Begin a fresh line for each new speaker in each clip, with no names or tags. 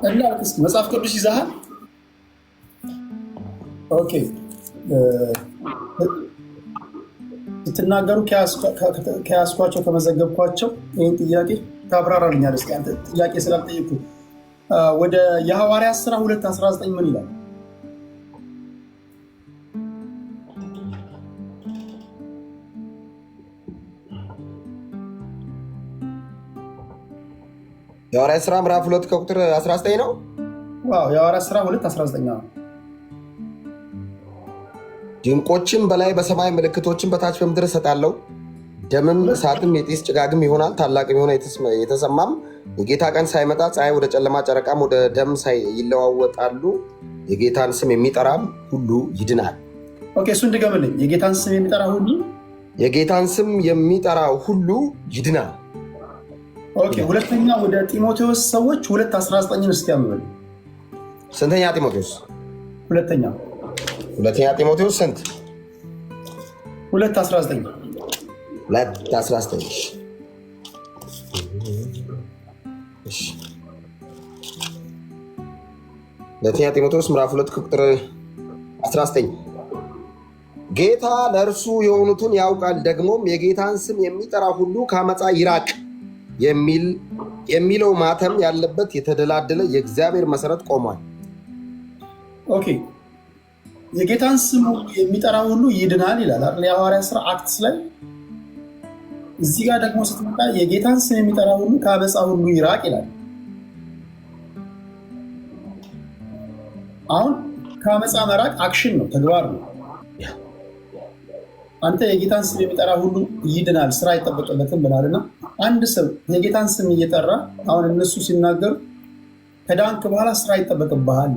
እና እስኪ መጽሐፍ ቅዱስ ይዘሃል? ኦኬ ስትናገሩ ከያዝኳቸው ከመዘገብኳቸው ይህን ጥያቄ ታብራራልኛል። እስኪ አንተ ጥያቄ ስላልጠየኩ ወደ የሐዋርያት ሥራ 2:19 ምን ይላል?
የሐዋርያት ሥራ ምዕራፍ 2 ከቁጥር 19 ነው።
ዋው የሐዋርያት ሥራ 2:19 ነው።
ድንቆችን በላይ በሰማይ ምልክቶችን በታች በምድር እሰጣለሁ፣ ደምም እሳትም የጢስ ጭጋግም ይሆናል። ታላቅም የሆነ የተሰማም የጌታ ቀን ሳይመጣ ፀሐይ ወደ ጨለማ ጨረቃም ወደ ደም ይለዋወጣሉ። የጌታን ስም የሚጠራም ሁሉ ይድናል።
ኦኬ እሱን ድገምልኝ። የጌታን ስም የሚጠራ ሁሉ
የጌታን ስም የሚጠራ ሁሉ ይድናል።
ኦኬ ሁለተኛ ወደ ጢሞቴዎስ ሰዎች 2:19 እስኪ አንብበል።
ስንተኛ ጢሞቴዎስ?
ሁለተኛ
ጢሞቴዎስ ስንት?
2:19
2:19 ሁለተኛ ጢሞቴዎስ ምዕራፍ 2 ቁጥር 19 ጌታ ለእርሱ የሆኑትን ያውቃል፣ ደግሞም የጌታን ስም የሚጠራ ሁሉ ከአመፃ ይራቅ የሚለው ማተም ያለበት የተደላደለ የእግዚአብሔር መሰረት ቆሟል።
ኦኬ የጌታን ስም የሚጠራ ሁሉ ይድናል ይላል አይደል? የሐዋርያት ሥራ አክትስ ላይ። እዚህ ጋር ደግሞ ስትመጣ የጌታን ስም የሚጠራ ሁሉ ከአመፃ ሁሉ ይራቅ ይላል። አሁን ከአመፃ መራቅ አክሽን ነው፣ ተግባር ነው። አንተ የጌታን ስም የሚጠራ ሁሉ ይድናል ስራ አይጠበቅበትም ብላልና አንድ ሰው የጌታን ስም እየጠራ አሁን እነሱ ሲናገሩ ከዳንክ በኋላ ስራ ይጠበቅብሃል፣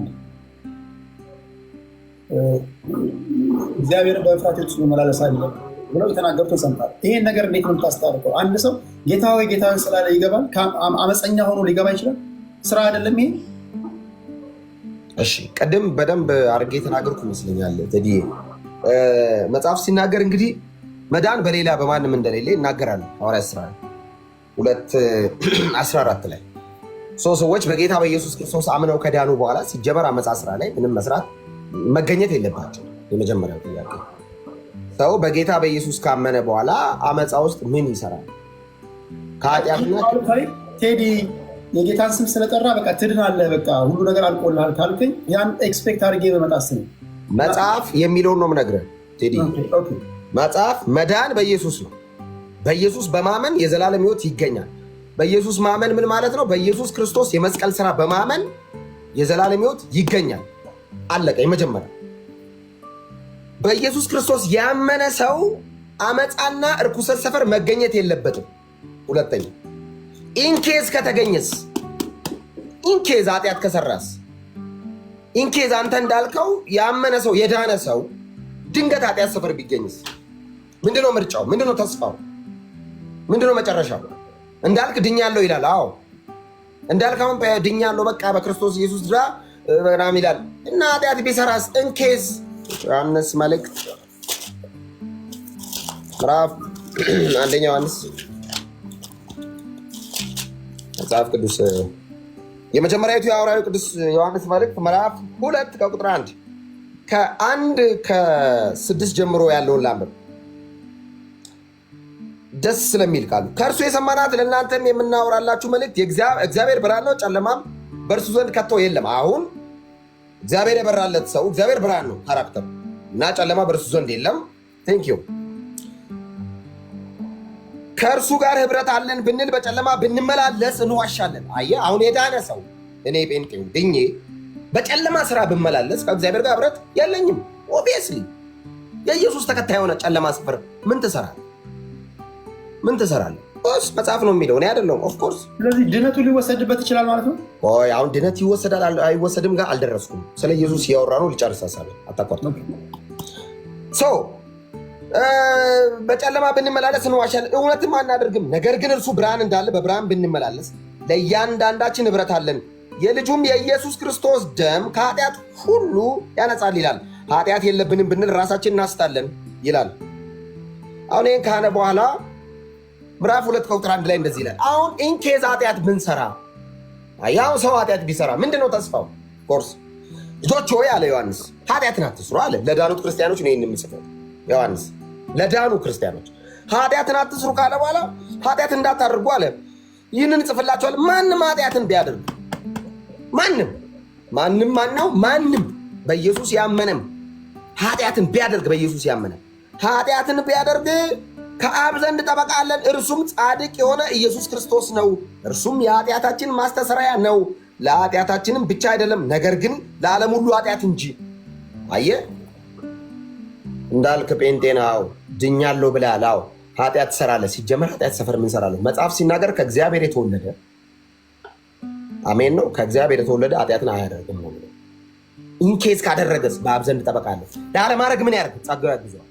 እግዚአብሔር በፍርሃት ውስጥ መመላለስ አለ ብለው የተናገሩትን ሰምታል። ይሄን ነገር እንዴት ነው የምታስታርቀው? አንድ ሰው ጌታ ሆይ ጌታ ሆይ ስላለ ይገባል? አመፀኛ ሆኖ ሊገባ ይችላል? ስራ አይደለም ይሄ?
እሺ ቀደም በደንብ አድርጌ የተናገርኩ ይመስለኛል። ተዲዬ መጽሐፍ ሲናገር እንግዲህ መዳን በሌላ በማንም እንደሌለ ይናገራል። ሐዋርያት ሥራ 2:14 ላይ ሰዎች በጌታ በኢየሱስ ክርስቶስ አምነው ከዳኑ በኋላ ሲጀመር አመፃ ስራ ላይ ምንም መስራት መገኘት የለባቸው። የመጀመሪያው ጥያቄ ሰው በጌታ በኢየሱስ ካመነ በኋላ አመፃ ውስጥ ምን ይሰራል? ከኃጢአትና
ቴዲ የጌታን ስም ስለጠራ በቃ ትድናለህ፣ በቃ ሁሉ ነገር አልቆልሃል ካልከኝ ያን ኤክስፔክት አድርጌ በመጣስ ነው።
መጽሐፍ የሚለውን ነው የምነግርህ ቴዲ። መጽሐፍ መዳን በኢየሱስ ነው። በኢየሱስ በማመን የዘላለም ሕይወት ይገኛል። በኢየሱስ ማመን ምን ማለት ነው? በኢየሱስ ክርስቶስ የመስቀል ስራ በማመን የዘላለም ሕይወት ይገኛል። አለቀ። የመጀመሪያ በኢየሱስ ክርስቶስ ያመነ ሰው አመፃና እርኩሰት ሰፈር መገኘት የለበትም። ሁለተኛ ኢንኬዝ ከተገኘስ፣ ኢንኬዝ ኃጢአት ከሰራስ፣ ኢንኬዝ አንተ እንዳልከው ያመነ ሰው የዳነ ሰው ድንገት ኃጢአት ሰፈር ቢገኝስ ምንድነው ምርጫው? ምንድነው ተስፋው? ምንድነው መጨረሻው? እንዳልክ ድኛለሁ ይላል። አዎ እንዳልክ አሁን ድኛለሁ በቃ በክርስቶስ ኢየሱስ ድራ በራም ይላል እና ኃጢአት ቢሰራስ ኢንኬዝ ዮሐንስ መልእክት ምዕራፍ 1 ዮሐንስ መጽሐፍ ቅዱስ የመጀመሪያዊቱ የሐዋርያው ቅዱስ ዮሐንስ መልእክት ምዕራፍ 2 ከቁጥር 1 ከ1-6 ጀምሮ ያለውን ላንብብ። ደስ ስለሚል ቃሉ ከእርሱ የሰማናት ለእናንተም የምናወራላችሁ መልእክት እግዚአብሔር ብርሃን ነው፣ ጨለማም በእርሱ ዘንድ ከቶ የለም። አሁን እግዚአብሔር የበራለት ሰው እግዚአብሔር ብርሃን ነው ካራክተሩ እና ጨለማ በእርሱ ዘንድ የለም። ቴንክ ዩ። ከእርሱ ጋር ህብረት አለን ብንል በጨለማ ብንመላለስ እንዋሻለን። አየህ አሁን የዳነ ሰው እኔ ጴንጤው ድኜ በጨለማ ስራ ብመላለስ ከእግዚአብሔር ጋር ህብረት የለኝም። ኦብቪየስሊ የኢየሱስ ተከታይ የሆነ ጨለማ ስፍር ምን ትሰራለህ? ምን ትሰራለህ? መጽሐፍ ነው የሚለው እኔ አይደለሁም። ኦፍኮርስ
ስለዚህ ድነቱ ሊወሰድበት ይችላል ማለት ነው።
አሁን ድነት ይወሰዳል አይወሰድም ጋር አልደረስኩም። ስለ ኢየሱስ እያወራ ነው። ሊጨርስ ሀሳብ አታቋርጥ። በጨለማ ብንመላለስ እንዋሻለን፣ እውነትም አናደርግም። ነገር ግን እርሱ ብርሃን እንዳለ በብርሃን ብንመላለስ ለእያንዳንዳችን ህብረት አለን። የልጁም የኢየሱስ ክርስቶስ ደም ከኃጢአት ሁሉ ያነጻል ይላል። ኃጢአት የለብንም ብንል ራሳችን እናስታለን ይላል። አሁን ይህን ካነ በኋላ ምዕራፍ 2 ቁጥር 1 ላይ እንደዚህ ይላል። አሁን ኢንኬዝ ኃጢአት ብንሰራ ያው ሰው ኃጢአት ቢሰራ ምንድነው ተስፋው? ኮርስ ልጆች ሆይ አለ ዮሐንስ ኃጢአትን አትስሩ አለ። ለዳኑት ክርስቲያኖች ነው ይሄን የሚጽፈው ዮሐንስ። ለዳኑ ክርስቲያኖች ኃጢአትን አትስሩ ካለ በኋላ ኃጢአት እንዳታደርጉ አለ። ይህንን ጽፍላችኋል። ማንም ኃጢአትን ቢያደርግ ማንም በኢየሱስ ያመነም ኃጢአትን ቢያደርግ በኢየሱስ ያመነ ኃጢአትን ቢያደርግ ከአብ ዘንድ ጠበቃ አለን፣ እርሱም ጻድቅ የሆነ ኢየሱስ ክርስቶስ ነው። እርሱም የኃጢአታችን ማስተሰሪያ ነው፣ ለኃጢአታችንም ብቻ አይደለም፣ ነገር ግን ለዓለም ሁሉ ኃጢአት እንጂ። አየህ እንዳልክ ጴንጤናው ድኛለሁ ብለሃል። አዎ ኃጢአት ትሰራለህ። ሲጀመር ኃጢአት ሰፈር ምን ሰራለህ? መጽሐፍ ሲናገር ከእግዚአብሔር የተወለደ አሜን ነው። ከእግዚአብሔር የተወለደ ኃጢአትን አያደርግም ነው። ኢንኬዝ ካደረገስ በአብ ዘንድ ጠበቃ አለ። ላለማድረግ ምን ያደርግ? ጸጋው ያግዘዋል።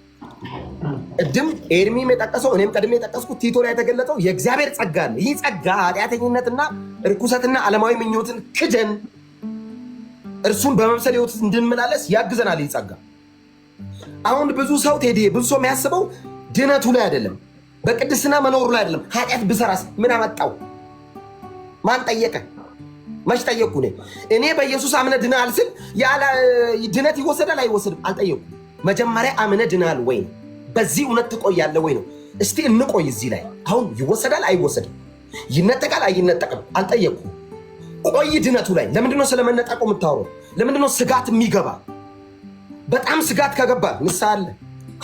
ቅድም ኤርሚም የጠቀሰው እኔም ቀድሜ የጠቀስኩት ቲቶ ላይ የተገለጠው የእግዚአብሔር ጸጋ አለ። ይህ ጸጋ ኃጢአተኝነትና ርኩሰትና ዓለማዊ ምኞትን ክደን እርሱን በመምሰል ሕይወት እንድንመላለስ ያግዘናል። ይህ ጸጋ አሁን ብዙ ሰው ቴዲ ብዙ ሰው የሚያስበው ድነቱ ላይ አይደለም፣ በቅድስና መኖሩ ላይ አይደለም። ኃጢአት ብሰራስ ምን አመጣው? ማን ጠየቀ? መች ጠየቅኩ? እኔ በኢየሱስ አምነ ድናል ስል ድነት ይወሰዳል አይወሰድም አልጠየቅኩም። መጀመሪያ አምነ ድናል ወይ ነው፣ በዚህ እውነት ትቆያለ ወይ ነው። እስቲ እንቆይ እዚህ ላይ አሁን ይወሰዳል አይወሰድም፣ ይነጠቃል አይነጠቅም አልጠየቅኩም። ቆይ ድነቱ ላይ ለምንድነው ስለመነጠቁ የምታወራው? ለምንድነው ስጋት የሚገባ? በጣም ስጋት ከገባ ንስሐ አለ።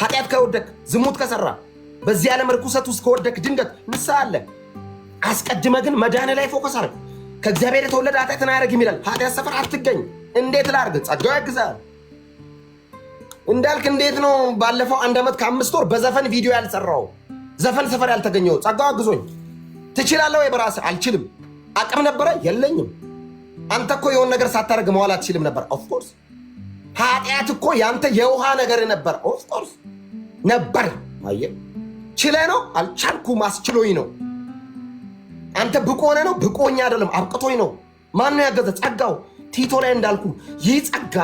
ኃጢአት ከወደቅ ዝሙት ከሰራ በዚህ ዓለም ርኩሰት ውስጥ ከወደቅ ድንገት ንስሐ አለ። አስቀድመ ግን መዳን ላይ ፎከስ አድርግ። ከእግዚአብሔር የተወለደ ኃጢአትን አያደርግም ይላል። ኃጢአት ሰፈር አትገኝ። እንዴት ላድርግ? ጸጋው ያግዛል። እንዳልክ እንዴት ነው ባለፈው 1 ዓመት ከ5 ወር በዘፈን ቪዲዮ ያልሰራው ዘፈን ሰፈር ያልተገኘው? ጸጋው አግዞኝ። ትችላለህ ወይ? በራስህ አልችልም። አቅም ነበረ የለኝም። አንተ እኮ የሆነ ነገር ሳታደርግ መዋል አትችልም ነበር። ኦፍኮርስ ኃጢአት እኮ ያንተ የውሃ ነገር ነበር። ኦፍኮርስ ነበር። አየህ ችለ ነው አልቻልኩም፣ አስችሎኝ ነው። አንተ ብቁ ሆነ ነው ብቁኝ አይደለም፣ አብቅቶኝ ነው። ማነው ያገዘ? ጸጋው። ቲቶ ላይ እንዳልኩ ይህ ጸጋ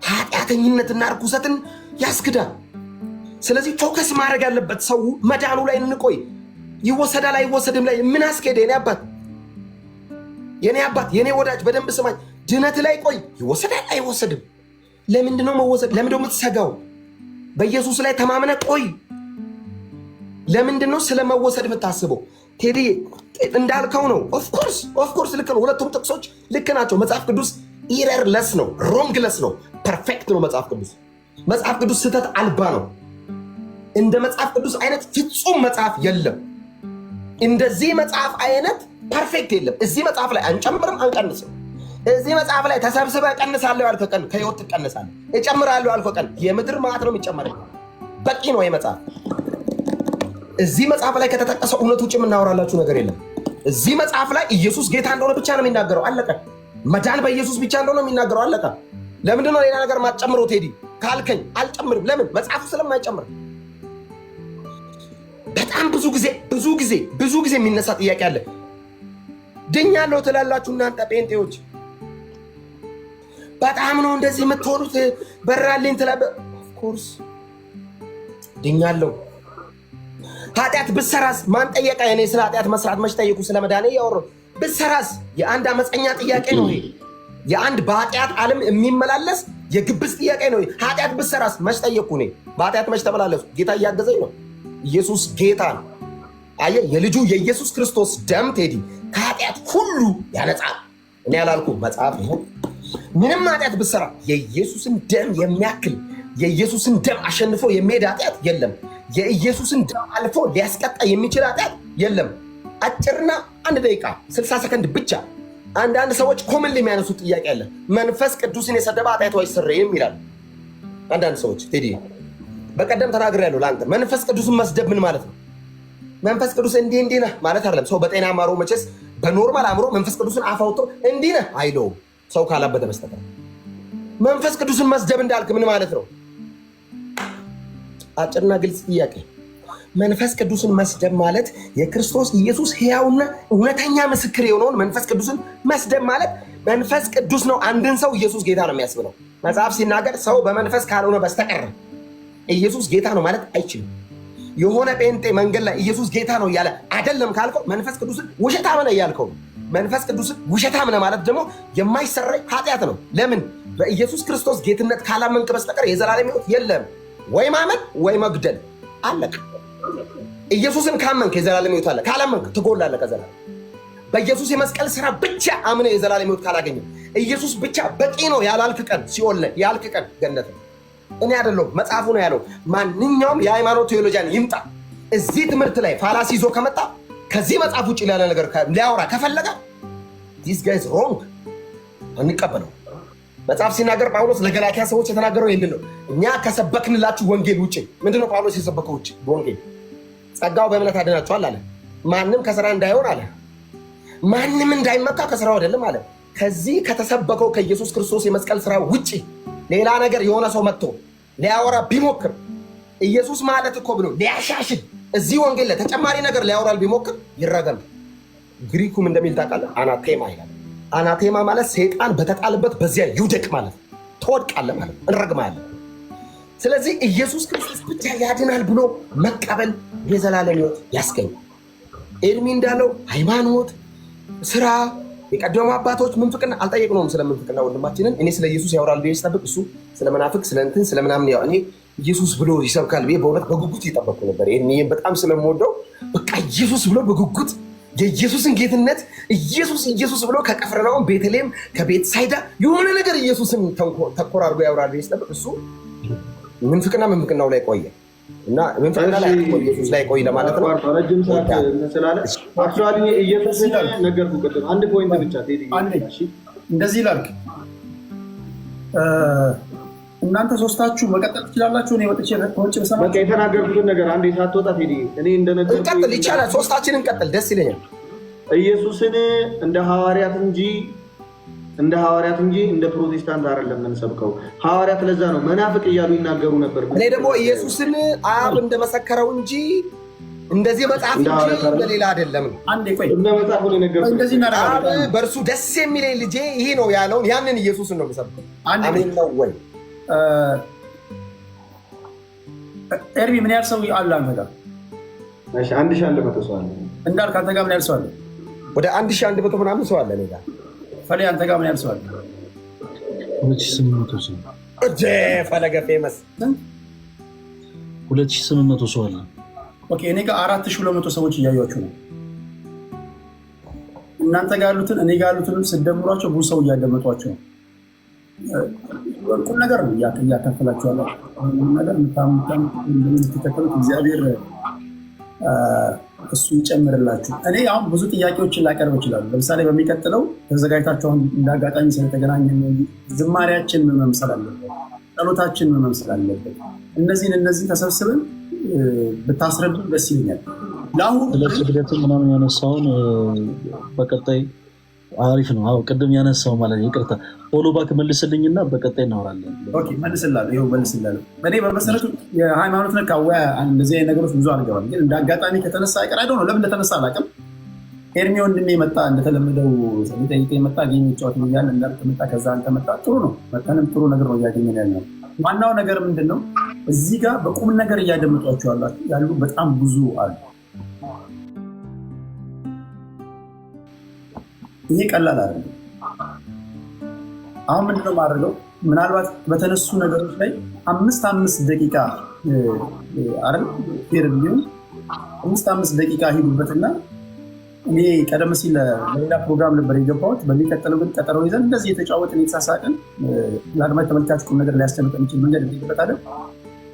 ኃጢአተኝነትና ርኩሰትን ያስክዳል። ስለዚህ ፎከስ ማድረግ ያለበት ሰው መዳኑ ላይ እንቆይ። ይወሰዳል አይወሰድም ላይ ምን አስኬደ? የኔ አባት የኔ ወዳጅ በደንብ ስማኝ። ድነት ላይ ቆይ። ይወሰዳል አይወሰድም። ለምንድነው መወሰድ? ለምንድነው የምትሰጋው? በኢየሱስ ላይ ተማምነ ቆይ። ለምንድነው ስለመወሰድ የምታስበው? ቴዲ እንዳልከው ነው። ኦፍኮርስ ልክ ነው። ሁለቱም ጥቅሶች ልክ ናቸው። መጽሐፍ ቅዱስ ኢረርለስ ነው፣ ሮንግለስ ነው፣ ፐርፌክት ነው። መጽሐፍ ቅዱስ ስህተት አልባ ነው። እንደ መጽሐፍ ቅዱስ አይነት ፍጹም መጽሐፍ የለም። እንደዚህ መጽሐፍ አይነት ፐርፌክት የለም። እዚህ መጽሐፍ ላይ አንጨምርም አንቀንስም። እዚህ መጽሐፍ ላይ ተሰብስበ ቀንሳለሁ ያልከው ቀን ከህይወት ትቀንሳለህ። እጨምራለሁ ያልከው ቀን የምድር ማዕት ነው የሚጨመረው። በቂ ነው የመጽሐፍ። እዚህ መጽሐፍ ላይ ከተጠቀሰው እውነት ውጭ የምናወራላችሁ ነገር የለም። እዚህ መጽሐፍ ላይ ኢየሱስ ጌታ እንደሆነ ብቻ ነው የሚናገረው። አለቀ። መዳን በኢየሱስ ብቻ እንደሆነ የሚናገረው። አለቀ። ለምንድነው ሌላ ነገር ማትጨምረው ቴዲ ካልከኝ አልጨምርም። ለምን? መጽሐፉ ስለማይጨምር። በጣም ብዙ ጊዜ የሚነሳ ጥያቄ አለ። ድኛለሁ ትላላችሁ እናንተ ጴንጤዎች፣ በጣም ነው እንደዚህ የምትሆኑት። በራልኝ ትላበ ኦፍኮርስ ድኛለሁ። ኃጢአት ብሰራስ ማን ጠየቀ? እኔ ስለ ኃጢአት መስራት መች ጠየቁ? ስለ መዳኔ ያወራሁ። ብሰራስ የአንድ አመፀኛ ጥያቄ ነው ይሄ። የአንድ በኃጢአት ዓለም የሚመላለስ የግብስ ጥያቄ ነው። ኃጢአት ብሰራስ መች ጠየቁ? እኔ በኃጢአት መች ተመላለሱ? ጌታ እያገዘኝ ነው። ኢየሱስ ጌታ ነው። አየህ፣ የልጁ የኢየሱስ ክርስቶስ ደም ቴዲ ከኃጢአት ሁሉ ያነጻል። እኔ ያላልኩ መጽሐፍ ነው። ምንም ኃጢአት ብሰራ የኢየሱስን ደም የሚያክል የኢየሱስን ደም አሸንፎ የሚሄድ ኃጢአት የለም። የኢየሱስን ደም አልፎ ሊያስቀጣ የሚችል ኃጢአት የለም። አጭርና 1 ደቂቃ 60 ሰከንድ ብቻ። አንዳንድ ሰዎች ኮመን የሚያነሱት ጥያቄ አለ። መንፈስ ቅዱስን የሰደበ ኃጢአቱ አይሰረይም ይላል አንዳንድ ሰዎች። ቴዲ በቀደም ተናግሬያለሁ ለአንተ። መንፈስ ቅዱስን መስደብ ምን ማለት ነው? መንፈስ ቅዱስ እንዲህ ነህ ማለት አይደለም። ሰው በጤና አማሮ መቼስ በኖርማል አምሮ መንፈስ ቅዱስን አፋውቶ እንዲህ ነህ አይለውም ሰው ካላበደ በስተቀር። መንፈስ ቅዱስን መስደብ እንዳልክ ምን ማለት ነው? አጭርና ግልጽ ጥያቄ። መንፈስ ቅዱስን መስደብ ማለት የክርስቶስ ኢየሱስ ሕያውና እውነተኛ ምስክር የሆነውን መንፈስ ቅዱስን መስደብ ማለት መንፈስ ቅዱስ ነው አንድን ሰው ኢየሱስ ጌታ ነው የሚያስብለው። መጽሐፍ ሲናገር ሰው በመንፈስ ካልሆነ በስተቀር ኢየሱስ ጌታ ነው ማለት አይችልም። የሆነ ጴንጤ መንገድ ላይ ኢየሱስ ጌታ ነው እያለ አይደለም ካልከው መንፈስ ቅዱስን ውሸት አመነ እያልከው። መንፈስ ቅዱስን ውሸታም ነህ ማለት ደግሞ የማይሰረይ ኃጢአት ነው። ለምን? በኢየሱስ ክርስቶስ ጌትነት ካላመንክ በስተቀር የዘላለም ሕይወት የለም። ወይ ማመን ወይ መግደል፣ አለቅ። ኢየሱስን ካመንክ የዘላለም ሕይወት አለ፣ ካላመንክ ትጎላለህ ከዘላለም። በኢየሱስ የመስቀል ስራ ብቻ አምነህ የዘላለም ሕይወት ካላገኘ ኢየሱስ ብቻ በቂ ነው ያላልክ ቀን ሲኦል ነህ፣ ያልክ ቀን ገነት ነው። እኔ አይደለሁም፣ መጽሐፉ ነው ያለው። ማንኛውም የሃይማኖት ቴዎሎጂያን ይምጣ እዚህ ትምህርት ላይ ፋላሲ ይዞ ከመጣ ከዚህ መጽሐፍ ውጭ ያለ ነገር ሊያወራ ከፈለገ ዲስ ጋይስ ሮንግ፣ አንቀበለው። መጽሐፍ ሲናገር ጳውሎስ ለገላትያ ሰዎች የተናገረው ይህን ነው። እኛ ከሰበክንላችሁ ወንጌል ውጭ ምንድነው ጳውሎስ የሰበከው? ውጭ በወንጌል ጸጋው በእምነት አድናችኋል አለ። ማንም ከስራ እንዳይሆን አለ። ማንም እንዳይመካ ከስራው አይደለም አለ። ከዚህ ከተሰበከው ከኢየሱስ ክርስቶስ የመስቀል ስራ ውጭ ሌላ ነገር የሆነ ሰው መጥቶ ሊያወራ ቢሞክር ኢየሱስ ማለት እኮ ብሎ ሊያሻሽል እዚህ ወንጌል ላይ ተጨማሪ ነገር ሊያወራል ቢሞክር ይረገም። ግሪኩም እንደሚል ታውቃለህ? አናቴማ ይላል። አናቴማ ማለት ሰይጣን በተጣለበት በዚያ ይውደቅ ማለት ነው። ትወድቃለህ ማለት ነው። እንረግማለን። ስለዚህ ኢየሱስ ክርስቶስ ብቻ ያድናል ብሎ መቀበል የዘላለም ሕይወት ያስገኛል። ኤርሚ እንዳለው ሃይማኖት፣ ስራ፣ የቀደሙ አባቶች ምንፍቅና አልጠየቅነውም። ስለ ምንፍቅና ወንድማችንን እኔ ስለ ኢየሱስ ያወራል ብዬ ስጠብቅ እሱ ስለ መናፍቅ ስለ እንትን ስለ ምናምን ያው እኔ ኢየሱስ ብሎ ይሰብካል ብዬ በእውነት በጉጉት እየጠበቅኩ ነበር። ይህን በጣም ስለምወደው በቃ ኢየሱስ ብሎ በጉጉት የኢየሱስን ጌትነት ኢየሱስ ብሎ ከቅፍርናሆም ቤተልሔም ከቤት ሳይዳ የሆነ ነገር ኢየሱስን ተኮር አድርጎ ያወራል ብዬ ስጠብቅ እሱ ምንፍቅናው ላይ ቆየ እና ምንፍቅና ላይ ኢየሱስ ላይ ቆይ ለማለት ነው።
ረጅም ሰዓት ስላለ አክቹዋሊ ኢየሱስ ነገርኩ ቅድም አንድ ፖይንት ብቻ
እንደዚህ ላልክ እናንተ ሶስታችሁ መቀጠል ትችላላችሁ። እኔ ወጥቼ ከውጭ በሰማ
በቃ የተናገርኩትን ነገር አንዴ ሳትወጣ ቴዲ እኔ እንደነገርኩ
እንቀጥል ይቻላል። ሶስታችንን እንቀጥል ደስ ይለኛል።
ኢየሱስን እንደ ሐዋርያት እንጂ እንደ ፕሮቴስታንት አይደለም የምንሰብከው። ሐዋርያት ለዛ ነው መናፍቅ እያሉ ይናገሩ ነበር።
እኔ ደግሞ ኢየሱስን አብ እንደመሰከረው እንጂ እንደዚህ መጽሐፍ እንጂ እንደሌላ አይደለም።
አንዴ ቆይ
እንደ መጽሐፉ ነው ነገርኩ።
እንደዚህ
አብ በእርሱ ደስ የሚለኝ ልጄ ይሄ ነው ያለውን ያንን ኢየሱስን ነው የምሰብከው። አሜን ነው ወይ?
ኤርሚ ምን ያህል ሰው አለ አንተ ጋር?
እሺ 1100 ሰው አለ።
እንዳልክ አንተ ጋር ምን ያህል ሰው አለ?
ወደ 1100 ምናምን ሰው አለ እኔ ጋር።
ፈሌ አንተ ጋር ምን ያህል ሰው አለ?
2800 ሰው።
ፈለገ ፌመስ
2800 ሰው አለ።
ኦኬ እኔ ጋር 4200 ሰዎች እያዩአችሁ ነው። እናንተ ጋር ያሉትን እኔ ጋር ያሉትን ስደምሯቸው ብዙ ሰው እያደመጧቸው ነው። ቁም ነገር ነው እያካፈላችሁ ያለ ነገር የምትከተሉት እግዚአብሔር እሱ ይጨምርላችሁ። እኔ አሁን ብዙ ጥያቄዎችን ላቀርብ እችላለሁ። ለምሳሌ በሚቀጥለው ተዘጋጅታችሁ አሁን እንዳጋጣሚ ስለተገናኘን ዝማሬያችን ምን መምሰል አለበት፣ ጸሎታችን ምን መምሰል አለበት፣ እነዚህን ተሰብስበን ብታስረዱ ደስ ይለኛል። ለአሁን
ስለ ስግደት ምናምን ያነሳውን በቀጣይ አሪፍ ነው። አዎ ቅድም ያነሳው ማለት ይቅርታ ፎሎ ባክ መልስልኝና በቀጣይ እናወራለን።
ኦኬ መልስላለሁ። ይኸው መልስላለሁ። እኔ በመሰረቱ የሃይማኖት ነክ እንደዚህ አይነት ነገሮች ብዙ አልገባም፣ ግን እንደ አጋጣሚ ከተነሳ አይቀር አይደው ነው። ለምን እንደተነሳ አላውቅም። ኤርሚ ወንድሜ መጣ፣ እንደተለመደው ጠይቄ መጣ፣ ጌም ይጫወት ይላል እንዳልክ መጣ፣ ከዛ አንተ መጣ። ጥሩ ነው። መጣንም ጥሩ ነገር ነው እያገኘን ያለው። ዋናው ነገር ምንድነው? እዚህ ጋር በቁም ነገር እያደመጧቸው ያሉ በጣም ብዙ አሉ። ይሄ ቀላል አይደለም። አሁን ምንድነው ማድረገው? ምናልባት በተነሱ ነገሮች ላይ 5 ደቂቃ አይደል ፌር ቢሆን 5 ደቂቃ ሂዱበትና እኔ ቀደም ሲል ለሌላ ፕሮግራም ነበር የገባሁት። በሚቀጥለው ግን ቀጠሮ ይዘን እንደዚህ የተጫወትን የተሳሳቅን ለአድማጭ ተመልካች ቁም ነገር ሊያስጨምጥ የሚችል መንገድ እንሄድበታለን።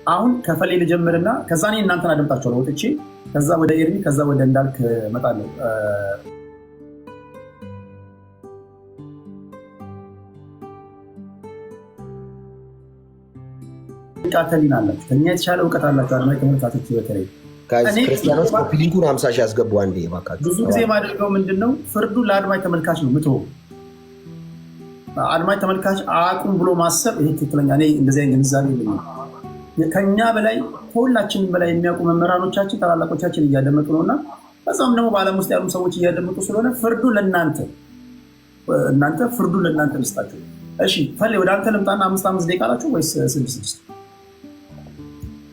አሁን ከፈሌ ልጀምርና ከዛ እኔ እናንተን አደምጣቸዋለሁ ወጥቼ፣ ከዛ ወደ ኤርሚ፣ ከዛ ወደ እንዳልክ እመጣለሁ። ቃተሊን አላችሁ፣ ከኛ የተሻለ እውቀት አላችሁ አድማጭ ተመልካቾች። በተለይ
ክርስቲያኖች ሊንኩን 50 ሺህ ያስገቡ አንዴ እባካችሁ።
ብዙ ጊዜ የማደርገው ምንድነው ፍርዱ ለአድማጭ ተመልካች ነው ምትሆ አድማጭ ተመልካች አቁም ብሎ ማሰብ ይሄ ትክክለኛ እኔ እንደዚህ አይነት ግንዛቤ የለኝም። ከኛ በላይ ከሁላችንም በላይ የሚያውቁ መምህራኖቻችን ታላላቆቻችን እያደመጡ ነውና በዛም ደግሞ በዓለም ውስጥ ያሉ ሰዎች እያደመጡ ስለሆነ ፍርዱ ለእናንተ ፍርዱ ለእናንተ ልስጣችሁ። እሺ ፈሌ ወደ አንተ ልምጣና 5 ደቂቃ አላችሁ ወይስ 6?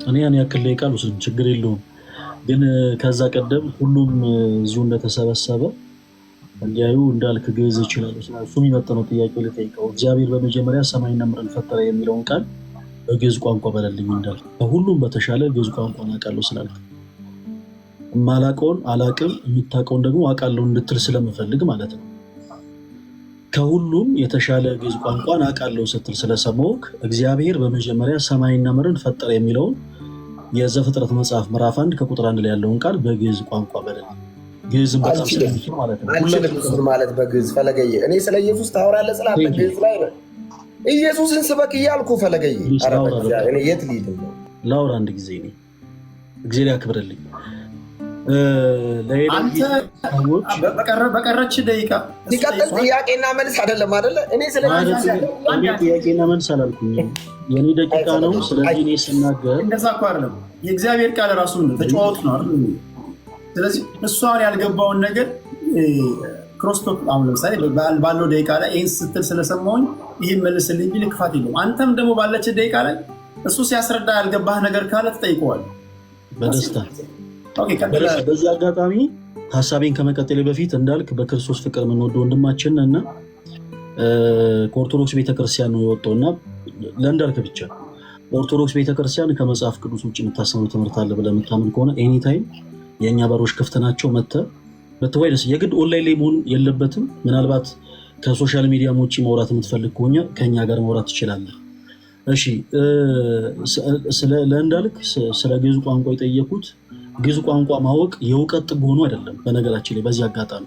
እኔ ያን ያክል ደቂቃ ልውሰድ ችግር የለውም። ግን ከዛ ቀደም ሁሉም እዚሁ እንደተሰበሰበ እንዲያዩ እንዳልክ ግዕዝ ይችላሉ። እሱ የሚመጥነው ጥያቄ ልጠይቀው። እግዚአብሔር በመጀመሪያ ሰማይና ምድርን ፈጠረ የሚለውን ቃል በግዕዝ ቋንቋ በለልኝ እንዳልክ። ከሁሉም በተሻለ ግዕዝ ቋንቋ አውቃለሁ ስላልክ የማላውቀውን አላውቅም የምታውቀውን ደግሞ አውቃለሁ እንድትል ስለምፈልግ ማለት ነው። ከሁሉም የተሻለ ግዕዝ ቋንቋን አውቃለሁ ስትል ስለሰማሁህ እግዚአብሔር በመጀመሪያ ሰማይና ምድርን ፈጠረ የሚለውን የዘፍጥረት መጽሐፍ ምዕራፍ 1 ከቁጥር 1 ላይ ያለውን ቃል በግዕዝ ቋንቋ በለልኝ። ግዕዝም በጣም ስለሚችል ማለት ነው።
አልችልም ማለት በግዕዝ ፈለገዬ። እኔ ስለ ኢየሱስ ታወራለህ ስላለ ግዕዝ ላይ ነው ኢየሱስን ስበክ እያልኩ ፈለገዬ። እኔ የት ልሂድ ነው?
ላውራ አንድ ጊዜ እኔ እግዚአብሔር ያክብርልኝ።
በቀረች ደቂቃ
ሲቀጥል ጥያቄና መልስ አይደለም አይደለ? እኔ ስለ
ጥያቄና መልስ አላልኩም፣ የኔ ደቂቃ ነው። ስለዚህ እኔ ስናገር
እንደዛ እኮ አይደለም። የእግዚአብሔር ቃል ራሱ ተጫዋቱ ነው አይደል? ስለዚህ እሷን ያልገባውን ነገር ክሮስቶክ አሁን ለምሳሌ ባለው ደቂቃ ላይ ይህን ስትል ስለሰማሁኝ ይህን መልስልኝ ቢል ክፋት የለውም። አንተም ደግሞ ባለች ደቂቃ ላይ እሱ ሲያስረዳ ያልገባህ ነገር ካለ ትጠይቀዋለህ
በደስታ። በዚህ አጋጣሚ ሀሳቤን ከመቀጠሌ በፊት እንዳልክ በክርስቶስ ፍቅር የምንወደው ወንድማችን እና ከኦርቶዶክስ ቤተክርስቲያን ነው የወጣው እና ለእንዳልክ ብቻ ኦርቶዶክስ ቤተክርስቲያን ከመጽሐፍ ቅዱስ ውጭ የምታስተምረው ትምህርት አለ ብለህ የምታምን ከሆነ ኤኒታይም የእኛ በሮች ክፍት ናቸው። መተህ ደስ የግድ ኦንላይን ላይ መሆን የለበትም። ምናልባት ከሶሻል ሚዲያ ውጭ ማውራት የምትፈልግ ከሆነ ከእኛ ጋር ማውራት ትችላለህ። እሺ፣ ለእንዳልክ ስለ ግዕዝ ቋንቋ የጠየኩት ግዕዝ ቋንቋ ማወቅ የእውቀት ጥግ ሆኖ አይደለም። በነገራችን ላይ በዚህ አጋጣሚ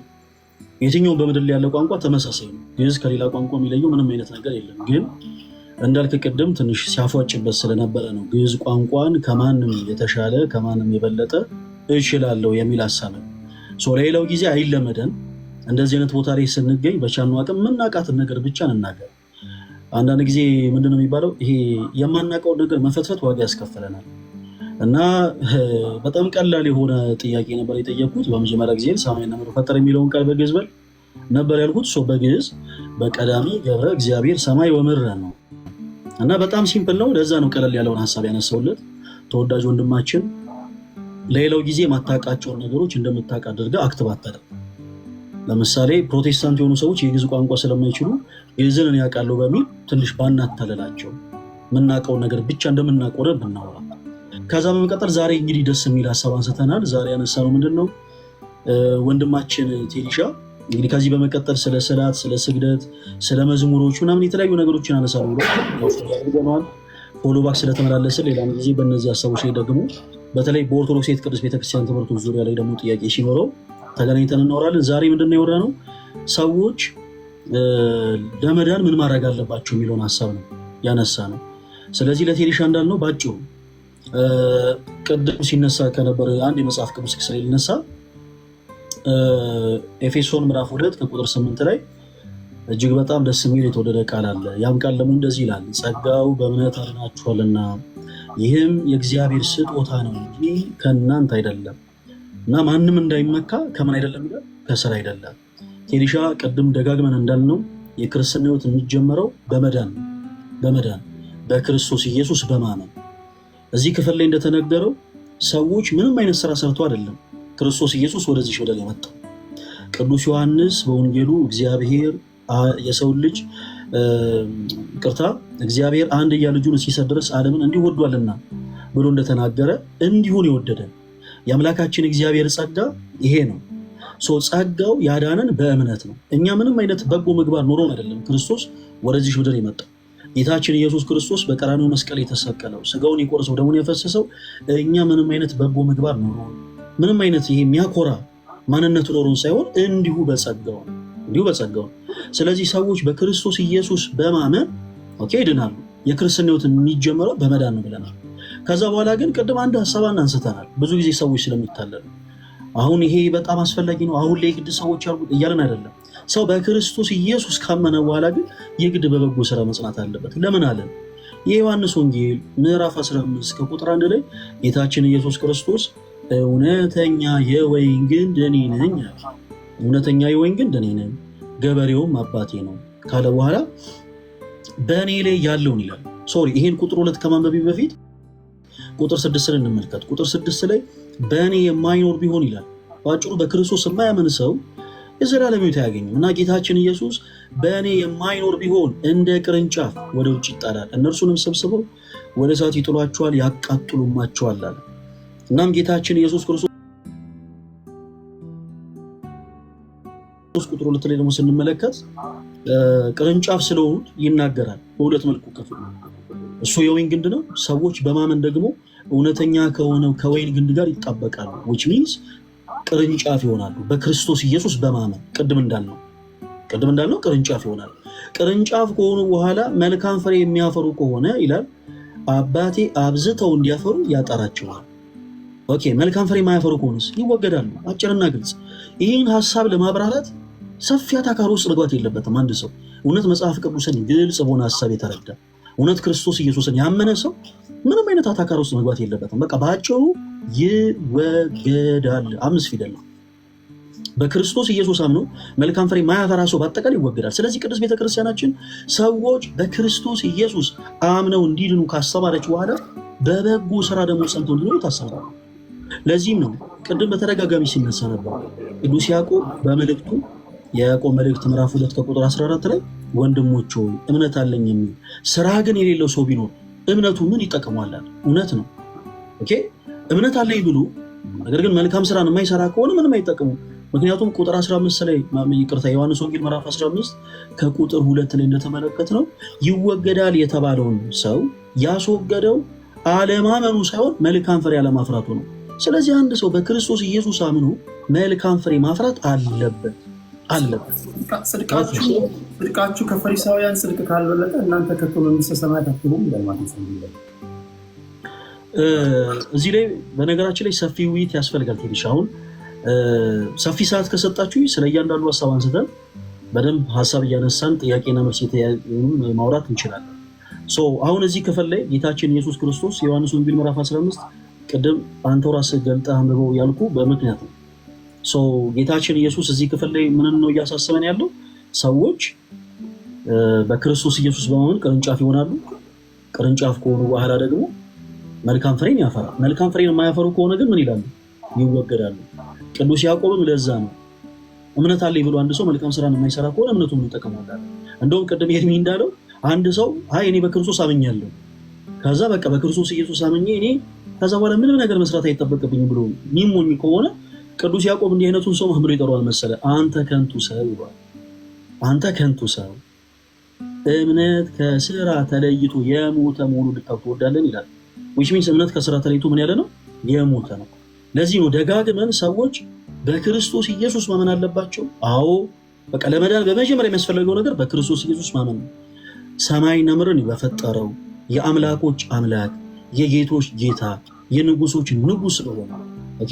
የትኛውም በምድር ላይ ያለ ቋንቋ ተመሳሳይ ነው። ግዕዝ ከሌላ ቋንቋ የሚለየው ምንም አይነት ነገር የለም። ግን እንዳልክ ቅድም ትንሽ ሲያፏጭበት ስለነበረ ነው ግዕዝ ቋንቋን ከማንም የተሻለ ከማንም የበለጠ እችላለሁ የሚል ሀሳብ ነው። ሌላው ጊዜ አይለመደን። እንደዚህ አይነት ቦታ ላይ ስንገኝ በቻልነው አቅም የምናውቃትን ነገር ብቻ እንናገር። አንዳንድ ጊዜ ምንድነው የሚባለው ይሄ የማናውቀውን ነገር መፈትፈት ዋጋ ያስከፍለናል። እና በጣም ቀላል የሆነ ጥያቄ ነበር የጠየኩት። በመጀመሪያ ጊዜ ሰማይና ምድር ፈጠረ የሚለውን ቃል በግዕዝ በል ነበር ያልኩት። በግዕዝ በቀዳሚ ገብረ እግዚአብሔር ሰማይ ወምድር ነው እና በጣም ሲምፕል ነው። ለዛ ነው ቀለል ያለውን ሀሳብ ያነሳውለት ተወዳጅ ወንድማችን። ሌላው ጊዜ ማታውቃቸውን ነገሮች እንደምታውቅ አድርገህ አክት ባታደርግ። ለምሳሌ ፕሮቴስታንት የሆኑ ሰዎች የግዕዝ ቋንቋ ስለማይችሉ ግዕዝን እኔ አውቃለሁ በሚል ትንሽ ባናታለላቸው፣ የምናውቀውን ነገር ብቻ እንደምናቆረ ብናወራ። ከዛ በመቀጠል ዛሬ እንግዲህ ደስ የሚል ሀሳብ አንስተናል። ዛሬ ያነሳነው ምንድን ነው? ወንድማችን ቴዲሻ እንግዲህ ከዚህ በመቀጠል ስለ ስላት፣ ስለ ስግደት፣ ስለ መዝሙሮች ምናምን የተለያዩ ነገሮችን አነሳሉ ብሎ ፎሎ ባክ ስለተመላለስን ሌላም ጊዜ በእነዚህ ሀሳቦች ላይ ደግሞ በተለይ በኦርቶዶክስ ቅድስት ቤተክርስቲያን ትምህርቶች ዙሪያ ላይ ደግሞ ጥያቄ ሲኖረው ተገናኝተን እናወራለን። ዛሬ ምንድነው ያወራነው? ሰዎች ለመዳን ምን ማድረግ አለባቸው የሚለውን ሀሳብ ነው ያነሳ ነው። ስለዚህ ለቴዲሻ እንዳልነው ባጭሩ ቅድም ሲነሳ ከነበረ አንድ የመጽሐፍ ቅዱስ ክፍል ሊነሳ ኤፌሶን ምዕራፍ 2 ከቁጥር 8 ላይ እጅግ በጣም ደስ የሚል የተወደደ ቃል አለ። ያም ቃል ደግሞ እንደዚህ ይላል፣ ጸጋው በእምነት አድናችኋልና ይህም የእግዚአብሔር ስጦታ ነው እንጂ ከእናንተ አይደለም እና ማንም እንዳይመካ ከምን አይደለም ይላል? ከስራ አይደለም። ቴዲሻ ቅድም ደጋግመን እንዳልነው የክርስትና ሕይወት የሚጀመረው በመዳን በክርስቶስ ኢየሱስ በማመን። እዚህ ክፍል ላይ እንደተነገረው ሰዎች ምንም አይነት ስራ ሰርቶ አይደለም ክርስቶስ ኢየሱስ ወደዚህ ወደ ላይ መጣው። ቅዱስ ዮሐንስ በወንጌሉ እግዚአብሔር የሰው ልጅ እግዚአብሔር አንድያ ልጁን እስኪሰጥ ድረስ ዓለምን እንዲሁ ወዷልና ብሎ እንደተናገረ እንዲሁን የወደደን የአምላካችን እግዚአብሔር ጸጋ ይሄ ነው። ጸጋው ያዳነን በእምነት ነው። እኛ ምንም አይነት በጎ ምግባር ኖሮን አይደለም ክርስቶስ ወደዚህ ምድር የመጣው። ጌታችን ኢየሱስ ክርስቶስ በቀራንዮ መስቀል የተሰቀለው ስጋውን የቆረሰው ደሙን የፈሰሰው እኛ ምንም አይነት በጎ ምግባር ኖሮን ምንም አይነት ይሄ የሚያኮራ ማንነቱ ኖሮን ሳይሆን እንዲሁ በጸጋው። ስለዚህ ሰዎች በክርስቶስ ኢየሱስ በማመን ይድናሉ። የክርስትና ሕይወት የሚጀምረው በመዳን ነው ብለናል። ከዛ በኋላ ግን ቅድም አንድ ሀሳብ አንስተናል። ብዙ ጊዜ ሰዎች ስለሚታለሉ አሁን ይሄ በጣም አስፈላጊ ነው አሁን ላይ የግድ ሰዎች ያርጉ እያለን አይደለም። ሰው በክርስቶስ ኢየሱስ ካመነ በኋላ ግን የግድ በበጎ ስራ መጽናት አለበት። ለምን አለን? የዮሐንስ ወንጌል ምዕራፍ 15 ከቁጥር 1 ላይ ጌታችን ኢየሱስ ክርስቶስ እውነተኛ የወይን ግንድ እኔ ነኝ፣ እውነተኛ የወይን ግንድ እኔ ነኝ፣ ገበሬውም አባቴ ነው ካለ በኋላ በእኔ ላይ ያለውን ይላል። ይሄን ቁጥር 2 ከማንበቢ በፊት ቁጥር 6 እንመልከት። ቁጥር 6 ላይ በእኔ የማይኖር ቢሆን ይላል። በአጭሩ በክርስቶስ የማያምን ሰው የዘላለም ሕይወት አያገኝም። እና ጌታችን ኢየሱስ በእኔ የማይኖር ቢሆን እንደ ቅርንጫፍ ወደ ውጭ ይጣላል፣ እነርሱንም ሰብስበው ወደ እሳት ይጥሏቸዋል፣ ያቃጥሉማቸዋል አለ። እናም ጌታችን ኢየሱስ ክርስቶስ ቁጥር 2 ላይ ደግሞ ስንመለከት ቅርንጫፍ ስለሆኑት ይናገራል። በሁለት መልኩ ከፍሎ እሱ የወይን ግንድ ነው፣ ሰዎች በማመን ደግሞ እውነተኛ ከሆነው ከወይን ግንድ ጋር ይጣበቃሉ። which means ቅርንጫፍ ይሆናሉ በክርስቶስ ኢየሱስ በማመን ቅድም እንዳልነው ቅርንጫፍ ይሆናሉ። ቅርንጫፍ ከሆኑ በኋላ መልካም ፍሬ የሚያፈሩ ከሆነ ይላል አባቴ አብዝተው እንዲያፈሩ ያጠራቸዋል። ኦኬ፣ መልካም ፍሬ የማያፈሩ ከሆነስ ይወገዳሉ። አጭርና ግልጽ። ይህን ሀሳብ ለማብራራት ሰፊ አታካሪ ውስጥ መግባት የለበትም። አንድ ሰው እውነት መጽሐፍ ቅዱስን ግልጽ በሆነ ሀሳብ የተረዳ እውነት ክርስቶስ ኢየሱስን ያመነ ሰው ምንም አይነት አታካሪ ውስጥ መግባት የለበትም። በቃ በአጭሩ ይወገዳል። 5 ፊደል ነው። በክርስቶስ ኢየሱስ አምኖ መልካም ፍሬ ማያፈራ ሰው በአጠቃላይ ይወገዳል። ስለዚህ ቅድስት ቤተክርስቲያናችን ሰዎች በክርስቶስ ኢየሱስ አምነው እንዲድኑ ካስተማረች በኋላ በበጎ ስራ ደግሞ ጸንተው እንዲኖሩ ታስተምራለች። ለዚህም ነው ቅድም በተደጋጋሚ ሲነሳ ነበር ቅዱስ ያዕቆብ በመልእክቱ የያዕቆብ መልእክት ምዕራፍ 2 ከቁጥር 14 ላይ ወንድሞች ሆይ እምነት አለኝ የሚል ስራ ግን የሌለው ሰው ቢኖር እምነቱ ምን ይጠቅመዋል? እውነት ነው። ኦኬ፣ እምነት አለኝ ብሎ ነገር ግን መልካም ስራን የማይሰራ ከሆነ ምንም አይጠቅሙም። ምክንያቱም ቁጥር 15 ላይ ዮሐንስ ወንጌል ምዕራፍ 15 ከቁጥር 2 ላይ እንደተመለከትነው ይወገዳል የተባለውን ሰው ያስወገደው አለማመኑ ሳይሆን መልካም ፍሬ አለማፍራቱ ነው። ስለዚህ አንድ ሰው በክርስቶስ ኢየሱስ አምኖ መልካም ፍሬ ማፍራት አለበት።
ጽድቃችሁ ከፈሪሳውያን ጽድቅ ካልበለጠ እናንተ ከቶ መንግሥተ ሰማያት አትገቡም ይላል ማቴዎስ ወንጌል።
እዚህ ላይ በነገራችን ላይ ሰፊ ውይይት ያስፈልጋል። ትንሽ አሁን ሰፊ ሰዓት ከሰጣችሁ ስለ እያንዳንዱ ሀሳብ አንስተን በደንብ ሀሳብ እያነሳን ጥያቄና መልስ ማውራት እንችላለን። አሁን እዚህ ክፍል ላይ ጌታችን ኢየሱስ ክርስቶስ የዮሐንስ ወንጌል ምዕራፍ 15 ቅድም አንተው ራስህ ገልጠህ አንብበው ያልኩ በምክንያት ነው። ጌታችን ኢየሱስ እዚህ ክፍል ላይ ምን ነው እያሳሰበን ያለው? ሰዎች በክርስቶስ ኢየሱስ በማመን ቅርንጫፍ ይሆናሉ። ቅርንጫፍ ከሆኑ በኋላ ደግሞ መልካም ፍሬን ያፈራል። መልካም ፍሬን የማያፈሩ ከሆነ ግን ምን ይላሉ? ይወገዳሉ። ቅዱስ ያዕቆብም ለዛ ነው እምነት አለኝ ብሎ አንድ ሰው መልካም ስራን የማይሰራ ከሆነ እምነቱ ምን ይጠቅመዋል? እንደውም ቅድም ኤርሚ እንዳለው አንድ ሰው እኔ በክርስቶስ አምኛለሁ፣ ከዛ በቃ በክርስቶስ ኢየሱስ አምኜ እኔ ከዛ በኋላ ምንም ነገር መስራት አይጠበቅብኝም ብሎ የሚሞኝ ከሆነ ቅዱስ ያዕቆብ እንዲህ አይነቱን ሰው ምን ብሎ ይጠራዋል መሰለ? አንተ ከንቱ ሰው ይሏል። አንተ ከንቱ ሰው እምነት ከስራ ተለይቶ የሞተ መሆኑን ልታውቅ ትወዳለን ይላል። which means እምነት ከስራ ተለይቶ ምን ያለ ነው? የሞተ ነው። ለዚህ ነው ደጋግመን ሰዎች በክርስቶስ ኢየሱስ ማመን አለባቸው። አዎ በቃ ለመዳን በመጀመሪያ የሚያስፈልገው ነገር በክርስቶስ ኢየሱስ ማመን ነው። ሰማይና ምድርን በፈጠረው የአምላኮች አምላክ የጌቶች ጌታ የንጉሶች ንጉስ ስለሆነ ኦኬ፣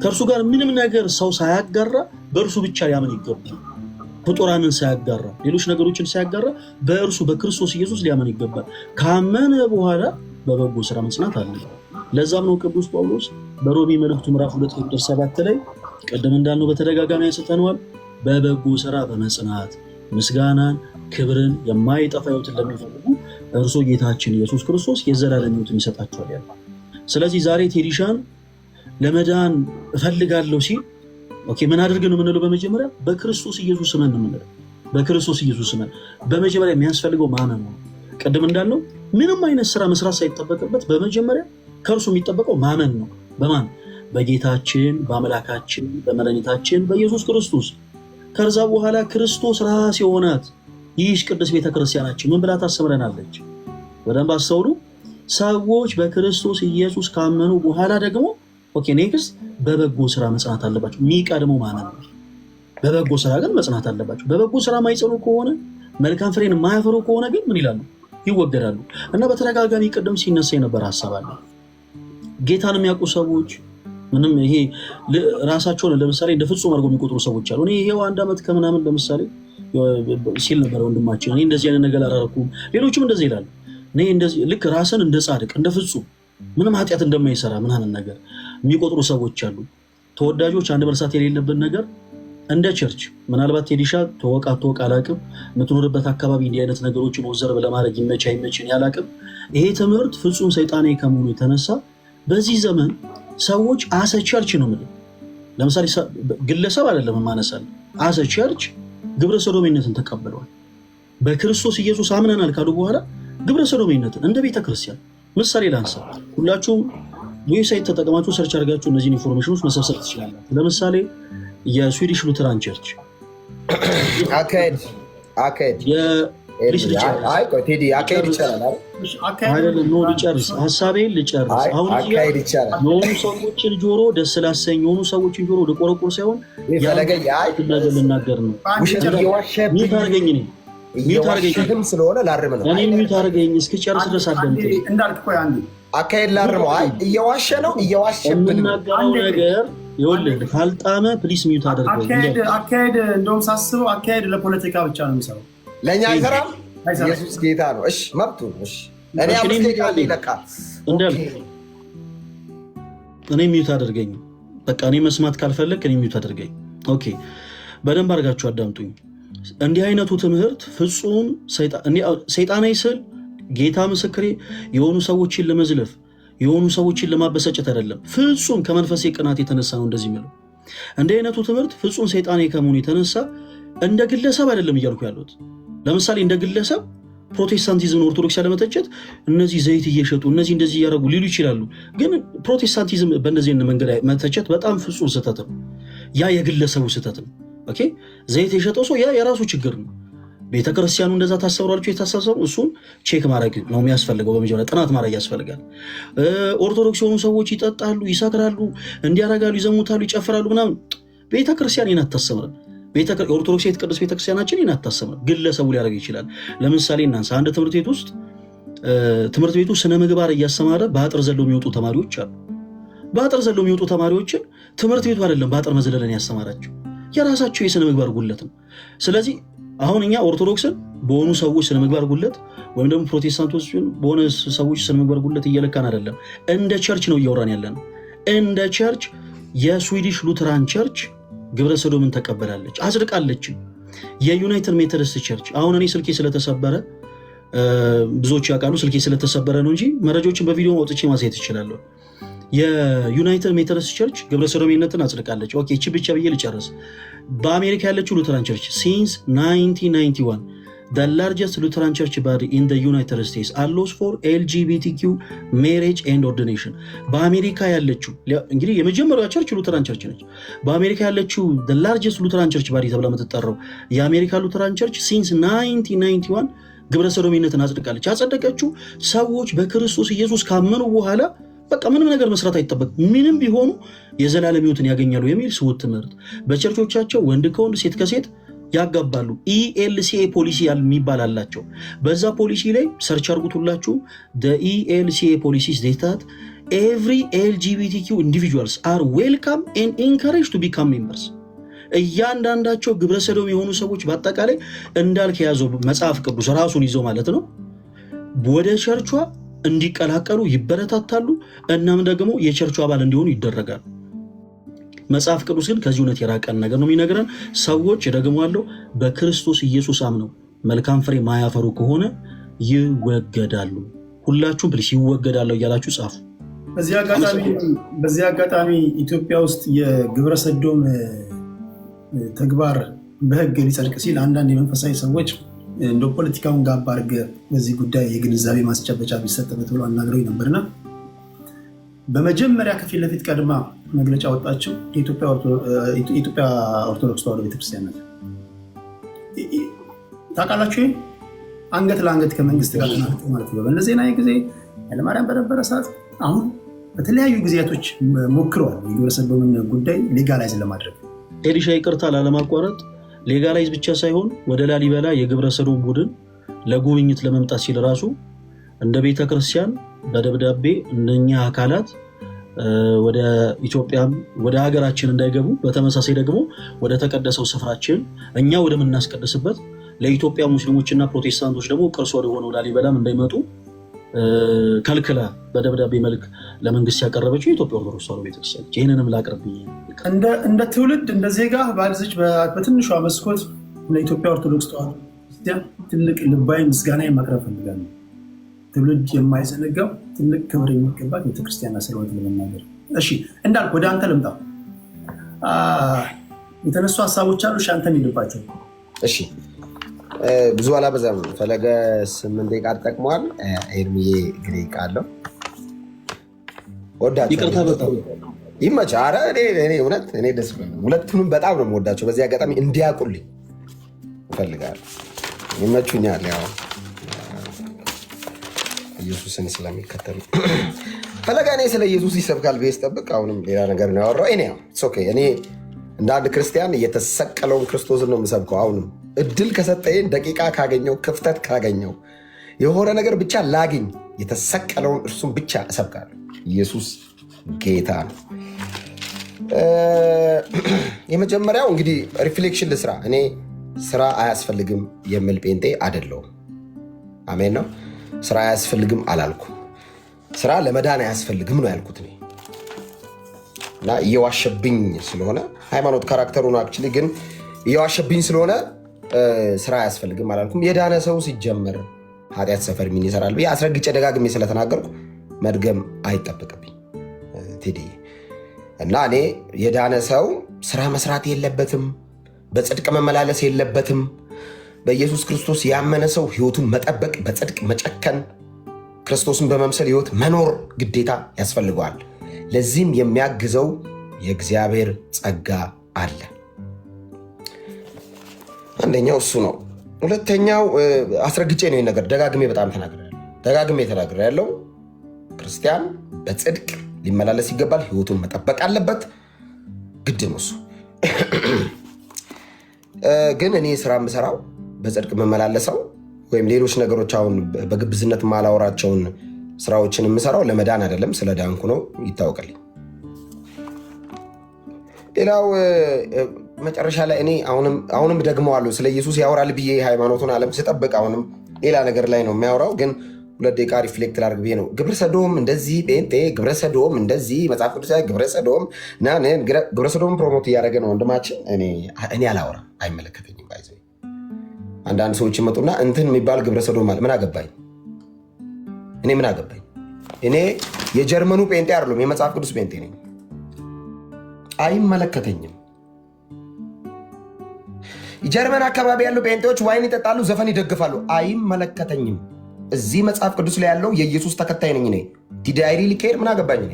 ከእርሱ ጋር ምንም ነገር ሰው ሳያጋራ በእርሱ ብቻ ሊያምን ይገባል። ፍጡራንን ሳያጋራ ሌሎች ነገሮችን ሳያጋራ በእርሱ በክርስቶስ ኢየሱስ ሊያምን ይገባል። ካመነ በኋላ በበጎ ስራ መጽናት አለ። ለዛም ነው ቅዱስ ጳውሎስ በሮሜ መልእክቱ ምዕራፍ 2 ቁጥር 7 ላይ ቀደም እንዳልነው በተደጋጋሚ አንስተነዋል። በበጎ ስራ በመጽናት ምስጋናን ክብርን የማይጠፋ ሕይወትን ለሚፈልጉ እርሱ ጌታችን ኢየሱስ ክርስቶስ የዘላለም ሕይወትን ይሰጣቸዋል ያለ። ስለዚህ ዛሬ ቴዲሻን ለመዳን እፈልጋለሁ ሲል ኦኬ ምን አድርገን ነው የምንለው? በመጀመሪያ በክርስቶስ ኢየሱስ ስም ነው የምንለው። በክርስቶስ ኢየሱስ ስም በመጀመሪያ የሚያስፈልገው ማመን ነው። ቀደም እንዳልነው ምንም አይነት ስራ መስራት ሳይጠበቅበት በመጀመሪያ ከእርሱ የሚጠበቀው ማመን ነው። በማን? በጌታችን በአምላካችን በመድኃኒታችን በኢየሱስ ክርስቶስ። ከዛ በኋላ ክርስቶስ ራስ የሆናት ይህች ቅድስት ቤተክርስቲያናችን ምን ብላ ታስተምረናለች? በደንብ አስተውሉ። ሰዎች በክርስቶስ ኢየሱስ ካመኑ በኋላ ደግሞ ኦኬ ኔክስት በበጎ ስራ መጽናት አለባቸው። የሚቀድመው ማመን ነው። በበጎ ስራ ግን መጽናት አለባቸው። በበጎ ስራ ማይጸኑ ከሆነ መልካም ፍሬን የማያፈሩ ከሆነ ግን ምን ይላሉ? ይወገዳሉ። እና በተደጋጋሚ ቅድም ሲነሳ የነበረ ሀሳብ አለ። ጌታን የሚያውቁ ሰዎች ምንም ይሄ ራሳቸውን ለምሳሌ እንደ ፍጹም አድርገው የሚቆጥሩ ሰዎች አሉ። እኔ ይሄው 1 ዓመት ከምናምን ለምሳሌ ሲል ነበር ወንድማችን፣ እኔ እንደዚህ አይነት ነገር አላደረኩም። ሌሎችም እንደዚህ ይላሉ። እኔ እንደዚህ ልክ ራስን እንደ ጻድቅ እንደ ፍጹም ምንም ኃጢአት እንደማይሰራ ምናምን ነገር የሚቆጥሩ ሰዎች አሉ። ተወዳጆች፣ አንድ መርሳት የሌለብን ነገር እንደ ቸርች ምናልባት ቴዲሻ ተወቃ አላቅም፣ የምትኖርበት አካባቢ እንዲህ አይነት ነገሮችን ኦብዘርቭ ለማድረግ ይመቻ ይመችን ያላቅም። ይሄ ትምህርት ፍጹም ሰይጣኔ ከመሆኑ የተነሳ በዚህ ዘመን ሰዎች አሰ ቸርች ነው የምልህ። ለምሳሌ ግለሰብ አይደለም ማነሳል፣ አዘ ቸርች ግብረ ሰዶሜነትን ተቀብለዋል። በክርስቶስ ኢየሱስ አምነናል ካሉ በኋላ ግብረ ሰዶሜነትን እንደ ቤተ ክርስቲያን ምሳሌ ላንሳ። ሁላችሁም ዌብሳይት ተጠቅማችሁ ሰርች አድርጋችሁ እነዚህን ኢንፎርሜሽኖች መሰብሰብ ትችላላችሁ። ለምሳሌ የስዊዲሽ ሉተራን ቸርች
አካሄድ
ሀሳቤን ልጨርስ። አሁን የሆኑ ሰዎችን ጆሮ ደስ ላሰኝ፣ የሆኑ ሰዎችን ጆሮ ልቆረቁር ሳይሆን ነገር ልናገር ነው። ሚዩት አድርገኝ፣
ስለሆነ ላርም ነው።
እኔ ሚዩት አድርገኝ እስክጨርስ ድረስ አዳምጠኝ።
አካሄድ ላርመው። እየዋሸ ነው፣
የምናገረው ነገር ይኸውልህ ካልጣመ ፕሊስ ሚዩት አድርገኝ።
አካሄድ እንደውም ሳስበው አካሄድ ለፖለቲካ ብቻ ነው የሚሰራው፣
ለእኛ አይሰራም። ኢየሱስ ጌታ ነው። እሺ መብቱ። እሺ እኔ አምስቴቃል ይለካ
እኔ ሚዩት አድርገኝ። በቃ እኔ መስማት ካልፈለግ እኔ ሚዩት አድርገኝ። ኦኬ በደንብ አድርጋችሁ አዳምጡኝ። እንዲህ አይነቱ ትምህርት ፍጹም ሰይጣናዊ ስል ጌታ ምስክሬ የሆኑ ሰዎችን ለመዝለፍ የሆኑ ሰዎችን ለማበሰጨት አይደለም። ፍጹም ከመንፈሴ ቅናት የተነሳ ነው እንደዚህ የሚለው። እንዲህ አይነቱ ትምህርት ፍጹም ሰይጣናዊ ከመሆኑ የተነሳ እንደ ግለሰብ አይደለም እያልኩ ያሉት። ለምሳሌ እንደ ግለሰብ ፕሮቴስታንቲዝምን ኦርቶዶክስ ያለመተቸት እነዚህ ዘይት እየሸጡ እነዚህ እንደዚህ እያደረጉ ሊሉ ይችላሉ። ግን ፕሮቴስታንቲዝም በእንደዚህ መንገድ መተቸት በጣም ፍጹም ስህተት ነው። ያ የግለሰቡ ስህተት ነው። ኦኬ ዘይት የሸጠው ሰው ያ የራሱ ችግር ነው። ቤተክርስቲያኑ እንደዛ ታሰብሯቸው የታሳሰሩ እሱን ቼክ ማድረግ ነው የሚያስፈልገው። በመጀመሪያ ጥናት ማድረግ ያስፈልጋል። ኦርቶዶክስ የሆኑ ሰዎች ይጠጣሉ፣ ይሰክራሉ፣ እንዲያረጋሉ፣ ይዘሙታሉ፣ ይጨፍራሉ ምናምን። ቤተክርስቲያን ይህን አታስተምርም። ኦርቶዶክስ ቅዱስ ቤተክርስቲያናችን ይህን አታስተምርም። ግለሰቡ ሊያደርግ ይችላል። ለምሳሌ እናንሳ። አንድ ትምህርት ቤት ውስጥ ትምህርት ቤቱ ስነ ምግባር እያስተማረ በአጥር ዘሎ የሚወጡ ተማሪዎች አሉ። በአጥር ዘሎ የሚወጡ ተማሪዎችን ትምህርት ቤቱ አይደለም በአጥር መዘለለን ያስተማራቸው፣ የራሳቸው የስነ ምግባር ጉለት ነው። ስለዚህ አሁን እኛ ኦርቶዶክስን በሆኑ ሰዎች ስነ ምግባር ጉለት ወይም ደግሞ ፕሮቴስታንቶችን በሆነ ሰዎች ስነ ምግባር ጉለት እየለካን አይደለም። እንደ ቸርች ነው እያወራን ያለን። እንደ ቸርች የስዊዲሽ ሉተራን ቸርች ግብረ ሰዶምን ተቀበላለች፣ አጽድቃለች። የዩናይትድ ሜቶዲስት ቸርች አሁን እኔ ስልኬ ስለተሰበረ ብዙዎች ያውቃሉ፣ ስልኬ ስለተሰበረ ነው እንጂ መረጃዎችን በቪዲዮ አውጥቼ ማሳየት ይችላለሁ። የዩናይትድ ሜቶዲስት ቸርች ግብረ ሰዶሜነትን አጽድቃለች። ኦኬ እቺ ብቻ ብዬ ልጨርስ። በአሜሪካ ያለችው ሉተራን ቸርች ሲንስ 1991 the largest Lutheran church body in the United States allows for LGBTQ marriage and ordination። በአሜሪካ ያለችው እንግዲህ የመጀመሪያው ቸርች ሉተራን ቸርች ነች። በአሜሪካ ያለችው the largest Lutheran church body ተብላ የምትጠራው የአሜሪካ ሉተራን ቸርች ሲንስ 1991 ግብረ ሰዶሜነትን አጽድቃለች። ያጸደቀችው ሰዎች በክርስቶስ ኢየሱስ ካመኑ በኋላ በቃ ምንም ነገር መስራት አይጠበቅ፣ ምንም ቢሆኑ የዘላለም ሕይወትን ያገኛሉ የሚል ስውት ትምህርት። በቸርቾቻቸው ወንድ ከወንድ ሴት ከሴት ያጋባሉ። ኢኤልሲኤ ፖሊሲ የሚባል አላቸው። በዛ ፖሊሲ ላይ ሰርች አድርጉት ሁላችሁ። ኢኤልሲኤ ፖሊሲ ስቴታት ኤቭሪ ኤልጂቢቲኪ ኢንዲቪጁዋልስ አር ዌልካም ኤንድ ኢንካሬጅ ቱ ቢካም ሜምበርስ። እያንዳንዳቸው ግብረ ሰዶም የሆኑ ሰዎች በአጠቃላይ እንዳልክ የያዘው መጽሐፍ ቅዱስ ራሱን ይዞ ማለት ነው ወደ ቸርቿ እንዲቀላቀሉ ይበረታታሉ። እናም ደግሞ የቸርቹ አባል እንዲሆኑ ይደረጋል። መጽሐፍ ቅዱስ ግን ከዚህ እውነት የራቀን ነገር ነው የሚነግረን። ሰዎች ደግሞ አለው በክርስቶስ ኢየሱስ አምነው መልካም ፍሬ ማያፈሩ ከሆነ ይወገዳሉ። ሁላችሁም ፕሊስ ይወገዳሉ እያላችሁ ጻፉ።
በዚህ አጋጣሚ ኢትዮጵያ ውስጥ የግብረ ሰዶም ተግባር በሕግ ሊጸድቅ ሲል አንዳንድ የመንፈሳዊ ሰዎች እንደ ፖለቲካውን ጋር አድርገህ በዚህ ጉዳይ የግንዛቤ ማስጨበጫ ቢሰጥበት ብሎ አናግረው ነበርና በመጀመሪያ ከፊት ለፊት ቀድማ መግለጫ ወጣችው የኢትዮጵያ ኦርቶዶክስ ተዋሕዶ ቤተክርስቲያን ናት። ታውቃላችሁ፣ አንገት ለአንገት ከመንግስት ጋር ተናግረው ማለት ነው። በእነ ዜናዊ ጊዜ ኃይለማርያም በነበረ ሰዓት አሁን በተለያዩ ጊዜያቶች ሞክረዋል የግብረ ሰዶምን ጉዳይ ሌጋላይዝ ለማድረግ።
ኤሊሻ ይቅርታ ላለማቋረጥ ሌጋላይዝ ብቻ ሳይሆን ወደ ላሊበላ የግብረ ሰዶም ቡድን ለጉብኝት ለመምጣት ሲል ራሱ እንደ ቤተክርስቲያን በደብዳቤ እነኛ አካላት ወደ ኢትዮጵያም ወደ ሀገራችን እንዳይገቡ፣ በተመሳሳይ ደግሞ ወደ ተቀደሰው ስፍራችን እኛ ወደምናስቀድስበት ለኢትዮጵያ ሙስሊሞችና ፕሮቴስታንቶች ደግሞ ቅርስ ወደ ሆነው ላሊበላም እንዳይመጡ ከልክላ በደብዳቤ መልክ ለመንግስት ያቀረበችው የኢትዮጵያ ኦርቶዶክስ ተዋሕዶ ቤተክርስቲያን። ይህንንም ላቅርብ
እንደ ትውልድ እንደ ዜጋ ባልዝች በትንሿ መስኮት ለኢትዮጵያ ኦርቶዶክስ ተዋሕዶ ቤተክርስቲያን ትልቅ ልባዊ ምስጋና ማቅረብ ፈልጋለሁ። ትውልድ የማይዘነጋው ትልቅ ክብር የሚገባት ቤተክርስቲያን ስለሆነ ለመናገር። እሺ እንዳልክ ወደ አንተ ልምጣ። የተነሱ ሀሳቦች አሉ። እሺ አንተ ሄድባቸው።
እሺ ብዙ አላበዛም። ፈለገ 8 ደቂቃ ተጠቅመዋል። ኤርሚዬ ደቂቃ አለው። ወዳቸው
ይቅርታ በጣም
ይመቻ። ኧረ እኔ እውነት እኔ ደስ ብሎኛል። ሁለቱንም በጣም ነው የምወዳቸው። በዚህ አጋጣሚ እንዲያውቁልኝ እፈልጋለሁ። ይመቹኛል። ያው ኢየሱስን ስለሚከተሉ ፈለገ እኔ ስለ ኢየሱስ ይሰብካል ብዬ ስጠብቅ አሁንም ሌላ ነገር ነው ያወራው። እኔ እንደ አንድ ክርስቲያን የተሰቀለውን ክርስቶስን ነው የምሰብከው። አሁንም እድል ከሰጠኝ ደቂቃ ካገኘው ክፍተት ካገኘው የሆነ ነገር ብቻ ላግኝ የተሰቀለውን እርሱን ብቻ እሰብካለሁ። ኢየሱስ ጌታ ነው። የመጀመሪያው እንግዲህ ሪፍሌክሽን ልስራ። እኔ ስራ አያስፈልግም የሚል ጴንጤ አይደለሁም። አሜን ነው። ስራ አያስፈልግም አላልኩም። ስራ ለመዳን አያስፈልግም ነው ያልኩት እኔ እና እየዋሸብኝ ስለሆነ ሃይማኖት ካራክተሩ ነው አክቹዋሊ፣ ግን እየዋሸብኝ ስለሆነ ስራ አያስፈልግም አላልኩም። የዳነ ሰው ሲጀመር ኃጢአት ሰፈር ምን ይሰራል ብዬ አስረግጬ ደጋግሜ ስለተናገርኩ መድገም አይጠበቅብኝ ቴዲ። እና እኔ የዳነ ሰው ስራ መስራት የለበትም፣ በጽድቅ መመላለስ የለበትም። በኢየሱስ ክርስቶስ ያመነ ሰው ህይወቱን መጠበቅ፣ በጽድቅ መጨከን፣ ክርስቶስን በመምሰል ህይወት መኖር ግዴታ ያስፈልገዋል። ለዚህም የሚያግዘው የእግዚአብሔር ጸጋ አለ። አንደኛው እሱ ነው። ሁለተኛው አስረግጬ ነው ነገር ደጋግሜ ተናግሬያለሁ። ክርስቲያን በጽድቅ ሊመላለስ ይገባል። ህይወቱን መጠበቅ አለበት፣ ግድ ነው እሱ። ግን እኔ ስራ የምሰራው በጽድቅ የምመላለሰው ወይም ሌሎች ነገሮች አሁን በግብዝነት ማላወራቸውን ስራዎችን የምሰራው ለመዳን አይደለም፣ ስለ ዳንኩ ነው ይታወቃልኝ። ሌላው መጨረሻ ላይ እኔ አሁንም ደግመዋለሁ፣ ስለ ኢየሱስ ያወራል ብዬ ሃይማኖቱን ዓለም ስጠብቅ አሁንም ሌላ ነገር ላይ ነው የሚያወራው። ግን 2 ደቂቃ ሪፍሌክት ላድርግ ብዬ ነው። ግብረ ሰዶም እንደዚህ ጴንጤ፣ ግብረ ሰዶም እንደዚህ መጽሐፍ ቅዱስ፣ ግብረ ሰዶም ግብረ ሰዶም ፕሮሞት እያደረገ ነው ወንድማችን። እኔ አላወራም፣ አይመለከተኝም። ባይዘ አንዳንድ ሰዎች ይመጡና እንትን የሚባል ግብረ ሰዶም አለ። ምን አገባኝ? እኔ ምን አገባኝ? እኔ የጀርመኑ ጴንጤ አይደለም፣ የመጽሐፍ ቅዱስ ጴንጤ ነኝ። አይመለከተኝም። ጀርመን አካባቢ ያሉ ጴንጤዎች ዋይን ይጠጣሉ፣ ዘፈን ይደግፋሉ። አይመለከተኝም። እዚህ መጽሐፍ ቅዱስ ላይ ያለው የኢየሱስ ተከታይ ነኝ እኔ። ዲዳይሪ ሊካሄድ ምን አገባኝ? እኔ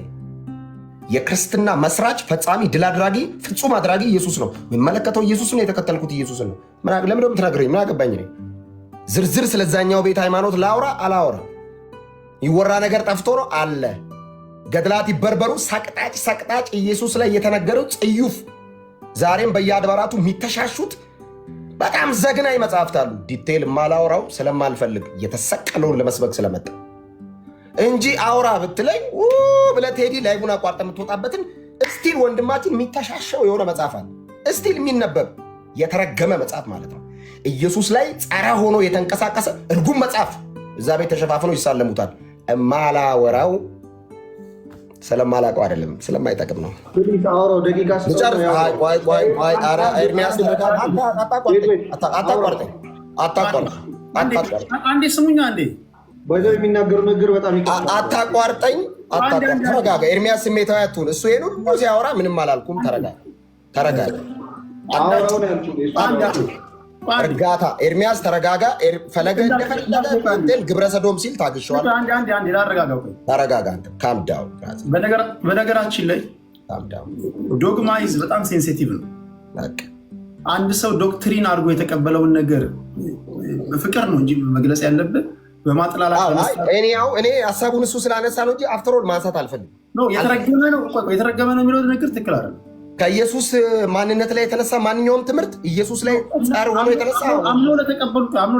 የክርስትና መስራች፣ ፈጻሚ፣ ድል አድራጊ፣ ፍጹም አድራጊ ኢየሱስ ነው የሚመለከተው። ኢየሱስን የተከተልኩት ኢየሱስን ነው። ለምን የምትነግረኝ? ምን አገባኝ? እኔ ዝርዝር ስለዛኛው ቤት ሃይማኖት ላውራ አላወራ? ይወራ ነገር ጠፍቶ ነው አለ። ገድላት ይበርበሩ፣ ሰቅጣጭ ኢየሱስ ላይ የተነገረው ጽዩፍ ዛሬም በየአድባራቱ የሚተሻሹት በጣም ዘግናኝ መጽሐፍት አሉ። ዲቴል ማላውራው ስለማልፈልግ የተሰቀለውን ለመስበክ ስለመጣ እንጂ አውራ ብትለኝ ብለህ ቴዲ ላይቡን አቋርጠ የምትወጣበትን እስቲል ወንድማችን የሚተሻሸው የሆነ መጽሐፍ አለ። እስቲል የሚነበብ የተረገመ መጽሐፍ ማለት ነው። ኢየሱስ ላይ ጸረ ሆኖ የተንቀሳቀሰ እርጉም መጽሐፍ እዛ ቤት ተሸፋፍነው ይሳለሙታል። ማላወራው ስለማላውቀው አይደለም፣ ስለማይጠቅም ነው።
አንዴ ስሙኛ፣ አንዴ
የሚናገሩ ነገር በጣም
አታቋርጠኝ። ተረጋጋ ኤርሚያስ፣ ስሜታዊ አትሁን። እሱ ይሄን ሁሉ ሲያወራ ምንም አላልኩም። ተረጋጋ። እርጋታ ኤርሚያስ ተረጋጋ። ፈለገ እንደፈለገ ግብረ ሰዶም ሲል ታግሸዋል። ተረጋጋ። ካምዳው።
በነገራችን ላይ ዶግማይዝ በጣም ሴንሲቲቭ ነው። አንድ ሰው ዶክትሪን አድርጎ የተቀበለውን ነገር በፍቅር ነው እንጂ መግለጽ ያለብን በማጥላላት።
እኔ ሀሳቡን እሱ ስላነሳ ነው እንጂ አፍተሮል ማንሳት አልፈልግም።
የተረገመ ነው የሚለው ነገር ትክክል አይደለም።
ከኢየሱስ ማንነት ላይ የተነሳ ማንኛውም ትምህርት ኢየሱስ ላይ ጸር ሆኖ የተነሳ
አምኖ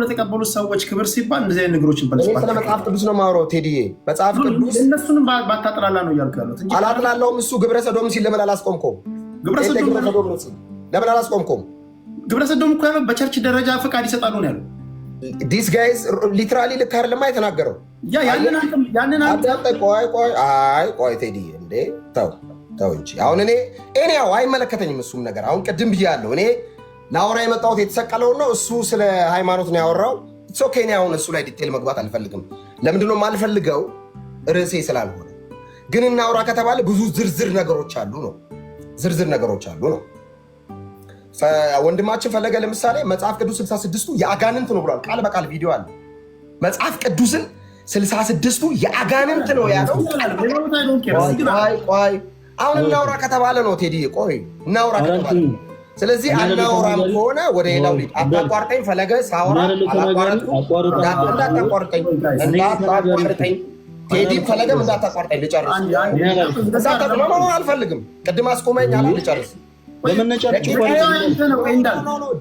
ለተቀበሉት ሰዎች ክብር ሲባል እንደዚህ አይነት ነገሮችን
ስለ መጽሐፍ ቅዱስ ነው የማወራው ቴዲዬ። መጽሐፍ ቅዱስ
እነሱንም ባታጥላላ ነው እያልኩ ያሉት እንጂ
አላጥላለሁም። እሱ ግብረ ሰዶም ሲል ለምን አላስቆምከውም? ለምን አላስቆምከውም? ግብረ ሰዶም እኮ ያለው በቸርች ደረጃ ፈቃድ ይሰጣሉ ነው ያለው። ዲስ ጋይዝ ሊትራሊ ልክ አይደለም የተናገረው። ቆይ ቴዲዬ እንዴ ተው እንጂ አሁን እኔ ያው አይመለከተኝም እሱም ነገር። አሁን ቅድም ብያለሁ፣ እኔ ለአውራ የመጣሁት የተሰቀለውን ነው። እሱ ስለ ሃይማኖት ነው ያወራው። ኦኬ። እኔ አሁን እሱ ላይ ዲቴል መግባት አልፈልግም። ለምንድነው የማልፈልገው? ርዕሴ ስላልሆነ። ግን እናውራ ከተባለ ብዙ ዝርዝር ነገሮች አሉ ነው። ወንድማችን ፈለገ ለምሳሌ መጽሐፍ ቅዱስ 66ቱ የአጋንንት ነው ብሏል። ቃል በቃል ቪዲዮ አለ። መጽሐፍ ቅዱስን 66ቱ የአጋንንት ነው ያለው። ቆይ አሁን እናውራ ከተባለ ነው ቴዲ፣ ቆይ እናውራ ከተባለ ስለዚህ አናውራም ከሆነ ወደ ሌላው ሊድ አታቋርጠኝ። ፈለገ ሳውራ እንዳታቋርጠኝ ቴዲ፣ ፈለገም እንዳታቋርጠኝ ልጨርስ። አልፈልግም፣ ቅድም አስቆመኝ አለ ልጨርስ።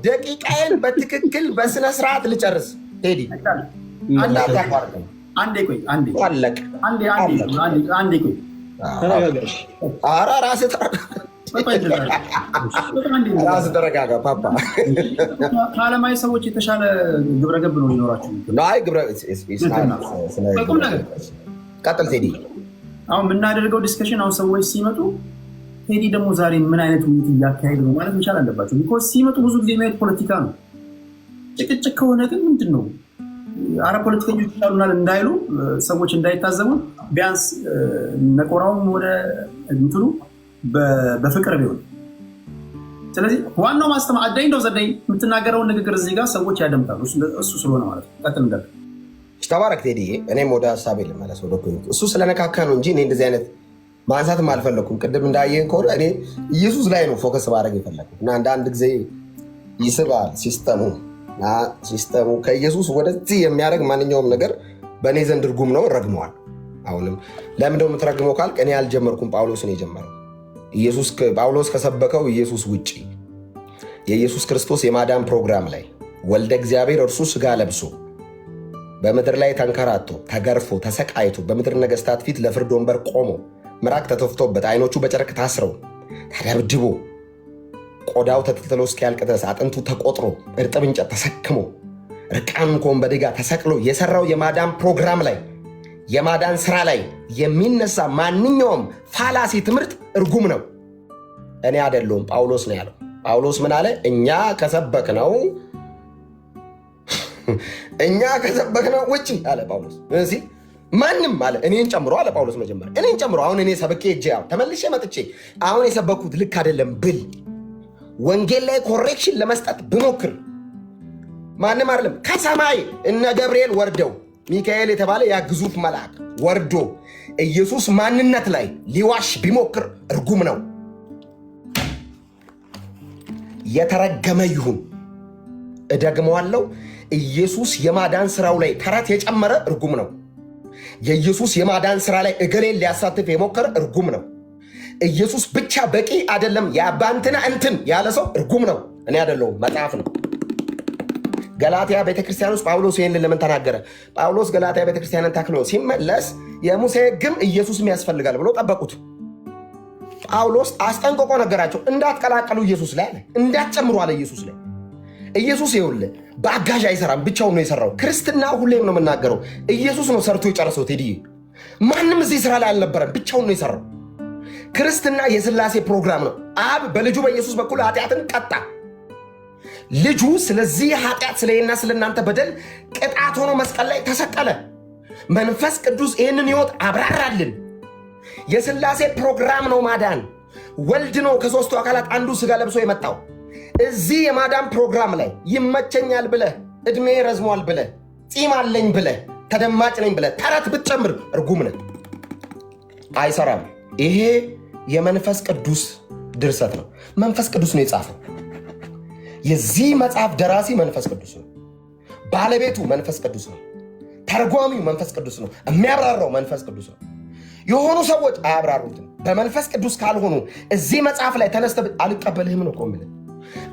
ደቂቃዬን በትክክል በስነ ስርዓት ልጨርስ ቴዲ፣ እንዳታቋርጠኝ። ኧረ ራስህ ተረጋጋ ፓፓ።
ከዓለማዊ ሰዎች የተሻለ ግብረገብ ነው ሊኖራቸው።
ቀጥል ቴዲ።
አሁን የምናደርገው ዲስከሽን አሁን ሰዎች ሲመጡ ቴዲ ደግሞ ዛሬ ምን አይነት ውይይት እያካሄድ ነው ማለት መቻል አለባቸው። ቢኮዝ ሲመጡ ብዙ ጊዜ የሚሄድ ፖለቲካ ነው። ጭቅጭቅ ከሆነ ግን ምንድን ነው አረ ፖለቲከኞች ይሻሉናል እንዳይሉ ሰዎች እንዳይታዘቡ ቢያንስ ነቆራውም ሆነ እንትኑ በፍቅር ቢሆን። ስለዚህ ዋናው ማስተማር አዳኝ እንደው ዘዳኝ የምትናገረውን ንግግር እዚህ ጋር ሰዎች ያደምጣሉ። እሱ ስለሆነ ማለት ነው። ቀጥል እንዳለ
ተባረክ ቴዲ። እኔም ወደ ሀሳቤ ልመለስ። ወደ እሱ ስለነካካ ነው እንጂ እኔ እንደዚህ አይነት ማንሳትም አልፈለኩም። ቅድም እንዳየን ከሆነ እኔ ኢየሱስ ላይ ነው ፎከስ ማድረግ የፈለኩት እና አንዳንድ ጊዜ ይስባል ሲስተሙ ከኢየሱስ ወደዚህ የሚያደርግ ማንኛውም ነገር በእኔ ዘንድ እርጉም ነው፣ ረግመዋል። አሁንም ለምንድነው የምትረግመው ካልክ እኔ አልጀመርኩም፣ ጳውሎስ ነው የጀመረው። ጳውሎስ ከሰበከው ኢየሱስ ውጭ የኢየሱስ ክርስቶስ የማዳን ፕሮግራም ላይ ወልደ እግዚአብሔር እርሱ ስጋ ለብሶ በምድር ላይ ተንከራቶ ተገርፎ ተሰቃይቶ በምድር ነገስታት ፊት ለፍርድ ወንበር ቆሞ ምራቅ ተተፍቶበት አይኖቹ በጨርቅ ታስረው ተደብድቦ ቆዳው ተተልተሎ እስኪያልቅ ድረስ አጥንቱ ተቆጥሮ እርጥብ እንጨት ተሰክሞ ርቃኑን ከወንበዴ ጋር ተሰቅሎ የሰራው የማዳን ፕሮግራም ላይ የማዳን ስራ ላይ የሚነሳ ማንኛውም ፋላሲ ትምህርት እርጉም ነው። እኔ አይደለሁም፣ ጳውሎስ ነው ያለው። ጳውሎስ ምን አለ? እኛ ከሰበክነው ውጪ አለ ጳውሎስ። እዚህ ማንም አለ እኔን ጨምሮ አለ ጳውሎስ። መጀመሪያ እኔን ጨምሮ አሁን እኔ ሰብኬ እጄ ተመልሼ መጥቼ አሁን የሰበኩት ልክ አይደለም ብል ወንጌል ላይ ኮሬክሽን ለመስጠት ብሞክር ማንም አይደለም ከሰማይ እነ ገብርኤል ወርደው ሚካኤል የተባለ ያ ግዙፍ መልአክ ወርዶ ኢየሱስ ማንነት ላይ ሊዋሽ ቢሞክር እርጉም ነው። የተረገመ ይሁን። እደግመዋለሁ። ኢየሱስ የማዳን ስራው ላይ ተረት የጨመረ እርጉም ነው። የኢየሱስ የማዳን ስራ ላይ እገሌን ሊያሳትፍ የሞከረ እርጉም ነው። ኢየሱስ ብቻ በቂ አይደለም የአባንትና እንትን ያለ ሰው እርጉም ነው። እኔ አይደለሁም፣ መጽሐፍ ነው። ገላትያ ቤተክርስቲያን ውስጥ ጳውሎስ ይህንን ለምን ተናገረ? ጳውሎስ ገላትያ ቤተክርስቲያንን ተክሎ ሲመለስ የሙሴ ሕግም ኢየሱስም ያስፈልጋል ብሎ ጠበቁት። ጳውሎስ አስጠንቅቆ ነገራቸው። እንዳትቀላቀሉ ኢየሱስ ላይ አለ፣ እንዳትጨምሩ አለ ኢየሱስ ላይ። ኢየሱስ ይኸውልህ በአጋዥ አይሰራም፣ ብቻውን ነው የሰራው። ክርስትና ሁሌም ነው የምናገረው፣ ኢየሱስ ነው ሰርቶ የጨረሰው። ቴዲዬ ማንም እዚህ ስራ ላይ አልነበረም፣ ብቻውን ነው የሰራው። ክርስትና የሥላሴ ፕሮግራም ነው። አብ በልጁ በኢየሱስ በኩል ኃጢአትን ቀጣ። ልጁ ስለዚህ ኃጢአት ስለና ስለናንተ በደል ቅጣት ሆኖ መስቀል ላይ ተሰቀለ። መንፈስ ቅዱስ ይህንን ሕይወት አብራራልን። የሥላሴ ፕሮግራም ነው ማዳን። ወልድ ነው ከሦስቱ አካላት አንዱ ሥጋ ለብሶ የመጣው። እዚህ የማዳን ፕሮግራም ላይ ይመቸኛል ብለህ ዕድሜ ረዝሟል ብለህ ጺም አለኝ ብለህ ተደማጭ ነኝ ብለህ ተረት ብትጨምር እርጉም ነህ። አይሰራም። ይሄ የመንፈስ ቅዱስ ድርሰት ነው። መንፈስ ቅዱስ ነው የጻፈው። የዚህ መጽሐፍ ደራሲ መንፈስ ቅዱስ ነው። ባለቤቱ መንፈስ ቅዱስ ነው። ተርጓሚው መንፈስ ቅዱስ ነው። የሚያብራራው መንፈስ ቅዱስ ነው። የሆኑ ሰዎች አያብራሩትም። በመንፈስ ቅዱስ ካልሆኑ እዚህ መጽሐፍ ላይ ተነስተህ አልቀበልህም ነው እኮ የምልህ።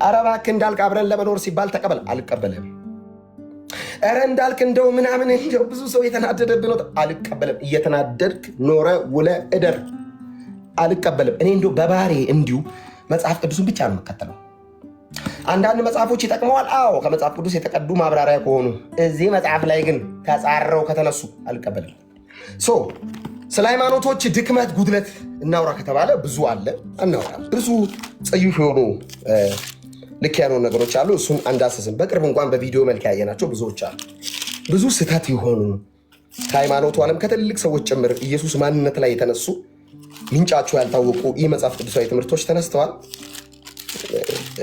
ኧረ እባክህ እንዳልክ አብረን ለመኖር ሲባል ተቀበል፣ አልቀበልህም። ኧረ እንዳልክ እንደው ምናምን እንደው ብዙ ሰው የተናደደብህ ነው፣ አልቀበልም። እየተናደድክ ኖረ ውለ እደር፣ አልቀበልም። እኔ እንደው በባህሪ እንዲሁ መጽሐፍ ቅዱስን ብቻ ነው የምከተለው። አንዳንድ መጽሐፎች ይጠቅመዋል። አዎ ከመጽሐፍ ቅዱስ የተቀዱ ማብራሪያ ከሆኑ፣ እዚህ መጽሐፍ ላይ ግን ተጻረው ከተነሱ አልቀበልም። ስለ ሃይማኖቶች ድክመት ጉድለት እናውራ ከተባለ ብዙ አለ፣ እናውራ። ብዙ ጽዩፍ የሆኑ ልክ ያልሆኑ ነገሮች አሉ። እሱን አንዳስስም። በቅርብ እንኳን በቪዲዮ መልክ ያየናቸው ብዙዎች አሉ። ብዙ ስህተት የሆኑ ከሃይማኖቱ ዓለም ከትልልቅ ሰዎች ጭምር ኢየሱስ ማንነት ላይ የተነሱ ምንጫቸው ያልታወቁ ይህ መጽሐፍ ቅዱሳዊ ትምህርቶች ተነስተዋል።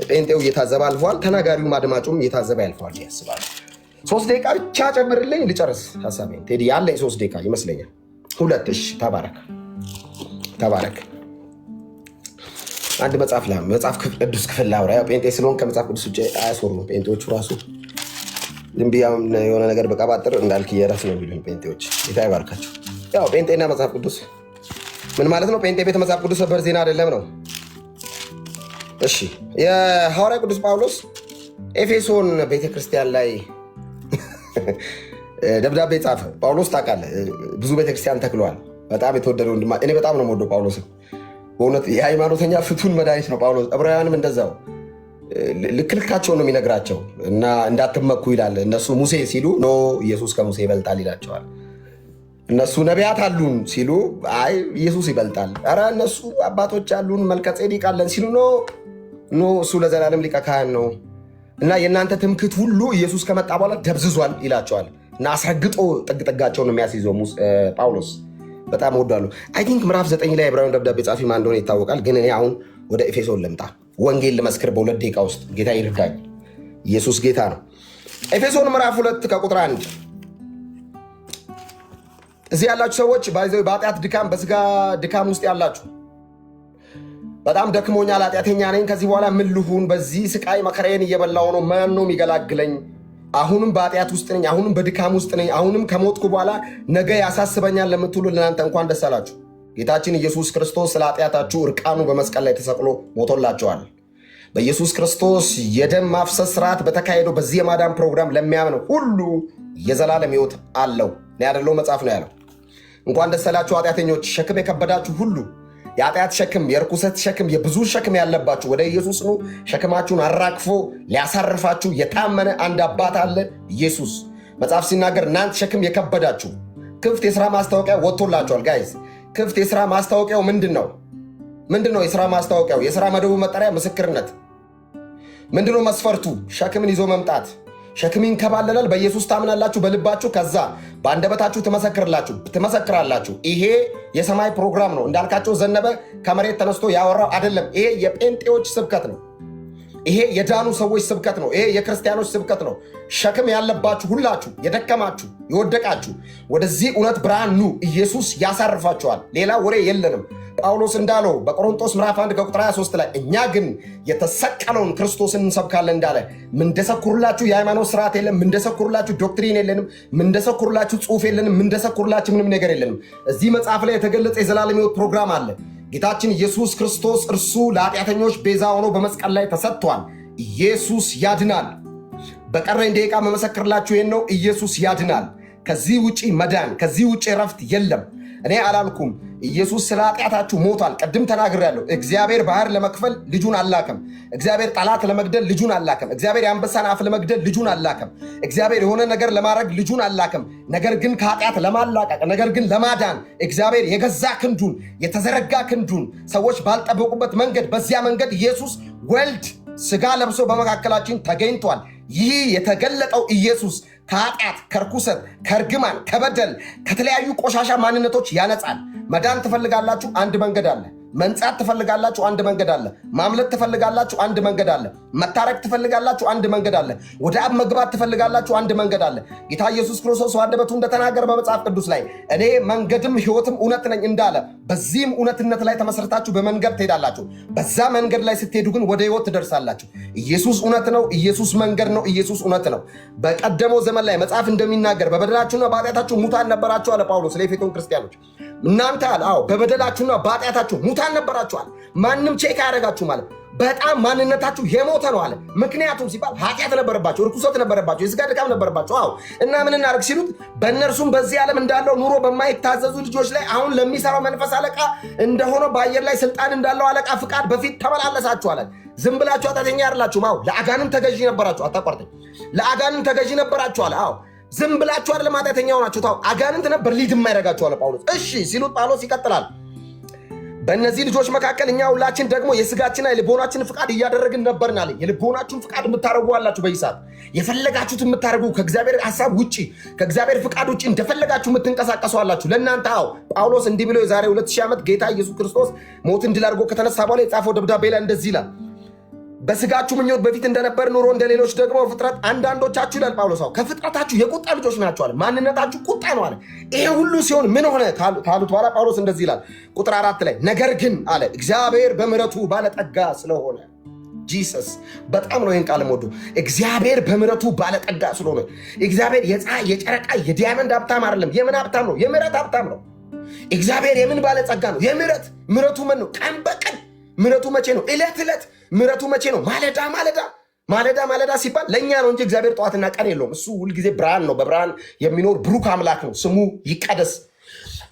ጴንጤው እየታዘበ አልፏል። ተናጋሪውም አድማጩም እየታዘበ ያልፏል ያስባል። 3 ደቂቃ ብቻ ጨምርልኝ ልጨርስ ሀሳቤን። ቴዲ ያለኝ 3 ደቂቃ ይመስለኛል። 2 እሺ። ተባረክ። አንድ መጽሐፍ ቅዱስ ክፍል ላውራ። ያው ጴንጤ ስለሆን ከመጽሐፍ ቅዱስ ውጭ አያስወሩም ጴንጤዎቹ ራሱ። ዝም ብዬ የሆነ ነገር በቀባጥር እንዳልክ እየራስ ነው የሚሉኝ ጴንጤዎች። ጌታ ይባርካቸው። ያው ጴንጤና መጽሐፍ ቅዱስ ምን ማለት ነው? ጴንጤ ቤተ መጽሐፍ ቅዱስ ሰበር ዜና አይደለም ነው። እሺ የሐዋርያ ቅዱስ ጳውሎስ ኤፌሶን ቤተክርስቲያን ላይ ደብዳቤ ጻፈ። ጳውሎስ ታውቃለህ ብዙ ቤተክርስቲያን ተክሏል። በጣም የተወደደ ወንድማ። እኔ በጣም ነው የምወደው ጳውሎስን በእውነት የሃይማኖተኛ ፍቱን መድኃኒት ነው ጳውሎስ። ዕብራውያንም እንደዛው ልክልካቸው ነው የሚነግራቸው እና እንዳትመኩ ይላል። እነሱ ሙሴ ሲሉ ኖ ኢየሱስ ከሙሴ ይበልጣል ይላቸዋል። እነሱ ነቢያት አሉን ሲሉ አይ ኢየሱስ ይበልጣል። ኧረ እነሱ አባቶች አሉን መልከጼዴቅ አለን ሲሉ ኖ እሱ ለዘላለም ሊቀ ካህን ነው እና የእናንተ ትምክህት ሁሉ ኢየሱስ ከመጣ በኋላ ደብዝዟል ይላቸዋል። እና አስረግጦ ጥግጥጋቸውን ነው የሚያስይዘው ጳውሎስ። በጣም እወዳለሁ። አይ ቲንክ ምዕራፍ 9 ላይ ዕብራውያን ደብዳቤ ጻፊ ማን እንደሆነ ይታወቃል። ግን እኔ አሁን ወደ ኤፌሶን ልምጣ። ወንጌል ልመስክር በ2 ደቂቃ ውስጥ። ጌታ ይርዳኝ። ኢየሱስ ጌታ ነው። ኤፌሶን ምዕራፍ 2 ከቁጥር 1 እዚህ ያላችሁ ሰዎች በኃጢአት ድካም፣ በስጋ ድካም ውስጥ ያላችሁ በጣም ደክሞኛል፣ ኃጢአተኛ ነኝ፣ ከዚህ በኋላ ምን ልሁን? በዚህ ስቃይ መከራዬን እየበላሁ ነው፣ ማን ነው የሚገላግለኝ? አሁንም በኃጢአት ውስጥ ነኝ፣ አሁንም በድካም ውስጥ ነኝ፣ አሁንም ከሞትኩ በኋላ ነገ ያሳስበኛል ለምትሉ ለእናንተ እንኳን ደስ አላችሁ። ጌታችን ኢየሱስ ክርስቶስ ስለ ኃጢአታችሁ እርቃኑ በመስቀል ላይ ተሰቅሎ ሞቶላችኋል። በኢየሱስ ክርስቶስ የደም ማፍሰስ ስርዓት በተካሄደው በዚህ የማዳን ፕሮግራም ለሚያምነው ሁሉ የዘላለም ሕይወት አለው ያደለው መጽሐፍ ነው ያለው። እንኳን ደስ አላችሁ ኃጢአተኞች፣ ሸክም የከበዳችሁ ሁሉ፣ የኃጢአት ሸክም፣ የርኩሰት ሸክም፣ የብዙ ሸክም ያለባችሁ ወደ ኢየሱስ ኑ። ሸክማችሁን አራግፎ ሊያሳርፋችሁ የታመነ አንድ አባት አለ ኢየሱስ። መጽሐፍ ሲናገር እናንተ ሸክም የከበዳችሁ፣ ክፍት የሥራ ማስታወቂያ ወጥቶላችኋል። ጋይዝ ክፍት የሥራ ማስታወቂያው ምንድን ነው? የሥራ ማስታወቂያው? የሥራ መደቡ መጠሪያ ምስክርነት። ምንድነው መስፈርቱ? ሸክምን ይዞ መምጣት። ሸክም ይንከባለላል። በኢየሱስ ታምናላችሁ በልባችሁ፣ ከዛ በአንደበታችሁ ትመሰክራላችሁ። ይሄ የሰማይ ፕሮግራም ነው። እንዳልካቸው ዘነበ ከመሬት ተነስቶ ያወራው አይደለም። ይሄ የጴንጤዎች ስብከት ነው። ይሄ የዳኑ ሰዎች ስብከት ነው። ይሄ የክርስቲያኖች ስብከት ነው። ሸክም ያለባችሁ ሁላችሁ፣ የደከማችሁ የወደቃችሁ፣ ወደዚህ እውነት ብርሃን ኑ። ኢየሱስ ያሳርፋችኋል። ሌላ ወሬ የለንም። ጳውሎስ እንዳለው በቆሮንቶስ ምዕራፍ 1 ከቁጥር 23 ላይ እኛ ግን የተሰቀለውን ክርስቶስን እንሰብካለን እንዳለ ምንደሰኩርላችሁ የሃይማኖት ስርዓት የለም፣ ምንደሰኩርላችሁ ዶክትሪን የለንም፣ ምንደሰኩርላችሁ ጽሑፍ የለንም፣ ምንደሰኩርላችሁ ምንም ነገር የለንም። እዚህ መጽሐፍ ላይ የተገለጸ የዘላለም ሕይወት ፕሮግራም አለ። ጌታችን ኢየሱስ ክርስቶስ እርሱ ለኃጢአተኞች ቤዛ ሆኖ በመስቀል ላይ ተሰጥቷል። ኢየሱስ ያድናል። በቀረኝ ደቂቃ መመሰክርላችሁ ይህን ነው። ኢየሱስ ያድናል። ከዚህ ውጪ መዳን፣ ከዚህ ውጪ ረፍት የለም። እኔ አላልኩም። ኢየሱስ ስለ ኃጢአታችሁ ሞቷል። ቅድም ተናግሬያለሁ። እግዚአብሔር ባህር ለመክፈል ልጁን አላከም። እግዚአብሔር ጠላት ለመግደል ልጁን አላከም። እግዚአብሔር የአንበሳን አፍ ለመግደል ልጁን አላከም። እግዚአብሔር የሆነ ነገር ለማድረግ ልጁን አላከም። ነገር ግን ከኃጢአት ለማላቀቅ፣ ነገር ግን ለማዳን እግዚአብሔር የገዛ ክንዱን፣ የተዘረጋ ክንዱን ሰዎች ባልጠበቁበት መንገድ፣ በዚያ መንገድ ኢየሱስ ወልድ ስጋ ለብሶ በመካከላችን ተገኝቷል። ይህ የተገለጠው ኢየሱስ ከኃጢአት፣ ከርኩሰት፣ ከእርግማን፣ ከበደል፣ ከተለያዩ ቆሻሻ ማንነቶች ያነጻል። መዳን ትፈልጋላችሁ? አንድ መንገድ አለ። መንጻት ትፈልጋላችሁ? አንድ መንገድ አለ። ማምለጥ ትፈልጋላችሁ? አንድ መንገድ አለ። መታረቅ ትፈልጋላችሁ? አንድ መንገድ አለ። ወደ አብ መግባት ትፈልጋላችሁ? አንድ መንገድ አለ። ጌታ ኢየሱስ ክርስቶስ አንደበቱ እንደተናገረ በመጽሐፍ ቅዱስ ላይ እኔ መንገድም ሕይወትም እውነት ነኝ እንዳለ በዚህም እውነትነት ላይ ተመሰርታችሁ በመንገድ ትሄዳላችሁ። በዛ መንገድ ላይ ስትሄዱ ግን ወደ ሕይወት ትደርሳላችሁ። ኢየሱስ እውነት ነው። ኢየሱስ መንገድ ነው። ኢየሱስ እውነት ነው። በቀደመው ዘመን ላይ መጽሐፍ እንደሚናገር በበደላችሁና በኃጢአታችሁ ሙታን ነበራችሁ አለ ጳውሎስ ለኤፌሶን ክርስቲያኖች። እናንተ አለ አዎ በበደላችሁና በኃጢአታችሁ ሙታን ነበራችኋል። ማንም ቼክ አያደርጋችሁ ማለት በጣም ማንነታችሁ የሞተ ነው አለ። ምክንያቱም ሲባል ኃጢአት ነበረባቸው፣ ርኩሰት ነበረባቸው፣ የስጋ ድካም ነበረባቸው። አዎ እና ምን እናደርግ ሲሉት በእነርሱም በዚህ ዓለም እንዳለው ኑሮ በማይታዘዙ ልጆች ላይ አሁን ለሚሰራው መንፈስ አለቃ እንደሆነው በአየር ላይ ስልጣን እንዳለው አለቃ ፍቃድ በፊት ተመላለሳችሁ አለ። ዝም ብላችሁ ኃጢአተኛ አይደላችሁም። አዎ ለአጋንንት ተገዢ ነበራችሁ። አታቋርጠኝ። ለአጋንንት ተገዢ ነበራችሁ አለ። አዎ ዝም ብላችሁ አይደለም ኃጢአተኛ ሆናችሁ። ታው አጋንንት ነበር ሊድ የማይረጋችሁ አለ ጳውሎስ። እሺ ሲሉት ጳውሎስ ይቀጥላል። በእነዚህ ልጆች መካከል እኛ ሁላችን ደግሞ የስጋችንና የልቦናችን ፍቃድ እያደረግን ነበርን አለ። የልቦናችሁን ፍቃድ የምታደርጉ አላችሁ። በይሳት የፈለጋችሁት የምታደርጉ ከእግዚአብሔር ሐሳብ ውጪ ከእግዚአብሔር ፍቃድ ውጪ እንደፈለጋችሁ የምትንቀሳቀሱ አላችሁ። ለእናንተ አዎ ጳውሎስ እንዲህ ብሎ የዛሬ 2000 ዓመት ጌታ ኢየሱስ ክርስቶስ ሞትን ድል አድርጎ ከተነሳ በኋላ የጻፈው ደብዳቤ ላይ እንደዚህ ይላል። በስጋችሁ ምኞት በፊት እንደነበር ኑሮ እንደሌሎች ደግሞ ፍጥረት አንዳንዶቻችሁ ይላል ጳውሎስ ከፍጥረታችሁ የቁጣ ልጆች ናቸው አለ። ማንነታችሁ ቁጣ ነው አለ። ይሄ ሁሉ ሲሆን ምን ሆነ ካሉት በኋላ ጳውሎስ እንደዚህ ይላል ቁጥር 4 ላይ ነገር ግን አለ እግዚአብሔር በምሕረቱ ባለጠጋ ስለሆነ ጂሰስ በጣም ነው ይህን ቃል ሞዱ። እግዚአብሔር በምሕረቱ ባለጠጋ ስለሆነ እግዚአብሔር የፀሐይ የጨረቃ የዲያመንድ ሀብታም አይደለም። የምን ሀብታም ነው? የምሕረት ሀብታም ነው። እግዚአብሔር የምን ባለጸጋ ነው? የምሕረት። ምሕረቱ ምን ነው? ቀን በቀን ምሕረቱ መቼ ነው? ዕለት ዕለት ምሕረቱ መቼ ነው? ማለዳ ማለዳ ማለዳ ማለዳ ሲባል ለእኛ ነው እንጂ እግዚአብሔር ጠዋትና ቀን የለውም። እሱ ሁልጊዜ ብርሃን ነው። በብርሃን የሚኖር ብሩክ አምላክ ነው። ስሙ ይቀደስ።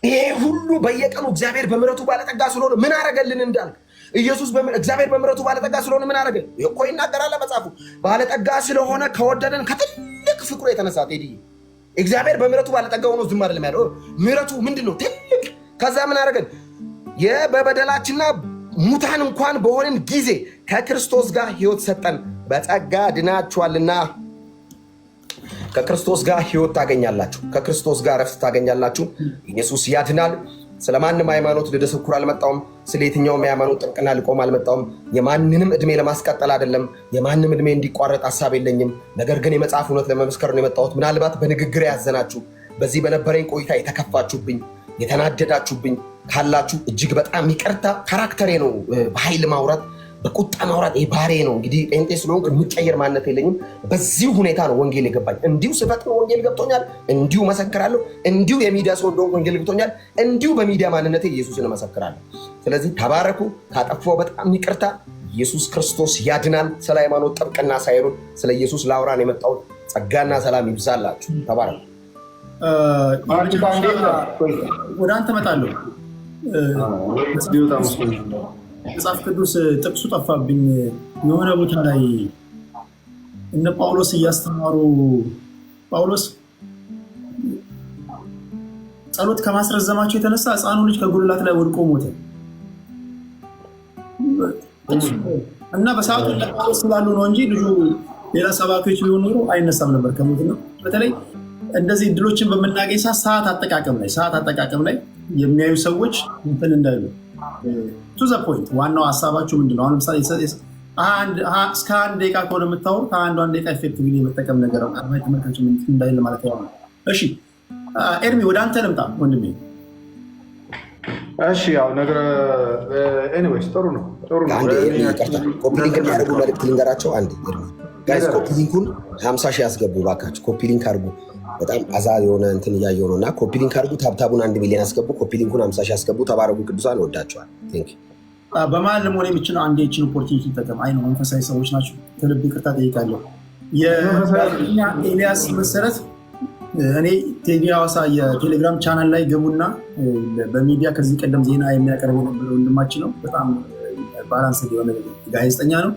ይሄ ሁሉ በየቀኑ እግዚአብሔር በምሕረቱ ባለጠጋ ስለሆነ ምን አረገልን እንዳልክ ኢየሱስ እግዚአብሔር በምሕረቱ ባለጠጋ ስለሆነ ምን አረገ እኮ ይናገራል መጽሐፉ። ባለጠጋ ስለሆነ ከወደደን ከትልቅ ፍቅሩ የተነሳ ቴዲ እግዚአብሔር በምሕረቱ ባለጠጋ ሆኖ ዝም አይደለም ያለው። ምሕረቱ ምንድነው? ትልቅ። ከዛ ምን አረገን? በበደላችንና ሙታን እንኳን በሆንን ጊዜ ከክርስቶስ ጋር ሕይወት ሰጠን። በጸጋ ድናችኋልና ከክርስቶስ ጋር ሕይወት ታገኛላችሁ። ከክርስቶስ ጋር ረፍት ታገኛላችሁ። ኢየሱስ ያድናል። ስለማንም ሃይማኖት ልደሰኩር አልመጣውም። ስለ የትኛውም የሃይማኖት ጥብቅና ልቆም አልመጣውም። የማንንም ዕድሜ ለማስቀጠል አይደለም። የማንም ዕድሜ እንዲቋረጥ ሀሳብ የለኝም። ነገር ግን የመጽሐፍ እውነት ለመመስከር ነው የመጣሁት። ምናልባት በንግግር ያዘናችሁ፣ በዚህ በነበረኝ ቆይታ የተከፋችሁብኝ፣ የተናደዳችሁብኝ ካላችሁ እጅግ በጣም ይቅርታ። ካራክተሬ ነው በኃይል ማውራት፣ በቁጣ ማውራት ባህሬ ነው። እንግዲህ ጴንጤ ስለሆንኩ የሚቀየር ማንነት የለኝም። በዚሁ ሁኔታ ነው ወንጌል የገባኝ። እንዲሁ ስፈጥር ወንጌል ገብቶኛል። እንዲሁ መሰክራለሁ። እንዲሁ የሚዲያ ሰው እንደሆንኩ ወንጌል ገብቶኛል። እንዲሁ በሚዲያ ማንነቴ ኢየሱስን እመሰክራለሁ። ስለዚህ ተባረኩ። ካጠፋው በጣም ይቅርታ። ኢየሱስ ክርስቶስ ያድናል። ስለ ሃይማኖት ጥብቅና ሳይሆን ስለ ኢየሱስ ላውራን የመጣሁት። ጸጋና ሰላም ይብዛላችሁ። ተባረኩ።
ወደ አንተ እመጣለሁ። መጽሐፍ ቅዱስ ጥቅሱ ጠፋብኝ። የሆነ ቦታ ላይ እነ ጳውሎስ እያስተማሩ ጳውሎስ ጸሎት ከማስረዘማቸው የተነሳ ሕፃኑ ልጅ ከጉልላት ላይ ወድቆ ሞተ እና በሰዓቱ ጳውሎስ ስላሉ ነው እንጂ ልጁ ሌላ ሰባኪዎች ቢሆን ኖሮ አይነሳም ነበር ከሞት ነው። በተለይ እንደዚህ እድሎችን በምናገኝ ሰዓት አጠቃቀም ላይ የሚያዩ ሰዎች እንትን እንዳይሉ ቱ ዘ ፖይንት። ዋናው ሀሳባችሁ ምንድነው? አሁን ለምሳሌ እስከ 1 ደቂቃ ከሆነ የምታወሩት 1 ደቂቃ ኤፌክቲቭሊ የመጠቀም ነገር ተመልካች እንዳይል ማለት ነው። እሺ ኤርሚ ወደ አንተ ልምጣ ወንድሜ።
እሺ ያው ነገር ኤኒዌይስ ጥሩ ነው።
ኮፒ ሊንክ የሚያደርጉ መልዕክት ልንገራቸው። አንዴ ጋይስ ኮፒ ሊንኩን 50 ሺህ ያስገቡ ባካችሁ። ኮፒ ሊንክ አድርጉ። በጣም አዛ የሆነ እንትን እያየው ነው እና ኮፒ ሊንክ አድርጉ። ታብታቡን 1 ሚሊዮን ያስገቡ። ኮፒ ሊንኩን 50 ሺህ ያስገቡ። ተባረኩ። ቅዱሳን ወዳቸዋል።
በመሀል ለመሆን የሚችለው አንድ የችን ኦፖርቹኒቲ ይጠቀም። አይ ነው መንፈሳዊ ሰዎች ናቸው። ከልብ ይቅርታ ጠይቃለሁ። የኤልያስ መሰረት እኔ ቴዲ ሐዋሳ የቴሌግራም ቻናል ላይ ገቡና በሚዲያ ከዚህ ቀደም ዜና የሚያቀርብ የነበረ ወንድማችን ነው። በጣም ባላንስ የሆነ ጋዜጠኛ ነው።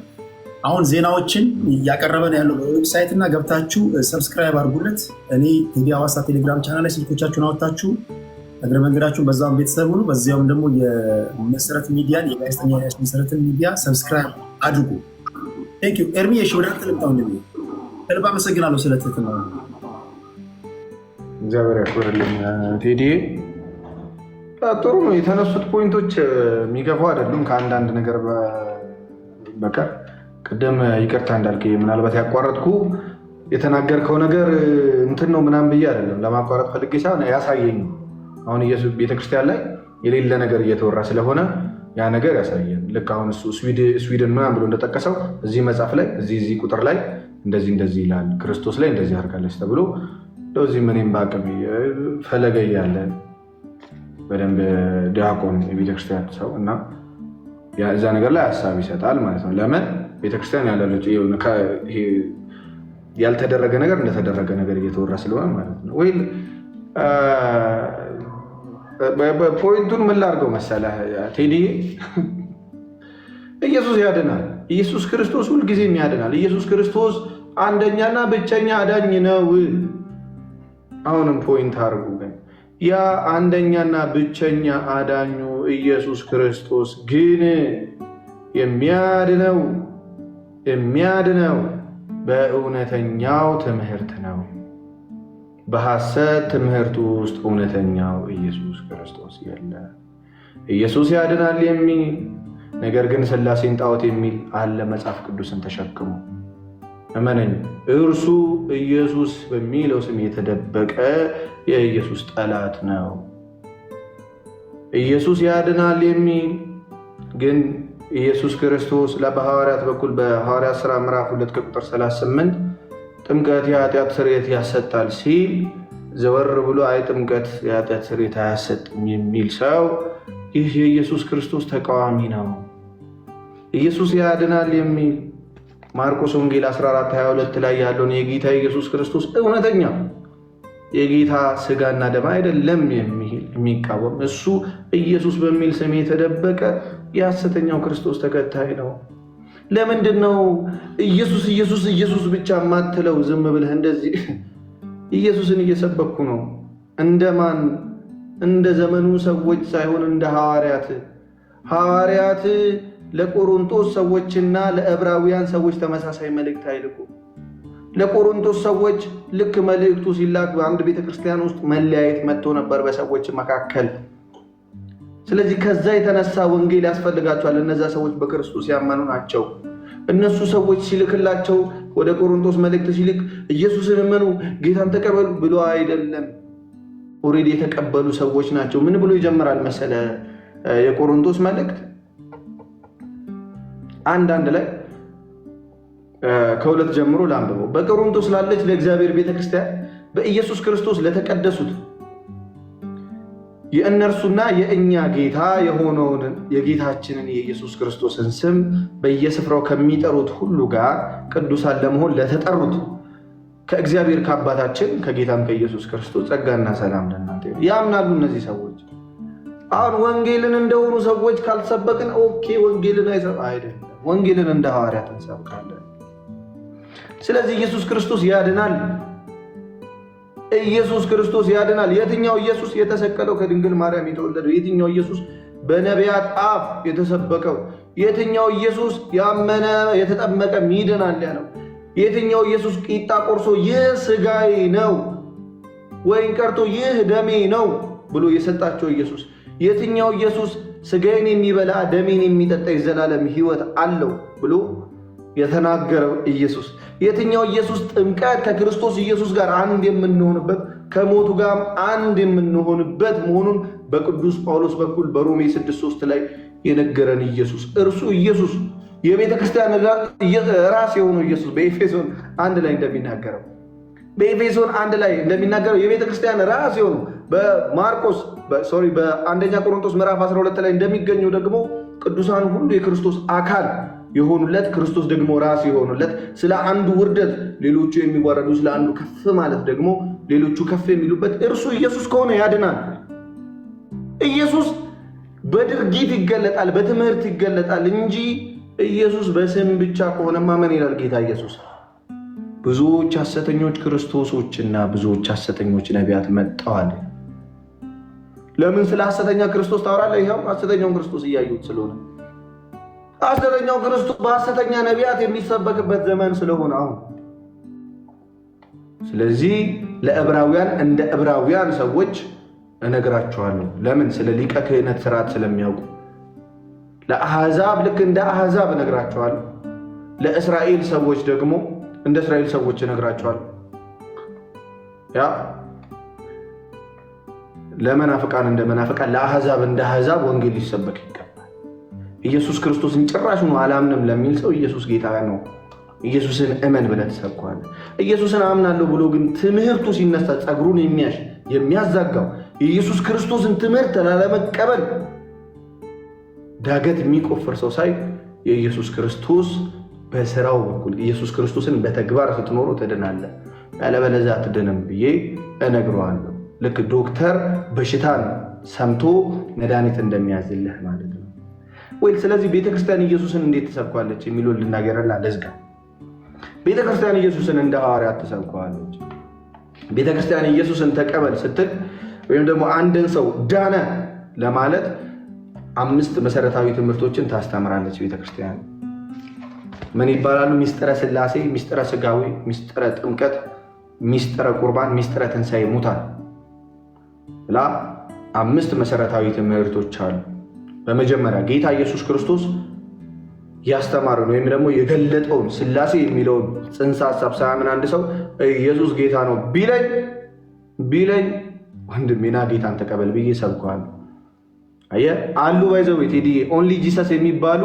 አሁን ዜናዎችን እያቀረበ ነው ያለው በዌብሳይት እና ገብታችሁ ሰብስክራይብ አድርጉለት። እኔ ቴዲ ሐዋሳ ቴሌግራም ቻናል ላይ ስልኮቻችሁን አወጣችሁ እግረ መንገዳችሁን በዛም ቤተሰብ ሁኑ። በዚያውም ደግሞ የመሰረት ሚዲያን የጋዜጠኛ መሰረትን ሚዲያ ሰብስክራይብ አድርጉ። ቴንክ ዩ ኤርሚ። እሺ ወደ አንተ ልምጣ ወንድሜ። ከልብ አመሰግናለሁ ስለ ትህትና።
እግዚአብሔር ያክብርልኝ ቴዲ። ጥሩ ነው የተነሱት ፖይንቶች የሚገፉ አይደሉም ከአንዳንድ ነገር በቀር። ቅድም ይቅርታ እንዳልክ ምናልባት ያቋረጥኩ የተናገርከው ነገር እንትን ነው ምናምን ብዬ አይደለም፣ ለማቋረጥ ፈልጌ ሳይሆን ያሳየኝ። አሁን ኢየሱስ ቤተክርስቲያን ላይ የሌለ ነገር እየተወራ ስለሆነ ያ ነገር ያሳየን። ልክ አሁን እሱ ስዊድን ምናምን ብሎ እንደጠቀሰው እዚህ መጽሐፍ ላይ እዚህ ቁጥር ላይ እንደዚህ ይላል፣ ክርስቶስ ላይ እንደዚህ አድርጋለች ተብሎ ለዚህ ምንም በአቅም ፈለገ ያለ በደንብ ዲያቆን የቤተክርስቲያን ሰው እና እዛ ነገር ላይ ሀሳብ ይሰጣል ማለት ነው። ለምን ቤተክርስቲያን ያላለች ያልተደረገ ነገር እንደተደረገ ነገር እየተወራ ስለሆነ ማለት ነው። ወይ ፖይንቱን ምን ላድርገው መሰለህ ቴዲ፣ ኢየሱስ ያድናል። ኢየሱስ ክርስቶስ ሁልጊዜም ያድናል። ኢየሱስ ክርስቶስ አንደኛና ብቸኛ አዳኝ ነው። አሁንም ፖይንት አድርጉ ግን ያ አንደኛና ብቸኛ አዳኙ ኢየሱስ ክርስቶስ ግን የሚያድነው በእውነተኛው ትምህርት ነው። በሐሰት ትምህርት ውስጥ እውነተኛው ኢየሱስ ክርስቶስ የለም። ኢየሱስ ያድናል የሚል ነገር ግን ሥላሴን ጣዖት የሚል አለ መጽሐፍ ቅዱስን ተሸክሞ። እመነኝ፣ እርሱ ኢየሱስ በሚለው ስም የተደበቀ የኢየሱስ ጠላት ነው። ኢየሱስ ያድናል የሚል ግን ኢየሱስ ክርስቶስ በሐዋርያት በኩል በሐዋርያት ሥራ ምዕራፍ 2 ቁጥር 38 ጥምቀት የኃጢአት ስርየት ያሰጣል ሲል ዘወር ብሎ አይ ጥምቀት የኃጢአት ስርየት አያሰጥም የሚል ሰው ይህ የኢየሱስ ክርስቶስ ተቃዋሚ ነው። ኢየሱስ ያድናል የሚል ማርቆስ ወንጌል 14:22 ላይ ያለውን የጌታ ኢየሱስ ክርስቶስ እውነተኛ የጌታ ሥጋና ደም አይደለም የሚቃወም እሱ ኢየሱስ በሚል ስም የተደበቀ የሐሰተኛው ክርስቶስ ተከታይ ነው። ለምንድን ነው ኢየሱስ ኢየሱስ ኢየሱስ ብቻ ማትለው? ዝም ብለህ እንደዚህ ኢየሱስን እየሰበኩ ነው። እንደማን? እንደ ዘመኑ ሰዎች ሳይሆን እንደ ሐዋርያት ለቆሮንቶስ ሰዎችና ለዕብራውያን ሰዎች ተመሳሳይ መልእክት አይልኩ። ለቆሮንቶስ ሰዎች ልክ መልእክቱ ሲላክ በአንድ ቤተክርስቲያን ውስጥ መለያየት መጥቶ ነበር በሰዎች መካከል። ስለዚህ ከዛ የተነሳ ወንጌል ያስፈልጋቸዋል። እነዛ ሰዎች በክርስቶስ ያመኑ ናቸው። እነሱ ሰዎች ሲልክላቸው ወደ ቆሮንቶስ መልእክት ሲልክ ኢየሱስን እመኑ፣ ጌታን ተቀበሉ ብሎ አይደለም። ኦሬዲ የተቀበሉ ሰዎች ናቸው። ምን ብሎ ይጀምራል መሰለ የቆሮንቶስ መልእክት አንድ ላይ ከሁለት ጀምሮ ላንብበው። በቆሮንቶስ ላለች ለእግዚአብሔር ቤተክርስቲያን በኢየሱስ ክርስቶስ ለተቀደሱት የእነርሱና የእኛ ጌታ የሆነውን የጌታችንን የኢየሱስ ክርስቶስን ስም በየስፍራው ከሚጠሩት ሁሉ ጋር ቅዱሳን ለመሆን ለተጠሩት ከእግዚአብሔር ከአባታችን ከጌታም ከኢየሱስ ክርስቶስ ጸጋና ሰላም ለእናንተ ይሁን። ያምናሉ እነዚህ ሰዎች። አሁን ወንጌልን እንደሆኑ ሰዎች ካልሰበክን ኦኬ፣ ወንጌልን አይደለም፣ ወንጌልን እንደ ሐዋርያት እንሰብካለን። ስለዚህ ኢየሱስ ክርስቶስ ያድናል። ኢየሱስ ክርስቶስ ያድናል። የትኛው ኢየሱስ? የተሰቀለው ከድንግል ማርያም የተወለደው። የትኛው ኢየሱስ? በነቢያት አፍ የተሰበከው። የትኛው ኢየሱስ? ያመነ የተጠመቀ ይድናል ያለው። የትኛው ኢየሱስ? ቂጣ ቆርሶ ይህ ሥጋዬ ነው ወይን ቀርቶ ይህ ደሜ ነው ብሎ የሰጣቸው ኢየሱስ። የትኛው ኢየሱስ? ሥጋዬን የሚበላ ደሜን የሚጠጣ የዘላለም ሕይወት አለው ብሎ የተናገረው ኢየሱስ። የትኛው ኢየሱስ? ጥምቀት ከክርስቶስ ኢየሱስ ጋር አንድ የምንሆንበት ከሞቱ ጋር አንድ የምንሆንበት መሆኑን በቅዱስ ጳውሎስ በኩል በሮሜ 6:3 ላይ የነገረን ኢየሱስ። እርሱ ኢየሱስ የቤተ ክርስቲያን ራስ የሆነው ኢየሱስ በኤፌሶን 1 ላይ እንደሚናገረው የቤተ ክርስቲያን ራስ የሆነው በአንደኛ ቆሮንቶስ ምዕራፍ 12 ላይ እንደሚገኘው ደግሞ ቅዱሳን ሁሉ የክርስቶስ አካል የሆኑለት ክርስቶስ ደግሞ ራስ የሆኑለት ስለ አንዱ ውርደት ሌሎቹ የሚዋረዱ ስለ አንዱ ከፍ ማለት ደግሞ ሌሎቹ ከፍ የሚሉበት እርሱ ኢየሱስ ከሆነ ያድናል። ኢየሱስ በድርጊት ይገለጣል፣ በትምህርት ይገለጣል እንጂ ኢየሱስ በስም ብቻ ከሆነማ ምን ይላል ጌታ ኢየሱስ? ብዙዎች ሐሰተኞች ክርስቶሶችና ብዙዎች ሐሰተኞች ነቢያት መጥተዋል። ለምን ስለ ሐሰተኛ ክርስቶስ ታወራለህ? ይኸው ሐሰተኛውን ክርስቶስ እያዩት ስለሆነ ሐሰተኛው ክርስቶስ በሐሰተኛ ነቢያት የሚሰበክበት ዘመን ስለሆነ አሁን። ስለዚህ ለዕብራውያን እንደ ዕብራውያን ሰዎች እነግራቸዋለሁ። ለምን? ስለ ሊቀ ክህነት ስርዓት ስለሚያውቁ። ለአሕዛብ ልክ እንደ አሕዛብ እነግራቸዋለሁ። ለእስራኤል ሰዎች ደግሞ እንደ እስራኤል ሰዎች እነግራቸዋለሁ። ያ ለመናፍቃን እንደ መናፍቃን፣ ለአሕዛብ እንደ አሕዛብ ወንጌል ሊሰበክ ይገባል። ኢየሱስ ክርስቶስን ጭራሹን አላምንም ለሚል ሰው ኢየሱስ ጌታ ነው፣ ኢየሱስን እመን ብለህ ትሰብከዋለህ። ኢየሱስን አምናለሁ ብሎ ግን ትምህርቱ ሲነሳ ጸጉሩን የሚያዛጋው የኢየሱስ ክርስቶስን ትምህርት ላለመቀበል ዳገት የሚቆፍር ሰው ሳይ የኢየሱስ ክርስቶስ በስራው በኩል ኢየሱስ ክርስቶስን በተግባር ስትኖሩ ትድናለህ፣ ያለበለዚያ አትድንም ብዬ እነግረዋለሁ። ልክ ዶክተር በሽታን ሰምቶ መድኃኒት እንደሚያዝልህ ማለት ነው ወይ? ስለዚህ ቤተክርስቲያን ኢየሱስን እንዴት ትሰብኳለች የሚለው ልናገርና ለዝጋ። ቤተክርስቲያን ኢየሱስን እንደ ሐዋርያት ትሰብከዋለች። ቤተክርስቲያን ኢየሱስን ተቀበል ስትል ወይም ደግሞ አንድን ሰው ዳነ ለማለት 5 መሰረታዊ ትምህርቶችን ታስተምራለች ቤተክርስቲያን። ምን ይባላሉ? ሚስጥረ ሥላሴ፣ ሚስጥረ ሥጋዌ፣ ሚስጥረ ጥምቀት፣ ሚስጥረ ቁርባን፣ ሚስጥረ ትንሣኤ ሙታን ብላ 5 መሰረታዊ ትምህርቶች አሉ። በመጀመሪያ ጌታ ኢየሱስ ክርስቶስ ያስተማረውን ወይም ደግሞ የገለጠውን ሥላሴ የሚለውን ጽንሰ ሐሳብ ሳያምን አንድ ሰው ኢየሱስ ጌታ ነው ቢለኝ ወንድሜና ጌታን ተቀበል ብዬ ሰብከዋለሁ። አየህ አሉ ባይዘው ቴዲ ኦንሊ ጂሰስ የሚባሉ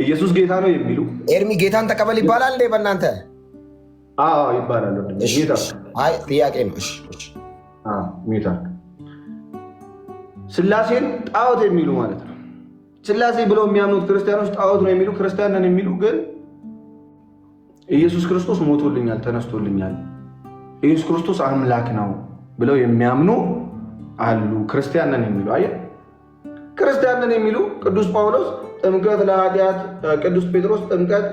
ኢየሱስ ጌታ ነው የሚሉ
ኤርሚ ጌታን ተቀበል ይባላል እንዴ በእናንተ?
አዎ ይባላል።
አይ ጥያቄ ነው። እሺ
ጌታ ሥላሴን ጣዖት የሚሉ ማለት ነው። ሥላሴ ብለው የሚያምኑት ክርስቲያኖች ጣዖት ነው የሚሉ ክርስቲያን ነን የሚሉ ግን ኢየሱስ ክርስቶስ ሞቶልኛል ተነስቶልኛል ኢየሱስ ክርስቶስ አምላክ ነው ብለው የሚያምኑ አሉ። ክርስቲያን ነን የሚሉ አየህ፣ ክርስቲያን ነን የሚሉ ቅዱስ ጳውሎስ ጥምቀት ለኃጢአት ቅዱስ ጴጥሮስ ጥምቀት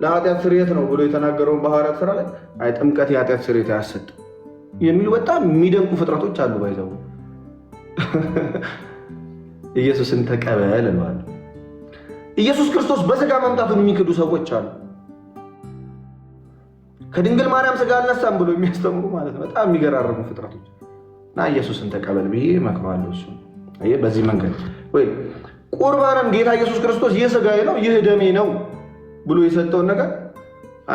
ለኃጢአት ስርየት ነው ብሎ የተናገረውን በሐዋርያት ሥራ ላይ አይ ጥምቀት የኃጢአት ስርየት አያሰጥም የሚሉ በጣም የሚደንቁ ፍጥረቶች አሉ። ባይዘው ኢየሱስን ተቀበል እለዋለሁ። ኢየሱስ ክርስቶስ በሥጋ መምጣቱን የሚክዱ ሰዎች አሉ። ከድንግል ማርያም ሥጋ አልነሳም ብሎ የሚያስተምሩ ማለት ነው። በጣም የሚገራርሙ ፍጥረቶች እና ኢየሱስን ተቀበል ብዬ እመክረዋለሁ። እሱ በዚህ መንገድ ወይ ቁርባንን ጌታ ኢየሱስ ክርስቶስ ይህ ሥጋዬ ነው ይህ ደሜ ነው ብሎ የሰጠውን ነገር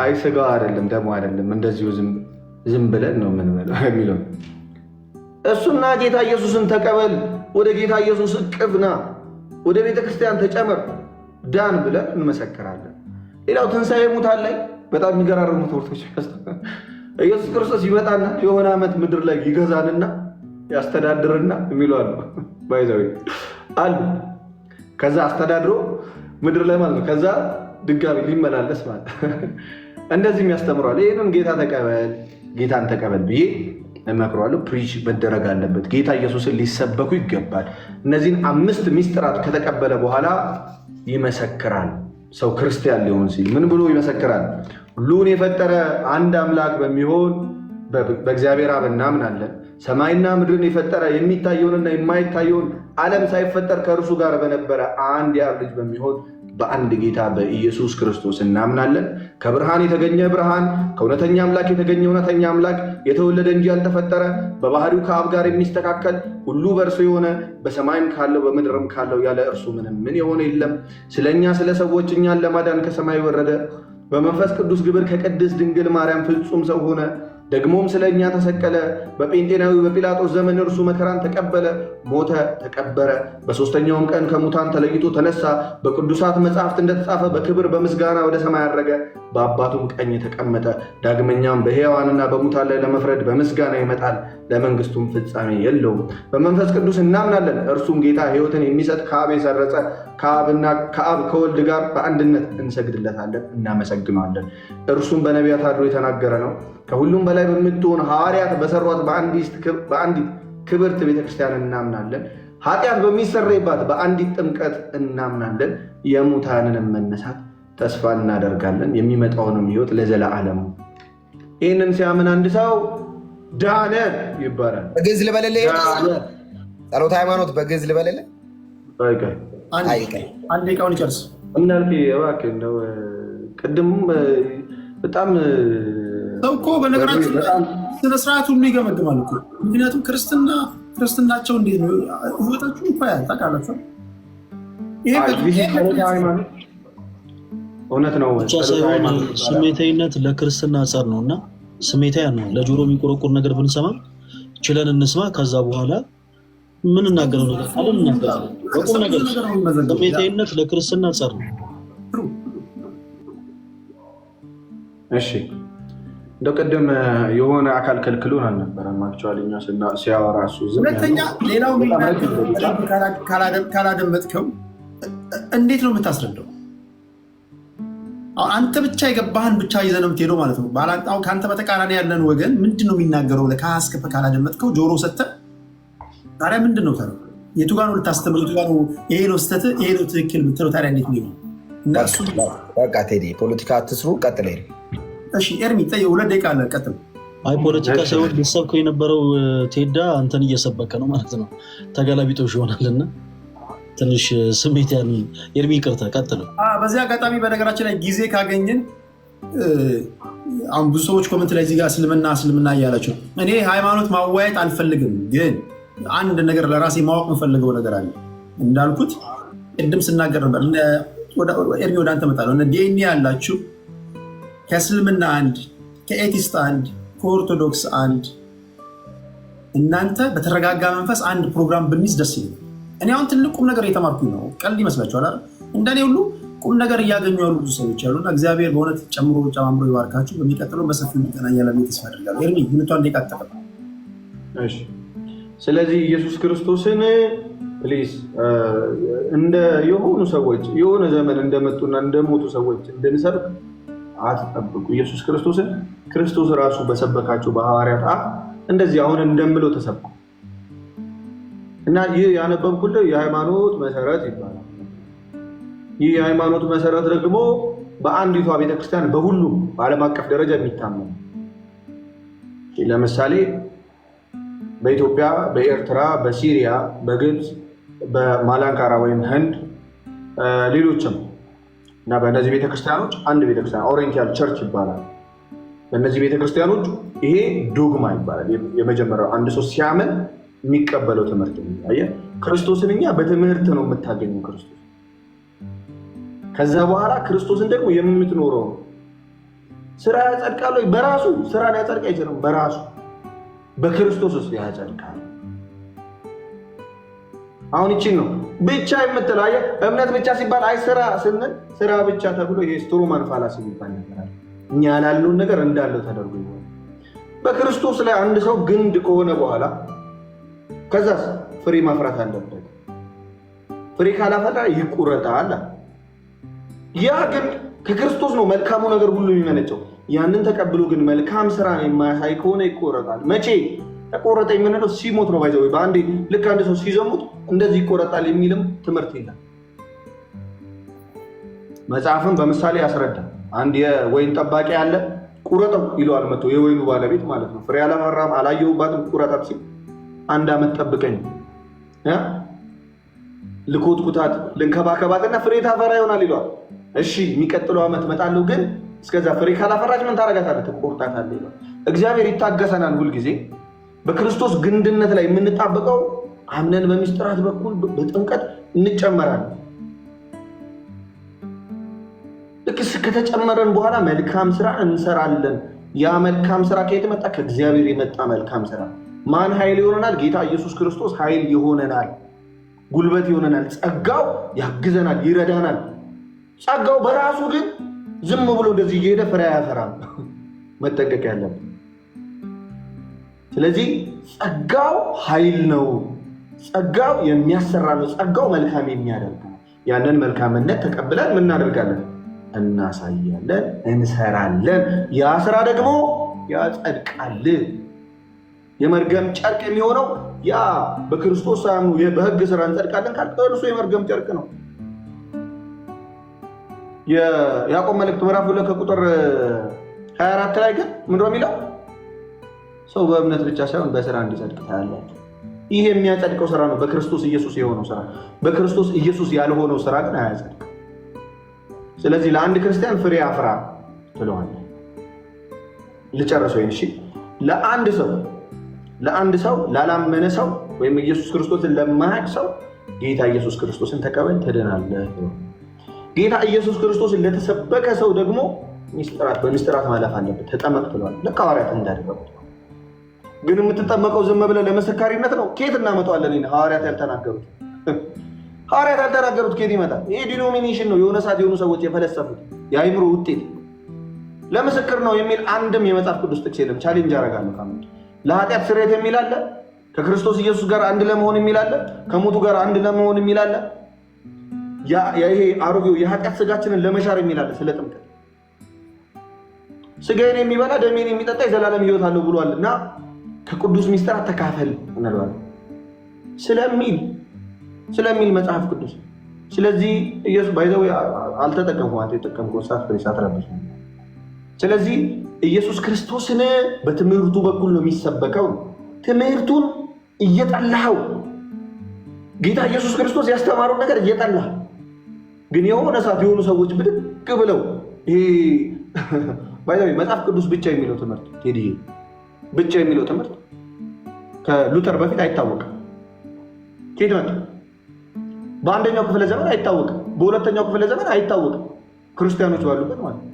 አይ ሥጋው አይደለም ደሞ አይደለም እንደዚሁ ዝም ብለን ነው የምንበለው የሚለው እሱና ጌታ ኢየሱስን ተቀበል፣ ወደ ጌታ ኢየሱስ እቅፍና ወደ ቤተ ክርስቲያን ተጨመር ዳን ብለን እንመሰክራለን። ሌላው ትንሣኤ ሙታን ላይ በጣም የሚገራርሙ ትምህርቶች ኢየሱስ ክርስቶስ ይመጣና የሆነ ዓመት ምድር ላይ ይገዛንና ያስተዳድርና የሚሉ አሉ። ባይዛዊ አሉ። ከዛ አስተዳድሮ ምድር ላይ ማለት ነው። ከዛ ድጋሚ ሊመላለስ ማለት እንደዚህ የሚያስተምሯል። ይህንን ጌታን ተቀበል ብዬ እመክረዋለሁ። ፕሪች መደረግ አለበት። ጌታ ኢየሱስን ሊሰበኩ ይገባል። እነዚህን 5 ሚስጥራት ከተቀበለ በኋላ ይመሰክራል። ሰው ክርስቲያን ሊሆን ሲል ምን ብሎ ይመሰክራል? ሁሉን የፈጠረ አንድ አምላክ በሚሆን በእግዚአብሔር አብ እናምናለን። ሰማይና ምድርን የፈጠረ የሚታየውንና የማይታየውን ዓለም ሳይፈጠር ከእርሱ ጋር በነበረ አንድ የአብ ልጅ በሚሆን በአንድ ጌታ በኢየሱስ ክርስቶስ እናምናለን። ከብርሃን የተገኘ ብርሃን፣ ከእውነተኛ አምላክ የተገኘ እውነተኛ አምላክ፣ የተወለደ እንጂ ያልተፈጠረ፣ በባህሪው ከአብ ጋር የሚስተካከል፣ ሁሉ በእርሱ የሆነ፣ በሰማይም ካለው በምድርም ካለው ያለ እርሱ ምን የሆነ የለም። ስለኛ ስለ ሰዎች እኛን ለማዳን ከሰማይ ወረደ። በመንፈስ ቅዱስ ግብር ከቅድስት ድንግል ማርያም ፍጹም ሰው ሆነ። ደግሞም ስለ እኛ ተሰቀለ። በጴንጤናዊ በጲላጦስ ዘመን እርሱ መከራን ተቀበለ፣ ሞተ፣ ተቀበረ። በሦስተኛውም ቀን ከሙታን ተለይቶ ተነሳ። በቅዱሳት መጻሕፍት እንደተጻፈ በክብር በምስጋና ወደ ሰማይ አረገ፣ በአባቱም ቀኝ ተቀመጠ። ዳግመኛም በሕያዋንና በሙታን ላይ ለመፍረድ በምስጋና ይመጣል፣ ለመንግሥቱም ፍጻሜ የለውም። በመንፈስ ቅዱስ እናምናለን። እርሱም ጌታ ሕይወትን የሚሰጥ ከአብ የሰረጸ ከአብ ከወልድ ጋር በአንድነት እንሰግድለታለን፣ እናመሰግነዋለን። እርሱም በነቢያት አድሮ የተናገረ ነው። ከሁሉም በላይ በምትሆን ሐዋርያት በሰሯት በአንዲት ክብርት ቤተክርስቲያን እናምናለን። ኃጢአት በሚሰረይባት በአንዲት ጥምቀት እናምናለን። የሙታንንም መነሳት ተስፋ እናደርጋለን፣ የሚመጣውንም ሕይወት ለዘለዓለሙ። ይህንን ሲያምን አንድ ሰው ዳነ ይባላል።
በግዕዝ ልበልልህ፣ ጸሎተ ሃይማኖት በግዕዝ ልበልልህ።
አንድ ደቂቃውን ይጨርስ
እናልክ እባክህ። እንደው ቅድሙም በጣም
ሰው እኮ በነገራችን ስነ ስርዓት ሁሉ ይገመግማል እኮ። ምክንያቱም ክርስትናቸው እንዴት ነው ህይወታችሁ እኮ ታውቃላችሁ። ይሄ
እውነት ነው
ብቻ ሳይሆን ስሜታዊነት ለክርስትና ጸር ነው እና ስሜታዊ ነው። ለጆሮ የሚቆረቁር ነገር ብንሰማ ችለን እንስማ። ከዛ በኋላ ምን እናገረው ነገር ካለ እናገራለን። በቁም ነገር ስሜታዊነት ለክርስትና ጸር ነው።
እሺ እንደው ቅድም የሆነ አካል ከልክሎን አልነበረም። አክቹዋሊ እኛ ሲያወራ እሱ
ሁለተኛ ሌላው ካላደመጥከው እንዴት ነው የምታስረዳው? አንተ ብቻ የገባህን ብቻ ይዘህ ነው የምትሄደው ማለት ነው። ባላንጣው ከአንተ በተቃራኒ ያለን ወገን ምንድን ነው የሚናገረው? ለካስከፈ ካላደመጥከው ጆሮ ሰተህ ታዲያ ምንድን ነው ታዲያ የቱ ጋር ነው ልታስተምር? የቱ ጋር ነው ይሄ ነው ስህተት ይሄ ነው ትክክል የምትለው? ታዲያ እንዴት ነው?
በቃ ቴዲ ፖለቲካ አትስሩ። ቀጥል።
እሺ ኤርሚ ጠየቅ። 2 ደቂቃ አለ። ቀጥል።
አይ ፖለቲካ ሳይሆን ሊሰብከው የነበረው ቴዳ አንተን እየሰበከ ነው ማለት ነው። ተገላቢጦሽ ይሆናልና ትንሽ ስሜት ያን ኤርሚ ይቅርታ፣ ቀጥል።
በዚህ አጋጣሚ በነገራችን ላይ ጊዜ ካገኘን አሁን ብዙ ሰዎች ኮመንት ላይ እዚህ ጋር እስልምና እያላቸው እኔ ሃይማኖት ማወያየት አልፈልግም፣ ግን አንድ ነገር ለራሴ ማወቅ የምፈልገው ነገር አለ። እንዳልኩት ቅድም ስናገር ነበር። ኤርሚ ወደ አንተ እመጣለሁ። እነ ዲኤንኤ ያላችሁ ከእስልምና አንድ፣ ከኤቲስት አንድ፣ ከኦርቶዶክስ አንድ፣ እናንተ በተረጋጋ መንፈስ አንድ ፕሮግራም ብንይዝ ደስ ይላል። እኔ አሁን ትልቅ ቁም ነገር እየተማርኩኝ ነው። ቀልድ ይመስላችኋል አይደል? እንደኔ ሁሉ ቁም ነገር እያገኙ ያሉ ብዙ ሰዎች አሉና እግዚአብሔር በእውነት ጨማምሮ ይባርካችሁ። በሚቀጥለው በሰፊው እንገናኛለን ተስፋ አደርጋለሁ። ኤርሚ ሁለቷን ደቂቃ
እሺ። ስለዚህ ኢየሱስ ክርስቶስን ፕሊዝ እንደ የሆኑ ሰዎች የሆነ ዘመን እንደመጡና እንደሞቱ ሰዎች እንድንሰብክ አትጠብቁ። ኢየሱስ ክርስቶስን ክርስቶስ ራሱ በሰበካቸው በሐዋርያት አፍ እንደዚህ አሁን እንደምለው ተሰብኩ እና ይህ ያነበብኩልህ የሃይማኖት መሰረት ይባላል። ይህ የሃይማኖት መሰረት ደግሞ በአንዲቷ ቤተክርስቲያን በሁሉም በዓለም አቀፍ ደረጃ የሚታመን ለምሳሌ በኢትዮጵያ፣ በኤርትራ፣ በሲሪያ፣ በግብፅ፣ በማላንካራ ወይም ህንድ ሌሎችም እና በእነዚህ ቤተክርስቲያኖች አንድ ቤተክርስቲያን ኦሪየንታል ቸርች ይባላል። በእነዚህ ቤተክርስቲያኖች ይሄ ዶግማ ይባላል። የመጀመሪያው አንድ ሰው ሲያምን የሚቀበለው ትምህርት ነው። ክርስቶስን እኛ በትምህርት ነው የምታገኘው ክርስቶስ። ከዛ በኋላ ክርስቶስን ደግሞ የምትኖረው ስራ ያጸድቃል ወይ? በራሱ ስራ ሊያጸድቅ አይችልም። በራሱ በክርስቶስ ውስጥ ያጸድቃል። አሁን ይቺን ነው ብቻ የምትለው። አየህ፣ እምነት ብቻ ሲባል አይ ስራ ስንል ስራ ብቻ ተብሎ ይሄ ስትሮማን ፋላሲ የሚባል ነገር አለ። እኛ ያላለውን ነገር እንዳለው ተደርጎ ይሆናል። በክርስቶስ ላይ አንድ ሰው ግንድ ከሆነ በኋላ ከዛስ ፍሬ ማፍራት አለበት። ፍሬ ካላፈራ ይቆረጣል። ያ ግን ከክርስቶስ ነው መልካሙ ነገር ሁሉ የሚመነጨው። ያንን ተቀብሎ ግን መልካም ስራ የማያሳይ ከሆነ ይቆረጣል። መቼ ተቆረጠ የምንለው ሲሞት ነው። ባይዘው በአንዴ ልክ አንድ ሰው ሲዘሙት እንደዚህ ይቆረጣል የሚልም ትምህርት የለም። መጽሐፍን በምሳሌ ያስረዳል። አንድ የወይን ጠባቂ ያለ ቁረጠው ይለዋል መጥቶ፣ የወይኑ ባለቤት ማለት ነው። ፍሬ አላፈራም አላየሁባትም ቁረጣት ሲል 1 ዓመት ጠብቀኝ ልኮትኩታት ልንከባከባትና ፍሬ ታፈራ ይሆናል ይለዋል። እሺ የሚቀጥለው ዓመት እመጣለሁ፣ ግን እስከዛ ፍሬ ካላፈራች ምን ታረጋታለህ? ትቆርጣታለህ ይለዋል። እግዚአብሔር ይታገሰናል ሁልጊዜ። በክርስቶስ ግንድነት ላይ የምንጣበቀው አምነን በሚስጥራት በኩል በጥምቀት እንጨመራለን። ልክ ከተጨመረን በኋላ መልካም ስራ እንሰራለን። ያ መልካም ስራ ከየት መጣ? ከእግዚአብሔር የመጣ መልካም ስራ። ማን ኃይል ይሆነናል? ጌታ ኢየሱስ ክርስቶስ ኃይል ይሆነናል፣ ጉልበት ይሆነናል። ጸጋው ያግዘናል፣ ይረዳናል። ጸጋው በራሱ ግን ዝም ብሎ እንደዚህ እየሄደ ፍሬ አያፈራም። መጠንቀቅ ያለብን። ስለዚህ ጸጋው ኃይል ነው። ጸጋው የሚያሰራ ነው። ጸጋው መልካም የሚያደርግ ነው። ያንን መልካምነት ተቀብለን ምን እናደርጋለን? እናሳያለን፣ እንሰራለን። ያ ስራ ደግሞ ያጸድቃል። የመርገም ጨርቅ የሚሆነው ያ በክርስቶስ ሳያምኑ በሕግ ስራ እንጸድቃለን ካል እርሱ የመርገም ጨርቅ ነው። የያዕቆብ መልእክት ምዕራፍ 2 ከቁጥር 24 ላይ ግን ምንድነው የሚለው? ሰው በእምነት ብቻ ሳይሆን በስራ እንዲጸድቅ ታያላችሁ። ይህ የሚያጸድቀው ስራ ነው፣ በክርስቶስ ኢየሱስ የሆነው ስራ። በክርስቶስ ኢየሱስ ያልሆነው ስራ ግን አያጸድቅም። ስለዚህ ለአንድ ክርስቲያን ፍሬ አፍራ ትለዋለህ። ልጨርስ ወይ? እሺ። ለአንድ ሰው ላላመነ ሰው ወይም ኢየሱስ ክርስቶስን ለማያውቅ ሰው ጌታ ኢየሱስ ክርስቶስን ተቀበል ትድናለህ። ጌታ ኢየሱስ ክርስቶስን ለተሰበከ ሰው ደግሞ በሚስጥራት ማለፍ አለበት። ተጠመቅ ትለዋለህ። ልክ ሐዋርያት እንዳደረጉት። ግን የምትጠመቀው ዝም ብለህ ለመሰካሪነት ነው? ከየት እናመጣዋለን? ሐዋርያት ያልተናገሩት ከየት ይመጣል? ይሄ ዲኖሚኔሽን ነው። የሆነ ሰዓት የሆኑ ሰዎች የፈለሰፉት የአይምሮ ውጤት። ለምስክር ነው የሚል አንድም የመጽሐፍ ቅዱስ ጥቅስ የለም። ቻሌንጅ አደርጋለሁ። ካመጡ ለኃጢአት ስርየት የሚል አለ፣ ከክርስቶስ ኢየሱስ ጋር አንድ ለመሆን የሚል አለ፣ ከሞቱ ጋር አንድ ለመሆን የሚል አለ፣ ይሄ አሮጌው የኃጢአት ስጋችንን ለመሻር የሚል አለ። ስለ ጥምቀት ስጋዬን የሚበላ ደሜን የሚጠጣ የዘላለም ሕይወት አለው ብሏል እና ከቅዱስ ሚስጥራት ተካፈል እንለዋለን ስለሚል መጽሐፍ ቅዱስ። ስለዚህ ኢየሱስ ባይዘው አልተጠቀምኩም፣ አንተ የተጠቀምከው ሳት ረበሽ። ስለዚህ ኢየሱስ ክርስቶስን በትምህርቱ በኩል ነው የሚሰበከው። ትምህርቱን እየጠላኸው ጌታ ኢየሱስ ክርስቶስ ያስተማረው ነገር እየጠላህ ግን የሆነ ሰዓት የሆኑ ሰዎች ብድግ ብለው ይሄ ባይዘው መጽሐፍ ቅዱስ ብቻ የሚለው ትምህርት ቴዲዬ ብቻ የሚለው ትምህርት ከሉተር በፊት አይታወቅም። ከየት መጣ? በአንደኛው ክፍለ ዘመን አይታወቅም፣ በሁለተኛው ክፍለ ዘመን አይታወቅም፣ ክርስቲያኖች ባሉበት ማለት ነው።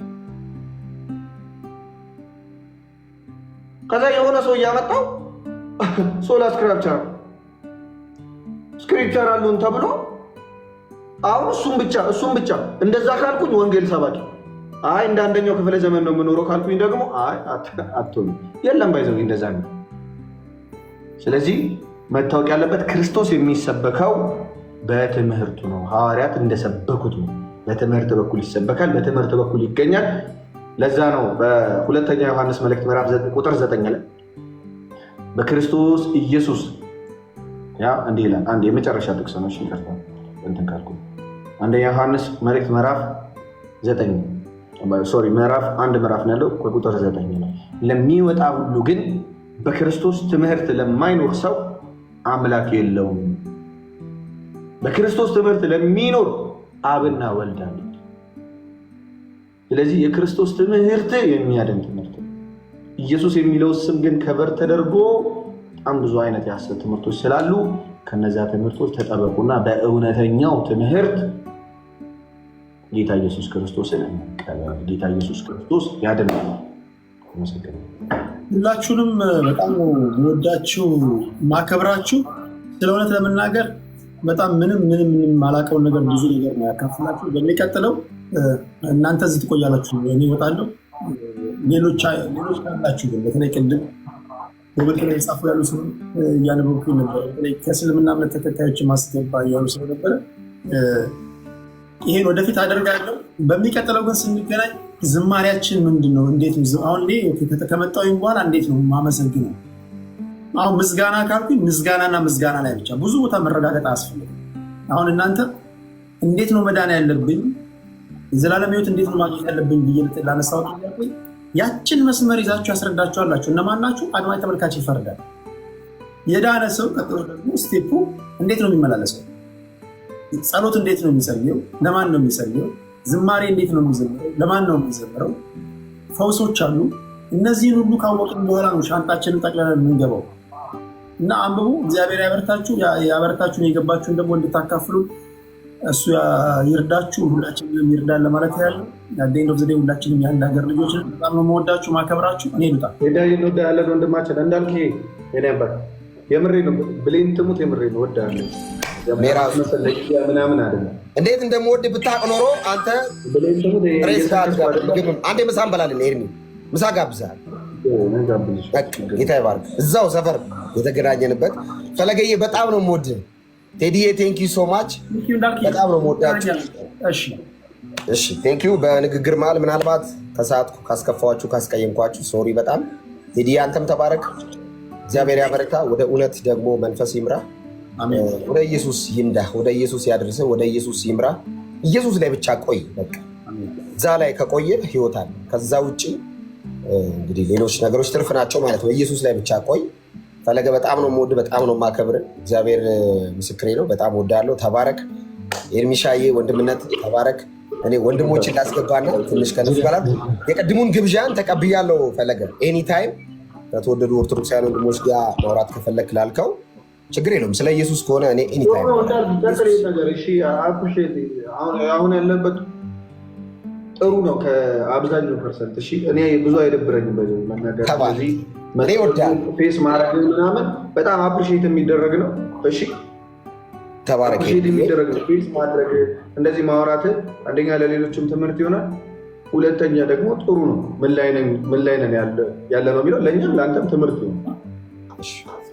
ከዛ የሆነ ሰው እያመጣው ሶላ ስክሪፕቸር አሉን ተብሎ አሁን እሱም ብቻ እንደዛ ካልኩኝ ወንጌል ሰባኪ፣ አይ እንደ አንደኛው ክፍለ ዘመን ነው የምኖረው ካልኩኝ ደግሞ አይ አትሆንም። የለም ባይዘው እንደዛ ነው። ስለዚህ መታወቅ ያለበት ክርስቶስ የሚሰበከው በትምህርቱ ነው። ሐዋርያት እንደሰበኩት ነው። በትምህርት በኩል ይሰበካል፣ በትምህርት በኩል ይገኛል። ለዛ ነው በሁለተኛ ዮሐንስ መልእክት ምዕራፍ 9 ቁጥር 9 ላይ በክርስቶስ ኢየሱስ እንዲህ ይላል። አንድ የመጨረሻ ጥቅስ ነው። ይቅርታ እንትን ካልኩ አንደኛ ዮሐንስ መልእክት ምዕራፍ 9 ምዕራፍ 1 ምዕራፍ ነው ያለው ቁጥር 9 ላይ ለሚወጣ ሁሉ ግን በክርስቶስ ትምህርት ለማይኖር ሰው አምላክ የለውም። በክርስቶስ ትምህርት ለሚኖር አብና ወልድ አለ። ስለዚህ የክርስቶስ ትምህርት የሚያድን ትምህርት ነው። ኢየሱስ የሚለው ስም ግን ከበር ተደርጎ በጣም ብዙ አይነት የሐሰት ትምህርቶች ስላሉ ከነዚያ ትምህርቶች ተጠበቁና በእውነተኛው ትምህርት ጌታ ኢየሱስ ክርስቶስን ጌታ ኢየሱስ ክርስቶስ ያድናል።
ሁላችሁንም በጣም ወዳችሁ ማከብራችሁ። ስለ እውነት ለመናገር በጣም ምንም ማላውቀውን ነገር ብዙ ነገር ነው ያካፍላችሁ። በሚቀጥለው እናንተ እዚህ ትቆያላችሁ፣ እኔ እወጣለሁ። ሌሎች ካላችሁ ግን በተለይ ቅድም በበልክ ላይ የጻፉ ያሉ ሰው እያነበብኩ ነበር። በተለይ ከእስልምና እምነት ተከታዮች ማስገባ እያሉ ስለነበረ ይሄን ወደፊት አደርጋለሁ። በሚቀጥለው ግን ስንገናኝ ዝማሪያችን ምንድን ነው? እንዴት ነው አሁን ከመጣሁኝ በኋላ እንዴት ነው ማመሰግነው? አሁን ምስጋና ካልኩኝ ምስጋና ላይ ብቻ ብዙ ቦታ መረጋገጥ አያስፈልግም። አሁን እናንተ እንዴት ነው መዳን ያለብኝ የዘላለም ሕይወት እንዴት ነው ማግኘት ያለብኝ ብዬ ላነሳው ያችን መስመር ይዛችሁ ያስረዳችኋላችሁ። እነማን ናችሁ? አድማጭ ተመልካች ይፈርዳል። የዳነ ሰው ቀጥሎ ደግሞ ስቴፑ እንዴት ነው የሚመላለሰው? ጸሎት እንዴት ነው የሚጸልየው? ለማን ነው የሚጸልየው? ዝማሬ እንዴት ነው የሚዘምረው? ለማን ነው የሚዘምረው? ፈውሶች አሉ። እነዚህን ሁሉ ካወቅን በኋላ ነው ሻንጣችንን ጠቅልለን የምንገባው። እና አንብቡ። እግዚአብሔር ያበረታችሁን የገባችሁን ደግሞ እንድታካፍሉ እሱ ይርዳችሁ። ሁላችንም ይርዳን ለማለት ያለው ያደኝ ዘዴ ሁላችንም የአንድ ሀገር ልጆች በጣም ነው የምወዳችሁ ማከብራችሁ። እኔ ሉጣ
ያለ ወንድማችን እንዳልክ ነበር። የምሬ ነው ብሌን ትሙት የምሬ ነው ወዳለሁ ምናምን አይደለም።
እንዴት እንደምወድ ብታውቅ ኖሮ አንተ አንዴ ምሳ እንበላለን። ኤርሚ ምሳ ጋብዛል። ጌታ ይባርክ። እዛው ሰፈር የተገናኘንበት ፈለገዬ በጣም ነው የምወድህ። ቴዲዬ ቴንኪ ሶ ማች በጣም ነው የምወዳችሁ። እሺ ቴንኪዩ። በንግግር መሀል ምናልባት ከሰዓትኩ ካስከፋችሁ ካስቀየምኳችሁ ሶሪ በጣም ቴዲዬ። አንተም ተባረክ። እግዚአብሔር ያበረታ። ወደ እውነት ደግሞ መንፈስ ይምራ። ወደ ኢየሱስ ይምዳ። ወደ ኢየሱስ ያድርስ። ወደ ኢየሱስ ይምራ። ኢየሱስ ላይ ብቻ ቆይ። በቃ እዛ ላይ ከቆየ ህይወት አለ። ከዛ ውጭ እንግዲህ ሌሎች ነገሮች ትርፍ ናቸው ማለት ነው። ኢየሱስ ላይ ብቻ ቆይ። ፈለገ በጣም ነው የምወድ፣ በጣም ነው የማከብር። እግዚአብሔር ምስክሬ ነው። በጣም ወዳለሁ። ተባረክ ኤርሚሻዬ፣ ወንድምነት ተባረክ። እኔ ወንድሞችን ላስገባና ትንሽ ከነሱ ጋር የቀድሙን ግብዣን ተቀብያለሁ። ፈለገ ኤኒታይም ከተወደዱ ኦርቶዶክሳውያን ወንድሞች ጋር ማውራት ከፈለክ ላልከው ችግር የለውም። ስለ ኢየሱስ ከሆነ እኔ ኤኒታይም
አሁን ያለበት ጥሩ ነው ከአብዛኛው ፐርሰንት። እሺ እኔ ብዙ አይደብረኝም በመናገር ፌስ ማድረግ ምናምን በጣም አፕሪሺየት የሚደረግ ነው። እሺ
ተባረክ
የሚደረግ ነው ፌስ ማድረግ፣ እንደዚህ ማውራት አንደኛ ለሌሎችም ትምህርት ይሆናል፣ ሁለተኛ ደግሞ ጥሩ ነው። ምን ላይ ነን ያለ ነው የሚለው ለእኛም ለአንተም ትምህርት ነው።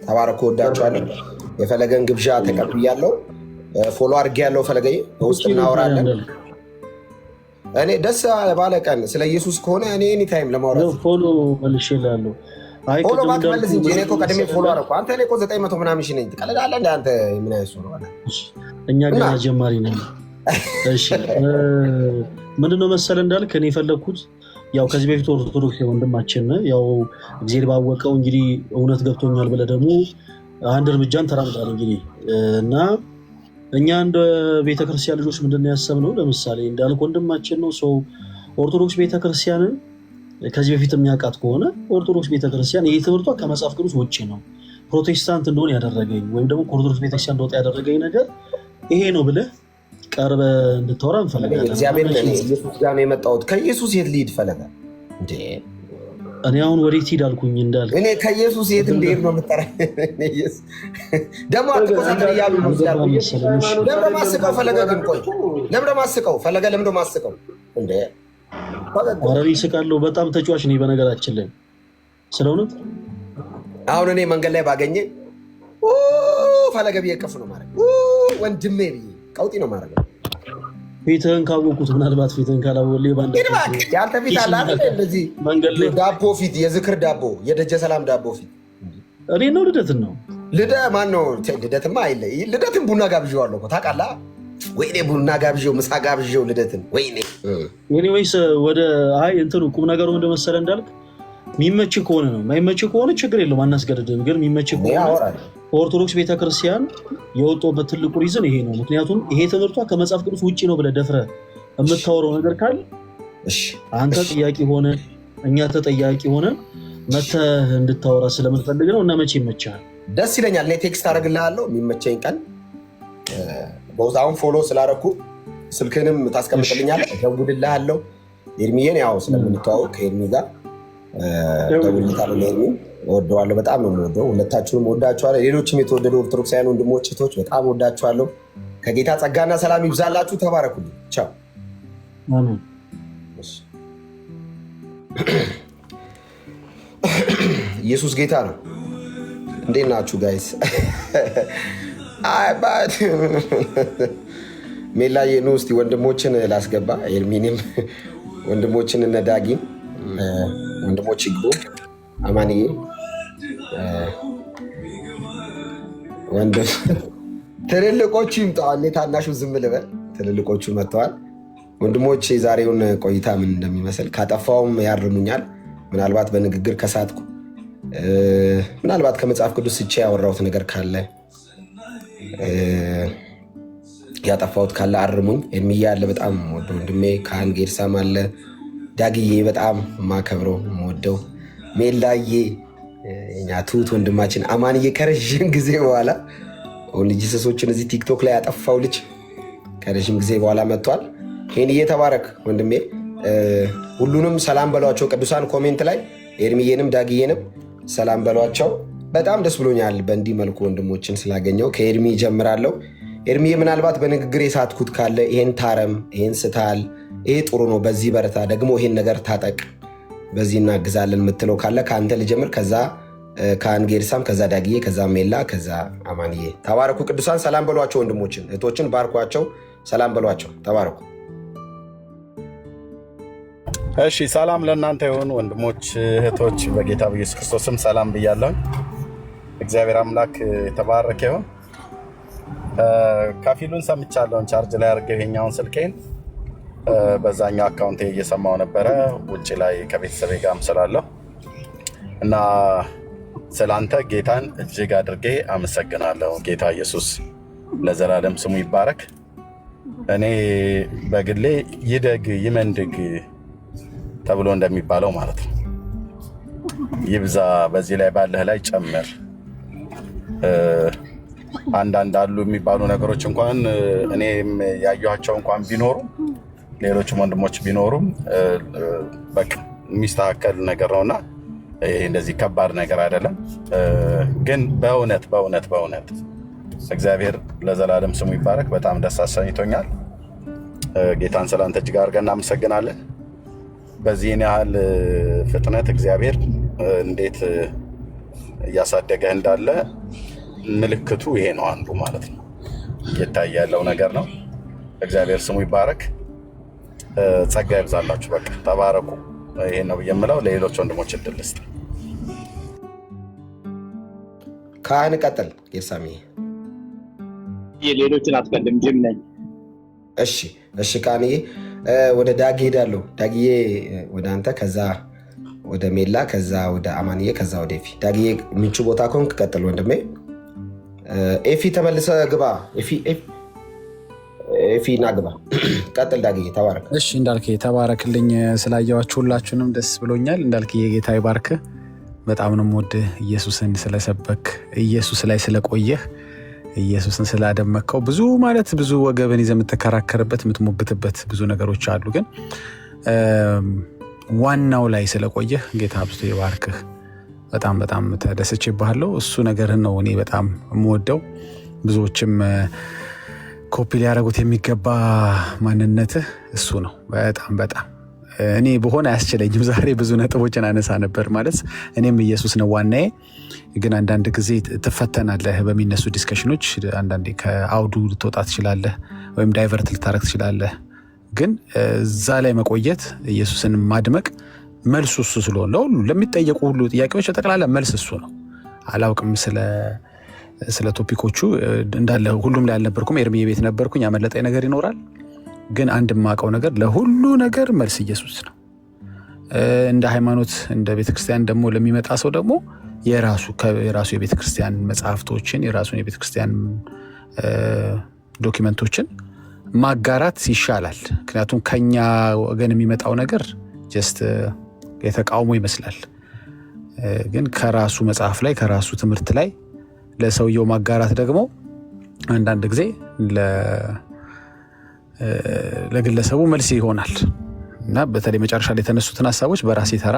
ተባረኩ። ወዳችኋለሁ። የፈለገን ግብዣ ተቀብያለሁ። ፎሎ አድርጌያለሁ። ፈለገዬ በውስጥ እናወራለን። እኔ ደስ ባለ ቀን ስለ ኢየሱስ ከሆነ እኔ ኤኒታይም ለማውራት
ፎሎ መልሼልሃለሁ።
ፎሎ ባትመልስ እንጂ እኔ እኮ ቀድሜ ፎሎ አደረኩ። አንተ እኔ እኮ 900 ምናምን ሺህ ነኝ። ትቀልዳለህ እንደ አንተ ምን አይነት ሰው ነው?
እኛ ገና ጀማሪ ነን። እሺ ምንድነው መሰለህ እንዳልክ እኔ የፈለግኩት ያው ከዚህ በፊት ኦርቶዶክስ ወንድማችን ያው እግዚአብሔር ባወቀው እንግዲህ እውነት ገብቶኛል ብለህ ደግሞ አንድ እርምጃን ተራምዳል እንግዲህ እና እኛ እንደ ቤተክርስቲያን ልጆች ምንድነው ያሰብነው? ለምሳሌ እንዳልክ ወንድማችን ነው ሰው ኦርቶዶክስ ቤተክርስቲያንን ከዚህ በፊት የሚያውቃት ከሆነ ኦርቶዶክስ ቤተክርስቲያን ይህ ትምህርቷ ከመጽሐፍ ቅዱስ ውጭ ነው። ፕሮቴስታንት እንደሆነ ያደረገኝ ወይም ደግሞ ከኦርቶዶክስ ቤተክርስቲያን እንደወጣ ያደረገኝ ነገር ይሄ ነው ብለህ ቀርበ እንድታወራ እንፈልጋለን።
እግዚአብሔር ኢየሱስ ጋር ነው የመጣሁት። ከኢየሱስ የት ልሂድ ፈለገ እንዴ?
እኔ አሁን ወዴት ሂድ አልኩኝ እንዳልክ
እኔ ከኢየሱስ የት እንድሄድ ነው የምጠራኝ? ደግሞ አትቆሳተር እያሉ ነው ለምደ ማስቀው ፈለገ። ግን ቆይ ለምደ ማስቀው ፈለገ። ለምደ ማስቀው እንዴ?
ወራሪ ስቃለሁ። በጣም ተጫዋች ነኝ በነገራችን ላይ ስለሆነ
አሁን እኔ መንገድ ላይ ባገኘ ፈለገ ብዬ ከፍ ነው ማለት ወንድሜ ብዬ ቀውጢ ነው ማለት ነው።
ፊትህን ካወቁት ምናልባት ፊትህን ካላወቁ
የአንተ ፊት አለ እንደዚህ ዳቦ ፊት፣ የዝክር ዳቦ፣ የደጀ ሰላም ዳቦ ፊት
እኔ ነው ልደትን ነው
ማን ነው ልደትማ አይለ ልደትን ቡና ጋብዤዋለሁ እኮ ታውቃለህ። ወይኔ ቡና ጋብዤው ምሳ ጋብዤው ልደትን ወይኔ
ወይስ ወደ አይ እንትኑ ቁም ነገሩ እንደመሰለ እንዳልክ የሚመች ከሆነ ነው። የማይመች ከሆነ ችግር የለውም አናስገድድም። ግን የሚመች ከሆነ ኦርቶዶክስ ቤተክርስቲያን የወጣበት ትልቁ ሪዝን ይሄ ነው። ምክንያቱም ይሄ ትምህርቷ ከመጽሐፍ ቅዱስ ውጭ ነው ብለህ ደፍረህ የምታወራው ነገር ካለ አንተ ጥያቄ ሆነ እኛ ተጠያቂ ሆነ መተህ እንድታወራ ስለምንፈልግ ነው። እና መቼ ይመችሃል?
ደስ ይለኛል። እኔ ቴክስት አደርግልሃለሁ የሚመቸኝ ቀን። በውስጥ ፎሎ ስላደረኩ ስልክንም ታስቀምጥልኛለህ፣ እደውልልሃለሁ። ኤርሚዬን ያው ስለምንተዋወቅ ከኤርሚ ጋር ደውልልሃለሁ። ኤርሚ እወደዋለሁ፣ በጣም ነው የምወደው። ሁለታችሁንም እወዳችኋለሁ። ሌሎችም የተወደዱ ኦርቶዶክሳውያን ወንድሞች እህቶች በጣም እወዳችኋለሁ። ከጌታ ጸጋና ሰላም ይብዛላችሁ። ተባረኩልኝ። ቻው። ኢየሱስ ጌታ ነው። እንዴት ናችሁ ጋይስ? ሜላዬ ኑ እስቲ ወንድሞችን ላስገባ። ኤርሚንም ወንድሞችን እነዳጊም ወንድሞች ይግቡ። አማንዬ ወንድም ትልልቆቹ ይምጣ። እኔ ታናሹ ዝም ልበል። ትልልቆቹ መጥተዋል። ወንድሞች የዛሬውን ቆይታ ምን እንደሚመስል ካጠፋውም ያርሙኛል። ምናልባት በንግግር ከሳትኩ፣ ምናልባት ከመጽሐፍ ቅዱስ ስቼ ያወራሁት ነገር ካለ ያጠፋሁት ካለ አርሙኝ። ኤርሚያ አለ በጣም ወደ ወንድሜ፣ ካህን ጌርሳም አለ፣ ዳግዬ በጣም ማከብረው ወደው፣ ሜላዬ የኛ ትሁት ወንድማችን፣ አማንዬ ከረዥም ጊዜ በኋላ ልጅ ሰሶችን እዚህ ቲክቶክ ላይ ያጠፋው ልጅ ከረዥም ጊዜ በኋላ መጥቷል። ይህን እየተባረክ ወንድሜ፣ ሁሉንም ሰላም በሏቸው ቅዱሳን። ኮሜንት ላይ ኤርሚዬንም ዳግዬንም ሰላም በሏቸው። በጣም ደስ ብሎኛል በእንዲህ መልኩ ወንድሞችን ስላገኘው። ከኤርሚ ጀምራለሁ። ኤርሚዬ ምናልባት በንግግር የሳትኩት ካለ ይሄን ታረም፣ ይሄን ስታል፣ ይሄ ጥሩ ነው፣ በዚህ በረታ፣ ደግሞ ይሄን ነገር ታጠቅ፣ በዚህ እናግዛለን የምትለው ካለ ከአንተ ልጀምር። ከዛ ካህን ጌርሳም፣ ከዛ ዳግዬ፣ ከዛ ሜላ፣ ከዛ አማንዬ። ተባረኩ ቅዱሳን። ሰላም በሏቸው ወንድሞችን እህቶችን ባርኳቸው፣ ሰላም በሏቸው። ተባረኩ።
እሺ፣ ሰላም ለእናንተ ይሁን ወንድሞች እህቶች፣ በጌታ በኢየሱስ ክርስቶስም ሰላም ብያለሁ። እግዚአብሔር አምላክ የተባረከ ይሁን። ከፊሉን ሰምቻለሁን ቻርጅ ላይ አድርገው ይሄኛውን ስልኬን በዛኛው አካውንቴ እየሰማው ነበረ ውጭ ላይ ከቤተሰቤ ጋርም ስላለሁ እና ስላንተ ጌታን እጅግ አድርጌ አመሰግናለሁ። ጌታ ኢየሱስ ለዘላለም ስሙ ይባረክ። እኔ በግሌ ይደግ ይመንድግ ተብሎ እንደሚባለው ማለት ነው፣ ይብዛ በዚህ ላይ ባለህ ላይ ጨምር። አንዳንድ አሉ የሚባሉ ነገሮች እንኳን እኔም ያየኋቸው እንኳን ቢኖሩም ሌሎችም ወንድሞች ቢኖሩም በቃ የሚስተካከል ነገር ነውና ይሄ እንደዚህ ከባድ ነገር አይደለም። ግን በእውነት በእውነት በእውነት እግዚአብሔር ለዘላለም ስሙ ይባረክ። በጣም ደስ አሰኝቶኛል። ጌታን ስላንተ እጅግ አድርገን እናመሰግናለን። በዚህን ያህል ፍጥነት እግዚአብሔር እንዴት እያሳደገህ እንዳለ ምልክቱ ይሄ ነው አንዱ ማለት ነው። እየታየ ያለው ነገር ነው። እግዚአብሔር ስሙ ይባረክ። ጸጋ ይብዛላችሁ። በቃ ተባረኩ። ይሄን ነው የምለው። ለሌሎች ወንድሞች እድል ስጥ።
ካህን ቀጥል። ጌርሳሚ
ሌሎችን አትቀድም። ጅም ነኝ።
እሺ እሺ። ካህንዬ ወደ ዳግ ሄዳለሁ። ዳግዬ ወደ አንተ፣ ከዛ ወደ ሜላ፣ ከዛ ወደ አማንዬ፣ ከዛ ወደ ኤፊ። ዳግዬ ምንቹ ቦታ ከሆንክ ቀጥል ወንድሜ። ኤፊ ተመልሰ ግባ። ኤፊ ና ግባ። ቀጥል ዳግዬ። ተባረክ።
እሺ እንዳልክ ተባረክልኝ። ስላየዋችሁ ሁላችሁንም ደስ ብሎኛል። እንዳልክ የጌታ ይባርክ። በጣም ነው የምወድህ። ኢየሱስን ስለሰበክ ኢየሱስ ላይ ስለቆየህ ኢየሱስን ስላደመከው ብዙ ማለት ብዙ ወገብን ይዘህ የምትከራከርበት የምትሞግትበት ብዙ ነገሮች አሉ። ግን ዋናው ላይ ስለቆየህ ጌታ አብዝቶ ይባርክህ። በጣም በጣም ተደስቼብሃለሁ። እሱ ነገርህን ነው እኔ በጣም የምወደው። ብዙዎችም ኮፒ ሊያደርጉት የሚገባ ማንነትህ እሱ ነው። በጣም በጣም እኔ በሆነ አያስችለኝም። ዛሬ ብዙ ነጥቦችን አነሳ ነበር ማለት እኔም ኢየሱስ ነው ዋናዬ። ግን አንዳንድ ጊዜ ትፈተናለህ በሚነሱ ዲስከሽኖች። አንዳንዴ ከአውዱ ልትወጣ ትችላለህ፣ ወይም ዳይቨርት ልታረግ ትችላለህ። ግን እዛ ላይ መቆየት ኢየሱስን ማድመቅ መልሱ እሱ ስለሆነ ለሁሉ ለሚጠየቁ ሁሉ ጥያቄዎች ጠቅላላ መልስ እሱ ነው። አላውቅም ስለ ቶፒኮቹ እንዳለ ሁሉም ላይ አልነበርኩም። ኤርሚዬ ቤት ነበርኩኝ። ያመለጠኝ ነገር ይኖራል። ግን አንድ የማውቀው ነገር ለሁሉ ነገር መልስ ኢየሱስ ነው። እንደ ሃይማኖት እንደ ቤተክርስቲያን ደግሞ ለሚመጣ ሰው ደግሞ የራሱ የቤተክርስቲያን መጽሐፍቶችን የራሱን የቤተክርስቲያን ዶኪመንቶችን ማጋራት ይሻላል። ምክንያቱም ከኛ ወገን የሚመጣው ነገር ጀስት የተቃውሞ ይመስላል። ግን ከራሱ መጽሐፍ ላይ ከራሱ ትምህርት ላይ ለሰውየው ማጋራት ደግሞ አንዳንድ ጊዜ ለግለሰቡ መልስ ይሆናል እና በተለይ መጨረሻ ላይ የተነሱትን ሀሳቦች በራሴ ተራ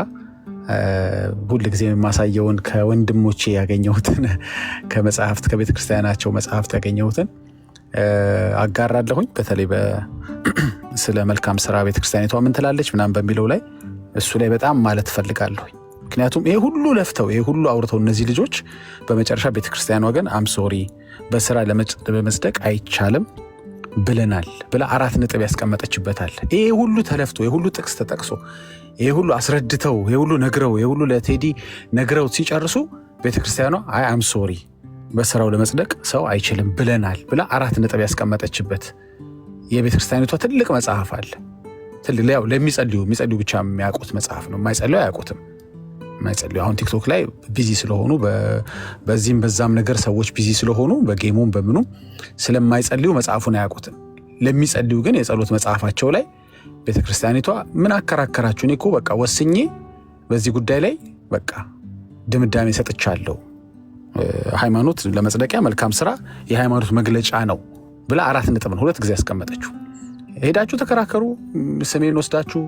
ሁል ጊዜ የማሳየውን ከወንድሞቼ ያገኘሁትን ከመጽሐፍት ከቤተክርስቲያናቸው መጽሐፍት ያገኘሁትን አጋራለሁኝ። በተለይ ስለ መልካም ስራ ቤተክርስቲያኒቷ ምን ትላለች ምናምን በሚለው ላይ እሱ ላይ በጣም ማለት ፈልጋለሁኝ። ምክንያቱም ይሄ ሁሉ ለፍተው ይሄ ሁሉ አውርተው እነዚህ ልጆች በመጨረሻ ቤተክርስቲያኗ ግን አምሶሪ በስራ ለመጽደቅ አይቻልም ብለናል ብላ 4 ነጥብ ያስቀመጠችበታል። ይሄ ሁሉ ተለፍቶ ይሄ ሁሉ ጥቅስ ተጠቅሶ ይሄ ሁሉ አስረድተው ይሄ ሁሉ ነግረው ይሄ ሁሉ ለቴዲ ነግረው ሲጨርሱ ቤተክርስቲያኗ አይ አምሶሪ በስራው ለመጽደቅ ሰው አይችልም ብለናል ብላ 4 ነጥብ ያስቀመጠችበት የቤተክርስቲያኒቷ ትልቅ መጽሐፍ አለ። ያው የሚጸልዩ ብቻ የሚያውቁት መጽሐፍ ነው። የማይጸልዩ አያውቁትም። የማይጸልዩ አሁን ቲክቶክ ላይ ቢዚ ስለሆኑ በዚህም በዛም ነገር ሰዎች ቢዚ ስለሆኑ በጌሙም በምኑም ስለማይጸልዩ መጽሐፉን አያውቁትም። ለሚጸልዩ ግን የጸሎት መጽሐፋቸው ላይ ቤተክርስቲያኒቷ ምን አከራከራችሁ? እኔ እኮ በቃ ወስኜ በዚህ ጉዳይ ላይ በቃ ድምዳሜ ሰጥቻለሁ። ሃይማኖት ለመጽደቂያ መልካም ስራ የሃይማኖት መግለጫ ነው ብላ 4 ነጥብ ነው 2 ጊዜ ያስቀመጠችው። ሄዳችሁ ተከራከሩ። ስሜን ወስዳችሁ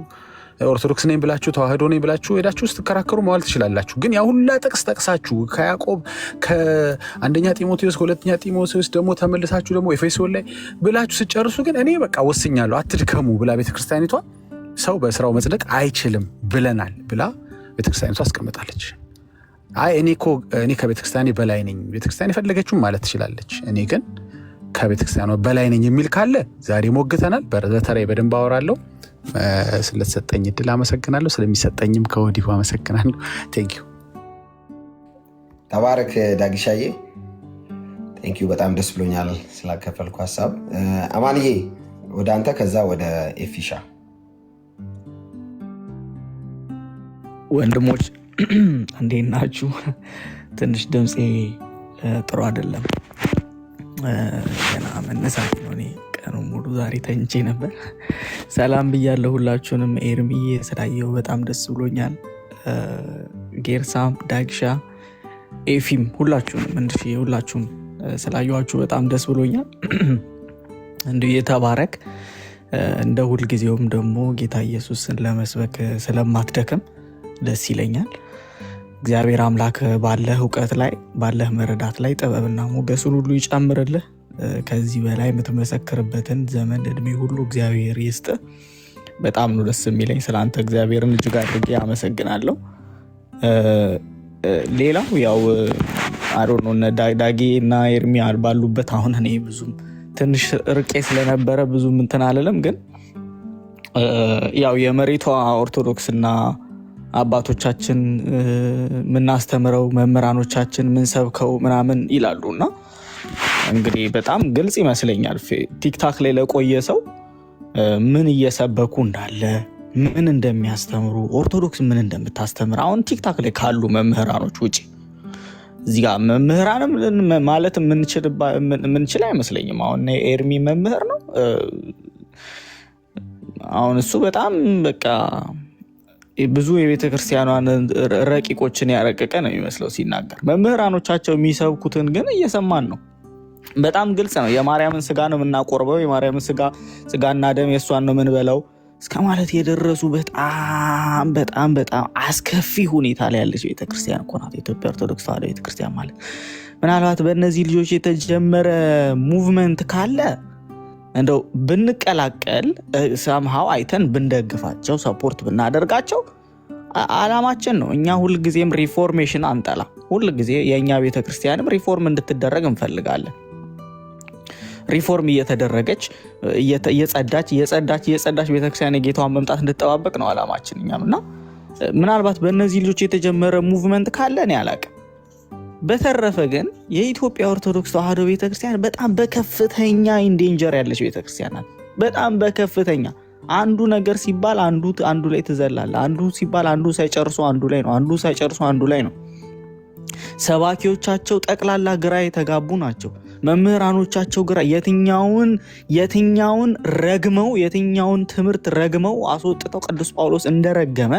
ኦርቶዶክስ ነኝ ብላችሁ ተዋህዶ ነኝ ብላችሁ ሄዳችሁ ስትከራከሩ መዋል ትችላላችሁ። ግን ያ ሁላ ጥቅስ ጠቅሳችሁ ከያዕቆብ ከአንደኛ ጢሞቴዎስ ከሁለተኛ ጢሞቴዎስ ደግሞ ተመልሳችሁ ደግሞ ኤፌሶን ላይ ብላችሁ ስጨርሱ ግን እኔ በቃ ወስኛለሁ አትድከሙ ብላ ቤተክርስቲያኒቷ ሰው በስራው መጽደቅ አይችልም ብለናል ብላ ቤተክርስቲያኒቷ አስቀምጣለች። አይ እኔ ከቤተክርስቲያኔ በላይ ነኝ፣ ቤተክርስቲያን የፈለገችውን ማለት ትችላለች። እኔ ግን ከቤተክርስቲያኗ በላይ ነኝ የሚል ካለ ዛሬ ሞግተናል። በተለይ በደንብ አወራለሁ። ስለተሰጠኝ እድል አመሰግናለሁ። ስለሚሰጠኝም ከወዲሁ አመሰግናለሁ። ቴንኪዩ።
ተባረክ ዳጊሻዬ። ቴንኪዩ። በጣም ደስ ብሎኛል ስላከፈልኩ ሀሳብ። አማንዬ ወደ አንተ፣ ከዛ ወደ ኤፊሻ።
ወንድሞች እንዴት ናችሁ? ትንሽ ድምፄ ጥሩ አይደለም። ገና መነሳት ነው። እኔ ቀኑ ሙሉ ዛሬ ተኝቼ ነበር። ሰላም ብያለሁ ሁላችሁንም። ኤርሚዬ ስላየው በጣም ደስ ብሎኛል። ጌርሳም፣ ዳግሻ፣ ኤፊም ሁላችሁንም ሁላችሁም ስላየኋችሁ በጣም ደስ ብሎኛል። እንዲሁ የተባረክ እንደ ሁልጊዜውም ደግሞ ጌታ ኢየሱስን ለመስበክ ስለማትደክም ደስ ይለኛል። እግዚአብሔር አምላክ ባለህ እውቀት ላይ ባለህ መረዳት ላይ ጥበብና ሞገሱን ሁሉ ይጨምርልህ። ከዚህ በላይ የምትመሰክርበትን ዘመን እድሜ ሁሉ እግዚአብሔር ይስጥ። በጣም ነው ደስ የሚለኝ ስለአንተ። እግዚአብሔርን እጅግ አድርጌ አመሰግናለሁ። ሌላው ያው አሮን ነው ዳጊ እና ኤርሚ ባሉበት አሁን እኔ ብዙም ትንሽ ርቄ ስለነበረ ብዙም እንትን አልልም። ግን ያው የመሬቷ ኦርቶዶክስና አባቶቻችን ምናስተምረው መምህራኖቻችን ምንሰብከው ምናምን ይላሉና እንግዲህ በጣም ግልጽ ይመስለኛል ቲክታክ ላይ ለቆየ ሰው ምን እየሰበኩ እንዳለ ምን እንደሚያስተምሩ ኦርቶዶክስ ምን እንደምታስተምር አሁን ቲክታክ ላይ ካሉ መምህራኖች ውጪ እዚህ ጋር መምህራንም ማለት ምንችል አይመስለኝም። አሁን ኤርሚ መምህር ነው። አሁን እሱ በጣም በቃ ብዙ የቤተክርስቲያኗን ረቂቆችን ያረቀቀ ነው የሚመስለው ሲናገር። መምህራኖቻቸው የሚሰብኩትን ግን እየሰማን ነው። በጣም ግልጽ ነው። የማርያምን ስጋ ነው የምናቆርበው፣ የማርያምን ስጋና ደም የእሷን ነው የምንበላው እስከ ማለት የደረሱ በጣም በጣም በጣም አስከፊ ሁኔታ ላይ ያለች ቤተክርስቲያን እኮ ናት የኢትዮጵያ ኦርቶዶክስ ተዋሕዶ ቤተክርስቲያን ማለት። ምናልባት በእነዚህ ልጆች የተጀመረ ሙቭመንት ካለ እንደው ብንቀላቀል ሰምሃው አይተን ብንደግፋቸው ሰፖርት ብናደርጋቸው አላማችን ነው። እኛ ሁልጊዜም ሪፎርሜሽን አንጠላ። ሁልጊዜ የእኛ ቤተክርስቲያንም ሪፎርም እንድትደረግ እንፈልጋለን። ሪፎርም እየተደረገች የጸዳች ቤተክርስቲያን የጌታዋን መምጣት እንድትጠባበቅ ነው አላማችን እኛም። እና ምናልባት በእነዚህ ልጆች የተጀመረ ሙቭመንት ካለ እኔ አላቅም። በተረፈ ግን የኢትዮጵያ ኦርቶዶክስ ተዋሕዶ ቤተክርስቲያን በጣም በከፍተኛ ኢንዴንጀር ያለች ቤተክርስቲያን ናት። በጣም በከፍተኛ አንዱ ነገር ሲባል አንዱ ላይ ትዘላለ። አንዱ ሲባል አንዱ ሳይጨርሱ አንዱ ላይ ነው። አንዱ ሳይጨርሱ አንዱ ላይ ነው። ሰባኪዎቻቸው ጠቅላላ ግራ የተጋቡ ናቸው። መምህራኖቻቸው ግራ የትኛውን ረግመው የትኛውን ትምህርት ረግመው አስወጥተው ቅዱስ ጳውሎስ እንደረገመ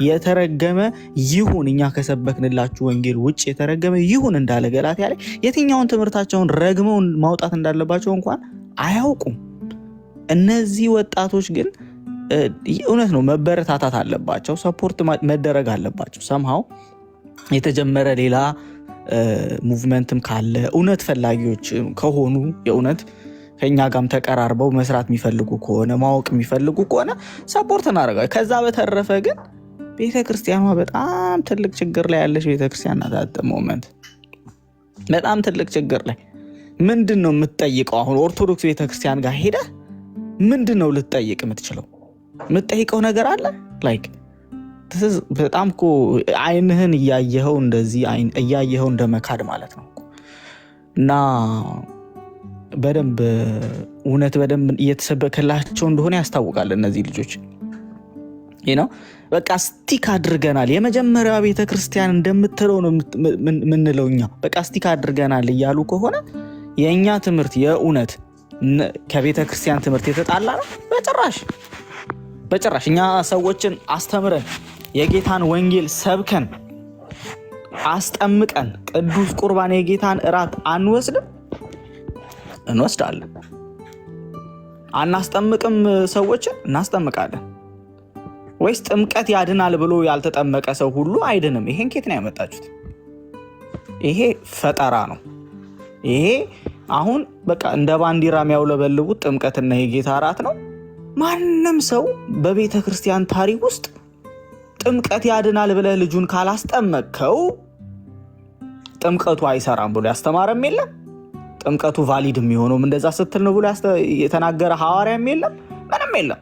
የተረገመ ይሁን እኛ ከሰበክንላችሁ ወንጌል ውጭ የተረገመ ይሁን እንዳለ ገላትያ ላይ የትኛውን ትምህርታቸውን ረግመው ማውጣት እንዳለባቸው እንኳን አያውቁም። እነዚህ ወጣቶች ግን እውነት ነው መበረታታት አለባቸው፣ ሰፖርት መደረግ አለባቸው። ሰምሃው የተጀመረ ሌላ ሙቭመንትም ካለ እውነት ፈላጊዎች ከሆኑ የእውነት ከኛ ጋርም ተቀራርበው መስራት የሚፈልጉ ከሆነ ማወቅ የሚፈልጉ ከሆነ ሰፖርት እናደርጋለን። ከዛ በተረፈ ግን ቤተክርስቲያኗ በጣም ትልቅ ችግር ላይ ያለች ቤተክርስቲያን ናት። ሞመንት በጣም ትልቅ ችግር ላይ ምንድን ነው የምትጠይቀው? አሁን ኦርቶዶክስ ቤተክርስቲያን ጋር ሄደ ምንድን ነው ልትጠይቅ የምትችለው? የምትጠይቀው ነገር አለ? ላይክ በጣም እኮ አይንህን እያየኸው እንደዚህ እያየኸው እንደመካድ ማለት ነው። እና በደንብ እውነት በደንብ እየተሰበከላቸው እንደሆነ ያስታውቃል። እነዚህ ልጆች ነው በቃ ስቲክ አድርገናል፣ የመጀመሪያዋ ቤተክርስቲያን እንደምትለው ነው ምንለው እኛ። በቃ ስቲክ አድርገናል እያሉ ከሆነ የእኛ ትምህርት የእውነት ከቤተክርስቲያን ትምህርት የተጣላ ነው? በጭራሽ። እኛ ሰዎችን አስተምረን የጌታን ወንጌል ሰብከን አስጠምቀን ቅዱስ ቁርባን የጌታን እራት አንወስድም? እንወስዳለን። አናስጠምቅም? ሰዎችን እናስጠምቃለን። ወይስ ጥምቀት ያድናል ብሎ ያልተጠመቀ ሰው ሁሉ አይድንም? ይሄን ኬት ነው ያመጣችሁት? ይሄ ፈጠራ ነው። ይሄ አሁን በቃ እንደ ባንዲራ የሚያውለበልቡት ጥምቀትና የጌታ እራት ነው። ማንም ሰው በቤተ ክርስቲያን ታሪክ ውስጥ ጥምቀት ያድናል ብለህ ልጁን ካላስጠመቅከው ጥምቀቱ አይሰራም ብሎ ያስተማረም የለም። ጥምቀቱ ቫሊድ የሚሆነውም እንደዛ ስትል ነው ብሎ የተናገረ ሐዋርያም የለም። ምንም የለም።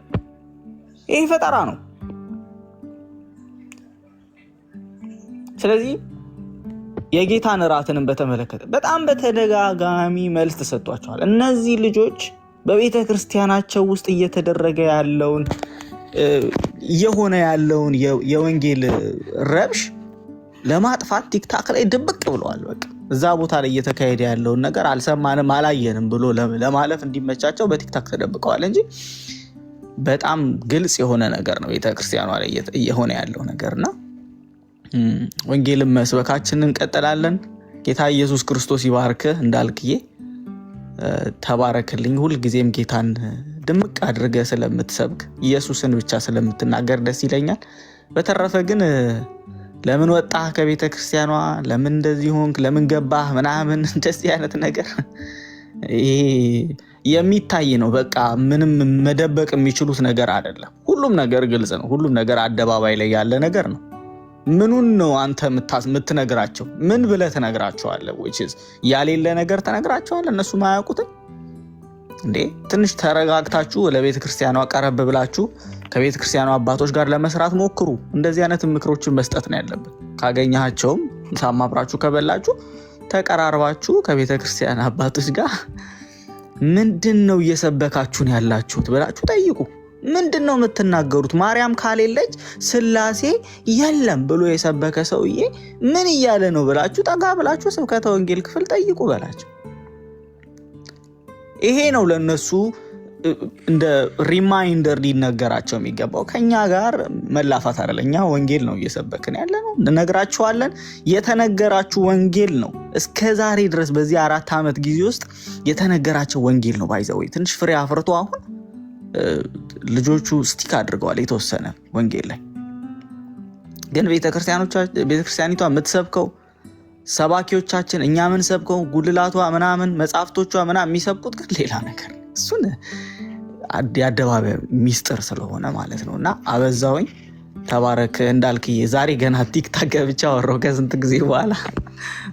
ይሄ ፈጠራ ነው። ስለዚህ የጌታን እራትንም በተመለከተ በጣም በተደጋጋሚ መልስ ተሰጥቷቸዋል። እነዚህ ልጆች በቤተ ክርስቲያናቸው ውስጥ እየተደረገ ያለውን የወንጌል ረብሽ ለማጥፋት ቲክታክ ላይ ድብቅ ብለዋል። በቃ እዛ ቦታ ላይ እየተካሄደ ያለውን ነገር አልሰማንም አላየንም ብሎ ለማለፍ እንዲመቻቸው በቲክታክ ተደብቀዋል እንጂ በጣም ግልጽ የሆነ ነገር ነው ቤተክርስቲያኗ ላይ እየሆነ ያለው ነገርና ወንጌልን መስበካችንን እንቀጥላለን። ጌታ ኢየሱስ ክርስቶስ ይባርክህ። እንዳልክዬ ተባረክልኝ። ሁልጊዜም ጌታን ድምቅ አድርገህ ስለምትሰብክ ኢየሱስን ብቻ ስለምትናገር ደስ ይለኛል። በተረፈ ግን ለምን ወጣህ ከቤተ ክርስቲያኗ፣ ለምን እንደዚህ ሆንክ፣ ለምን ገባህ ምናምን እንደዚህ አይነት ነገር ይሄ የሚታይ ነው። በቃ ምንም መደበቅ የሚችሉት ነገር አይደለም። ሁሉም ነገር ግልጽ ነው። ሁሉም ነገር አደባባይ ላይ ያለ ነገር ነው። ምኑን ነው አንተ የምትነግራቸው? ምን ብለህ ትነግራቸዋለህ? ያሌለ ነገር ትነግራቸዋለህ? እነሱ ማያውቁትን እንዴ? ትንሽ ተረጋግታችሁ ለቤተ ክርስቲያኗ ቀረብ ብላችሁ ከቤተ ክርስቲያኗ አባቶች ጋር ለመስራት ሞክሩ። እንደዚህ አይነት ምክሮችን መስጠት ነው ያለብን። ካገኛቸውም ሳማብራችሁ ከበላችሁ ተቀራርባችሁ ከቤተ ክርስቲያን አባቶች ጋር ምንድን ነው እየሰበካችሁን ያላችሁት ብላችሁ ጠይቁ። ምንድን ነው የምትናገሩት? ማርያም ካሌለች ስላሴ የለም ብሎ የሰበከ ሰውዬ ምን እያለ ነው ብላችሁ ጠጋ ብላችሁ ስብከተ ወንጌል ክፍል ጠይቁ በላቸው። ይሄ ነው ለነሱ እንደ ሪማይንደር ሊነገራቸው የሚገባው ከኛ ጋር መላፋት አይደለ። እኛ ወንጌል ነው እየሰበክን ያለ ነው፣ እንነግራችኋለን። የተነገራችሁ ወንጌል ነው እስከ ዛሬ ድረስ በዚህ 4 ዓመት ጊዜ ውስጥ የተነገራቸው ወንጌል ነው። ባይዘው ትንሽ ፍሬ አፍርቶ አሁን ልጆቹ ስቲክ አድርገዋል የተወሰነ ወንጌል ላይ። ግን ቤተክርስቲያኒቷ የምትሰብከው ሰባኪዎቻችን እኛ ምን ሰብከው ጉልላቷ ምናምን መጽሐፍቶቿ ምናምን የሚሰብኩት ግን ሌላ ነገር፣ እሱን የአደባባይ ሚስጥር ስለሆነ ማለት ነው። እና አበዛውኝ። ተባረክ እንዳልክዬ። ዛሬ ገና ቲክታክ ገብቻ ወረው ከስንት ጊዜ በኋላ።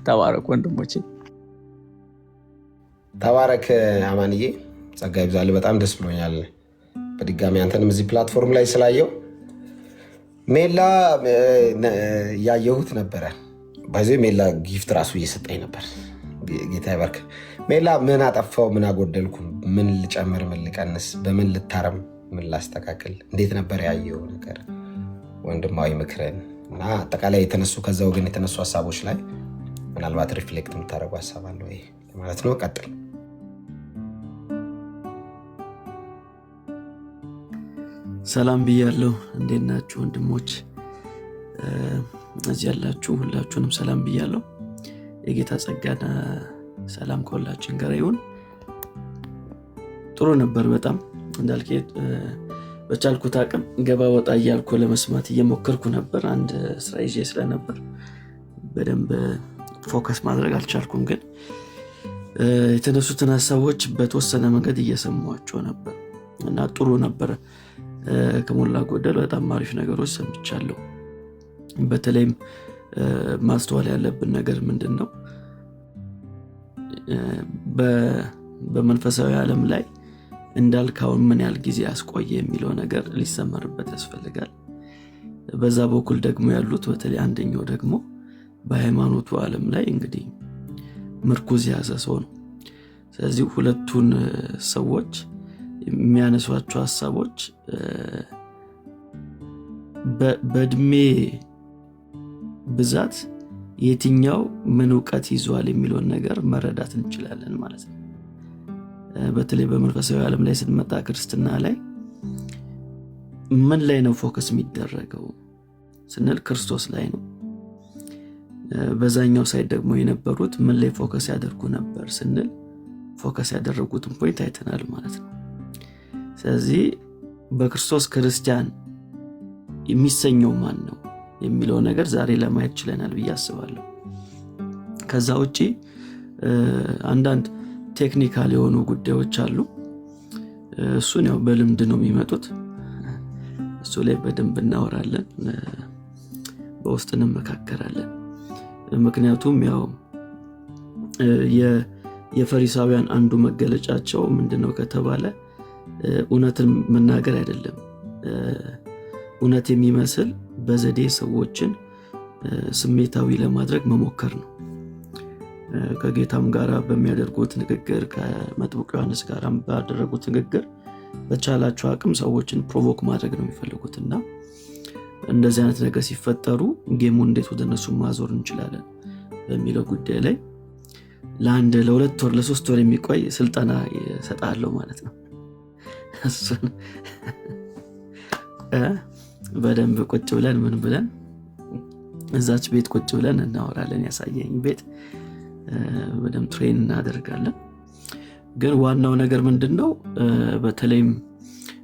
ተባረክ ወንድሞቼ።
ተባረክ አማንዬ፣ ጸጋ ይብዛልህ። በጣም ደስ ብሎኛል በድጋሚ አንተንም እዚህ ፕላትፎርም ላይ ስላየው። ሜላ ያየሁት ነበረ በዚህ ሜላ ጊፍት ራሱ እየሰጠኝ ነበር። ጌታ ይባርክ ሜላ። ምን አጠፋው? ምን አጎደልኩ? ምን ልጨምር? ምን ልቀንስ? በምን ልታረም? ምን ላስተካክል? እንዴት ነበር ያየው ነገር? ወንድማዊ ምክርን እና አጠቃላይ የተነሱ ከዛ ወገን የተነሱ ሀሳቦች ላይ ምናልባት ሪፍሌክት የምታደርጉ ሀሳብ አለ ወይ ማለት ነው። ቀጥል።
ሰላም ብያለሁ። እንዴት ናችሁ ወንድሞች? እዚህ ያላችሁ ሁላችሁንም ሰላም ብያለሁ። የጌታ ጸጋና ሰላም ከሁላችን ጋር ይሁን። ጥሩ ነበር በጣም እንዳልከት በቻልኩት አቅም ገባ ወጣ እያልኩ ለመስማት እየሞከርኩ ነበር። አንድ ስራ ይዤ ስለነበር በደንብ ፎከስ ማድረግ አልቻልኩም። ግን የተነሱትን ሀሳቦች በተወሰነ መንገድ እየሰማኋቸው ነበር እና ጥሩ ነበር። ከሞላ ጎደል በጣም አሪፍ ነገሮች ሰምቻለሁ። በተለይም ማስተዋል ያለብን ነገር ምንድን ነው? በመንፈሳዊ ዓለም ላይ እንዳልካውን ምን ያህል ጊዜ ያስቆየ የሚለው ነገር ሊሰመርበት ያስፈልጋል። በዛ በኩል ደግሞ ያሉት በተለይ አንደኛው ደግሞ በሃይማኖቱ ዓለም ላይ እንግዲህ ምርኩዝ ያዘ ሰው ነው። ስለዚህ ሁለቱን ሰዎች የሚያነሷቸው ሀሳቦች በእድሜ ብዛት የትኛው ምን እውቀት ይዟል የሚለውን ነገር መረዳት እንችላለን ማለት ነው። በተለይ በመንፈሳዊ ዓለም ላይ ስንመጣ ክርስትና ላይ ምን ላይ ነው ፎከስ የሚደረገው ስንል ክርስቶስ ላይ ነው። በዛኛው ሳይድ ደግሞ የነበሩት ምን ላይ ፎከስ ያደርጉ ነበር ስንል ፎከስ ያደረጉትን ፖይንት አይተናል ማለት ነው። ስለዚህ በክርስቶስ ክርስቲያን የሚሰኘው ማን ነው የሚለው ነገር ዛሬ ለማየት ችለናል ብዬ አስባለሁ። ከዛ ውጪ አንዳንድ ቴክኒካል የሆኑ ጉዳዮች አሉ። እሱን ያው በልምድ ነው የሚመጡት። እሱ ላይ በደንብ እናወራለን፣ በውስጥ እንመካከራለን። ምክንያቱም ያው የፈሪሳውያን አንዱ መገለጫቸው ምንድነው ከተባለ እውነትን መናገር አይደለም፣ እውነት የሚመስል በዘዴ ሰዎችን ስሜታዊ ለማድረግ መሞከር ነው። ከጌታም ጋር በሚያደርጉት ንግግር፣ ከመጥምቁ ዮሐንስ ጋር ባደረጉት ንግግር በቻላቸው አቅም ሰዎችን ፕሮቮክ ማድረግ ነው የሚፈልጉትና እንደዚህ አይነት ነገር ሲፈጠሩ ጌሙን እንዴት ወደ እነሱ ማዞር እንችላለን በሚለው ጉዳይ ላይ ለ2 ወር ለ3 ወር የሚቆይ ስልጠና ይሰጣለሁ ማለት ነው። እሱን በደንብ ቁጭ ብለን ምን ብለን እዛች ቤት ቁጭ ብለን እናወራለን። ያሳየኝ ቤት በደንብ ትሬን እናደርጋለን። ግን ዋናው ነገር ምንድነው? በተለይም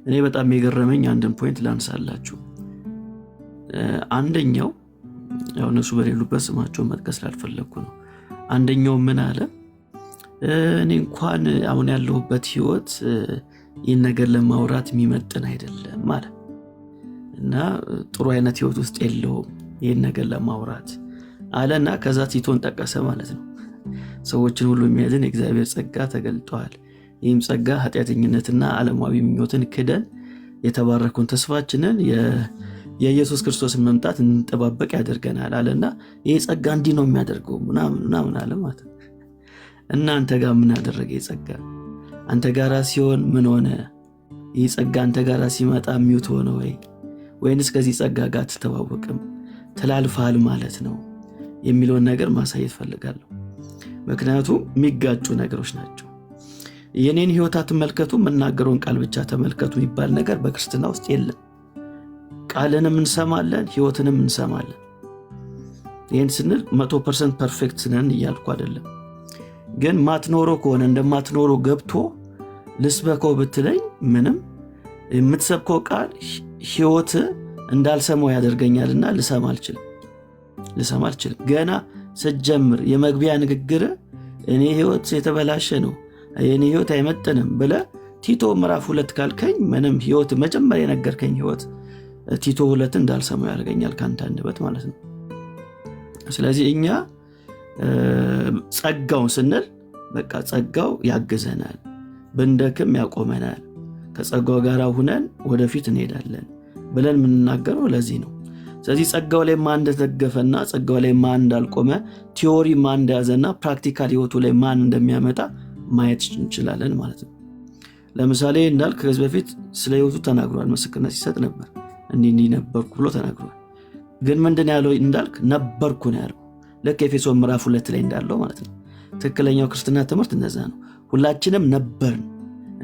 እኔ በጣም የገረመኝ አንድን ፖይንት ላንሳላችሁ። አንደኛው ያው እነሱ በሌሉበት ስማቸውን መጥቀስ ስላልፈለኩ ነው። አንደኛው ምን አለ? እኔ እንኳን አሁን ያለሁበት ህይወት ይህን ነገር ለማውራት የሚመጥን አይደለም ማለት እና ጥሩ አይነት ህይወት ውስጥ የለውም ይህን ነገር ለማውራት አለና ከዛ ቲቶን ጠቀሰ ማለት ነው። ሰዎችን ሁሉ የሚያድን የእግዚአብሔር ጸጋ ተገልጧል። ይህም ጸጋ ኃጢአተኝነትና ዓለማዊ ምኞትን ክደን የተባረኩን ተስፋችንን የኢየሱስ ክርስቶስን መምጣት እንጠባበቅ ያደርገናል አለና ይሄ ጸጋ እንዲህ ነው የሚያደርገው ምናምን አለ ማለት ነው። እና አንተ ጋር ምን አደረገ? ጸጋ አንተ ጋር ሲሆን ምን ሆነ? ይህ ጸጋ አንተ ጋር ሲመጣ ሚውት ሆነ ወይንስ ከዚህ ጸጋ ጋር ተተዋወቅም ተላልፈሃል ማለት ነው የሚለውን ነገር ማሳየት ፈልጋለሁ። ምክንያቱም የሚጋጩ ነገሮች ናቸው። የኔን ህይወት አትመልከቱ የምናገረውን ቃል ብቻ ተመልከቱ የሚባል ነገር በክርስትና ውስጥ የለም። ቃልንም እንሰማለን፣ ህይወትንም እንሰማለን። ይህን ስንል 100% ፐርፌክት ነን እያልኩ አይደለም። ግን ማትኖሮ ከሆነ እንደማትኖሮ ገብቶ ልስበከው ብትለኝ ምንም የምትሰብከው ቃል ህይወት እንዳልሰማው ያደርገኛልና ልሰማ አልችልም። ገና ስጀምር የመግቢያ ንግግር እኔ ህይወት የተበላሸ ነው፣ የኔ ህይወት አይመጥንም ብለ ቲቶ ምዕራፍ 2 ካልከኝ ምንም ህይወት መጀመሪያ የነገርከኝ ህይወት ቲቶ 2 እንዳልሰማው ያደርገኛል ካንተ አንደበት ማለት ነው። ስለዚህ እኛ ጸጋውን ስንል በቃ ጸጋው ያግዘናል፣ ብንደክም ያቆመናል፣ ከጸጋው ጋር ሁነን ወደፊት እንሄዳለን ብለን የምንናገረው ለዚህ ነው። ስለዚህ ጸጋው ላይ ማን እንደተደገፈና ጸጋው ላይ ማን እንዳልቆመ ቲዮሪ ማን እንደያዘና ፕራክቲካል ህይወቱ ላይ ማን እንደሚያመጣ ማየት እንችላለን ማለት ነው። ለምሳሌ እንዳልክ ከዚህ በፊት ስለ ህይወቱ ተናግሯል፣ ምስክርነት ሲሰጥ ነበር። እንዲህ ነበርኩ ብሎ ተናግሯል። ግን ምንድን ያለው እንዳልክ ነበርኩ ነው ያለው። ልክ ኤፌሶን ምዕራፍ 2 ላይ እንዳለው ማለት ነው። ትክክለኛው ክርስትና ትምህርት እንደዛ ነው። ሁላችንም ነበርን፣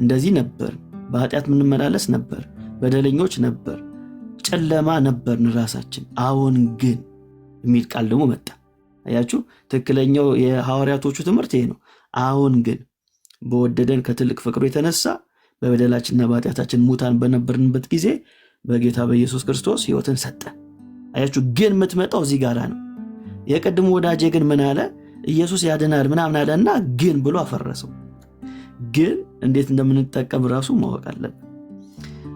እንደዚህ ነበርን፣ በኃጢአት ምንመላለስ ነበር፣ በደለኞች ነበር፣ ጨለማ ነበርን ራሳችን። አሁን ግን የሚል ቃል ደግሞ መጣ። አያችሁ፣ ትክክለኛው የሐዋርያቶቹ ትምህርት ይሄ ነው። አሁን ግን በወደደን ከትልቅ ፍቅሩ የተነሳ በበደላችንና በኃጢአታችን ሙታን በነበርንበት ጊዜ በጌታ በኢየሱስ ክርስቶስ ህይወትን ሰጠ። አያችሁ፣ ግን የምትመጣው እዚህ ጋር ነው። የቀድሞ ወዳጄ ግን ምን አለ? ኢየሱስ ያድናል ምናምን አለና ግን ብሎ አፈረሰው። ግን እንዴት እንደምንጠቀም ራሱ ማወቅ አለብን።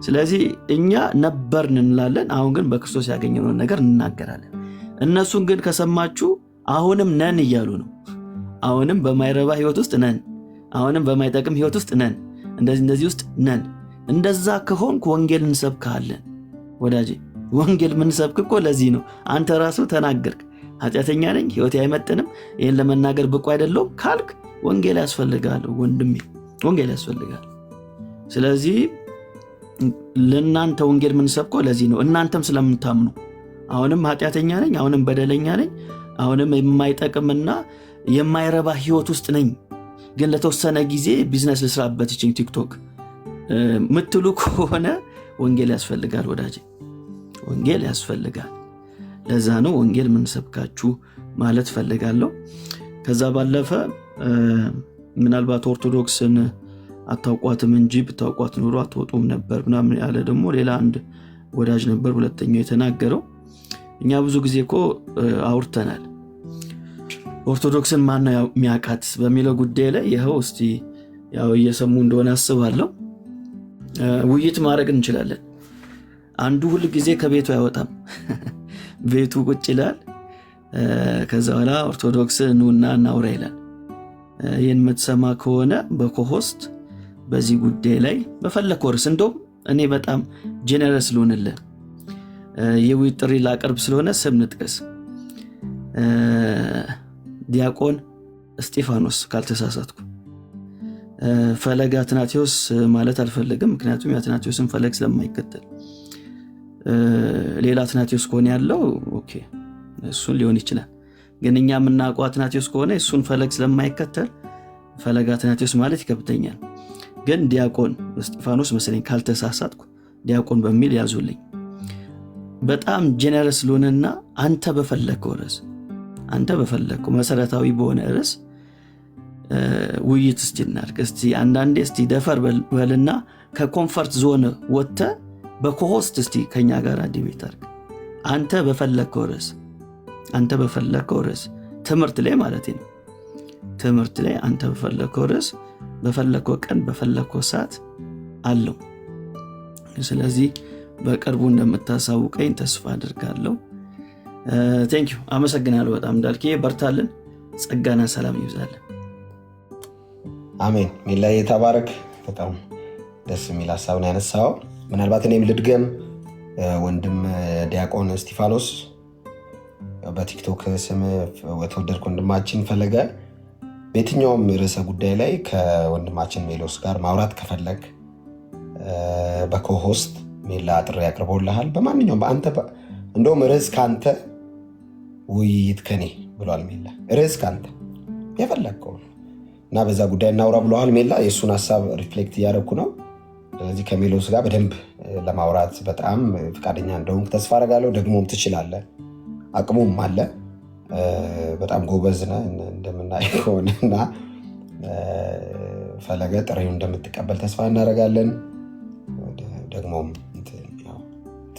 ስለዚህ እኛ ነበርን እንላለን፣ አሁን ግን በክርስቶስ ያገኘነውን ነገር እንናገራለን። እነሱን ግን ከሰማችሁ አሁንም ነን እያሉ ነው። አሁንም በማይረባ ህይወት ውስጥ ነን፣ አሁንም በማይጠቅም ህይወት ውስጥ ነን፣ እንደዚህ ውስጥ ነን። እንደዛ ከሆንክ ወንጌል እንሰብካለን ወዳጄ። ወንጌል ምንሰብክ እኮ ለዚህ ነው። አንተ ራሱ ተናገርክ፣ ኃጢአተኛ ነኝ፣ ህይወቴ አይመጥንም፣ ይህን ለመናገር ብቁ አይደለሁም ካልክ ወንጌል ያስፈልጋል ወንድሜ፣ ወንጌል ያስፈልጋል። ስለዚህ ለእናንተ ወንጌል ምንሰብከው ለዚህ ነው። እናንተም ስለምታምኑ አሁንም ኃጢአተኛ ነኝ፣ አሁንም በደለኛ ነኝ፣ አሁንም የማይጠቅምና የማይረባ ህይወት ውስጥ ነኝ፣ ግን ለተወሰነ ጊዜ ቢዝነስ ልስራበት ይችኝ ቲክቶክ ምትሉ ከሆነ ወንጌል ያስፈልጋል ወዳጄ፣ ወንጌል ያስፈልጋል። ለዛ ነው ወንጌል ምንሰብካችሁ ማለት ፈልጋለሁ። ከዛ ባለፈ ምናልባት ኦርቶዶክስን አታውቋትም እንጂ ብታውቋት ኑሮ አትወጡም ነበር ምናምን ያለ ደግሞ ሌላ አንድ ወዳጅ ነበር። ሁለተኛው የተናገረው እኛ ብዙ ጊዜ እኮ አውርተናል። ኦርቶዶክስን ማን ነው የሚያውቃት በሚለው ጉዳይ ላይ ይኸው እስቲ ያው እየሰሙ እንደሆነ አስባለሁ ውይይት ማድረግ እንችላለን። አንዱ ሁል ጊዜ ከቤቱ አይወጣም፣ ቤቱ ቁጭ ይላል። ከዛ በኋላ ኦርቶዶክስ ኑና እናውራ ይላል። ይህን የምትሰማ ከሆነ በኮሆስት በዚህ ጉዳይ ላይ በፈለከው ርዕስ፣ እንደውም እኔ በጣም ጄነረስ ልሆንልህ የውይይት ጥሪ ላቀርብ ስለሆነ ስም ንጥቀስ። ዲያቆን እስጢፋኖስ ካልተሳሳትኩ፣ ፈለገ አትናቴዎስ ማለት አልፈልግም፣ ምክንያቱም የአትናቴዎስን ፈለግ ስለማይከተል። ሌላ አትናቴዎስ ከሆነ ያለው ኦኬ እሱን ሊሆን ይችላል። ግን እኛ የምናውቀው አትናቴዎስ ከሆነ እሱን ፈለግ ስለማይከተል ፈለገ አትናቴዎስ ማለት ይከብደኛል። ግን ዲያቆን እስጢፋኖስ መሰለኝ ካልተሳሳትኩ፣ ዲያቆን በሚል ያዙልኝ። በጣም ጄነረስ ልሆንና አንተ በፈለግከው ርዕስ፣ አንተ በፈለግከው መሰረታዊ በሆነ ርዕስ ውይይት እስቲ እናድርግ። እስቲ አንዳንዴ እስቲ ደፈር በልና ከኮምፈርት ዞን ወጥተህ በኮሆስት እስቲ ከኛ ጋር ዲቤት አድርግ። አንተ በፈለግከው ርዕስ፣ አንተ በፈለግከው ርዕስ ትምህርት ላይ ማለት ነው። ትምህርት ላይ አንተ በፈለግከው ርዕስ በፈለግከው ቀን በፈለግከው ሰዓት አለው። ስለዚህ በቅርቡ እንደምታሳውቀኝ ተስፋ አድርጋለሁ። ቴንኪዩ፣ አመሰግናለሁ በጣም እንዳልክ። በርታልን፣ ጸጋና ሰላም ይብዛልን።
አሜን። ሚላይ የተባረክ። በጣም ደስ የሚል ሀሳብ ነው ያነሳው። ምናልባት እኔም ልድገም። ወንድም ዲያቆን እስጢፋኖስ በቲክቶክ ስም የተወደድክ ወንድማችን ፈለገ፣ በየትኛውም ርዕሰ ጉዳይ ላይ ከወንድማችን ሜሎስ ጋር ማውራት ከፈለግ በኮሆስት ሜላ ጥሪ ያቅርቦልሃል። በማንኛውም በአንተ እንደውም ርዕስ ከአንተ ውይይት ከኔ ብሏል ሜላ። ርዕስ ከአንተ የፈለግከው እና በዛ ጉዳይ እናውራ ብለዋል። ሜላ የእሱን ሀሳብ ሪፍሌክት እያደረኩ ነው። ስለዚህ ከሜሎስ ጋር በደንብ ለማውራት በጣም ፈቃደኛ እንደሆንክ ተስፋ አደርጋለሁ። ደግሞም ትችላለህ፣ አቅሙም አለ። በጣም ጎበዝ ነህ እንደምናየው ከሆነ እና ፈለገ ጥሪውን እንደምትቀበል ተስፋ እናደርጋለን። ደግሞም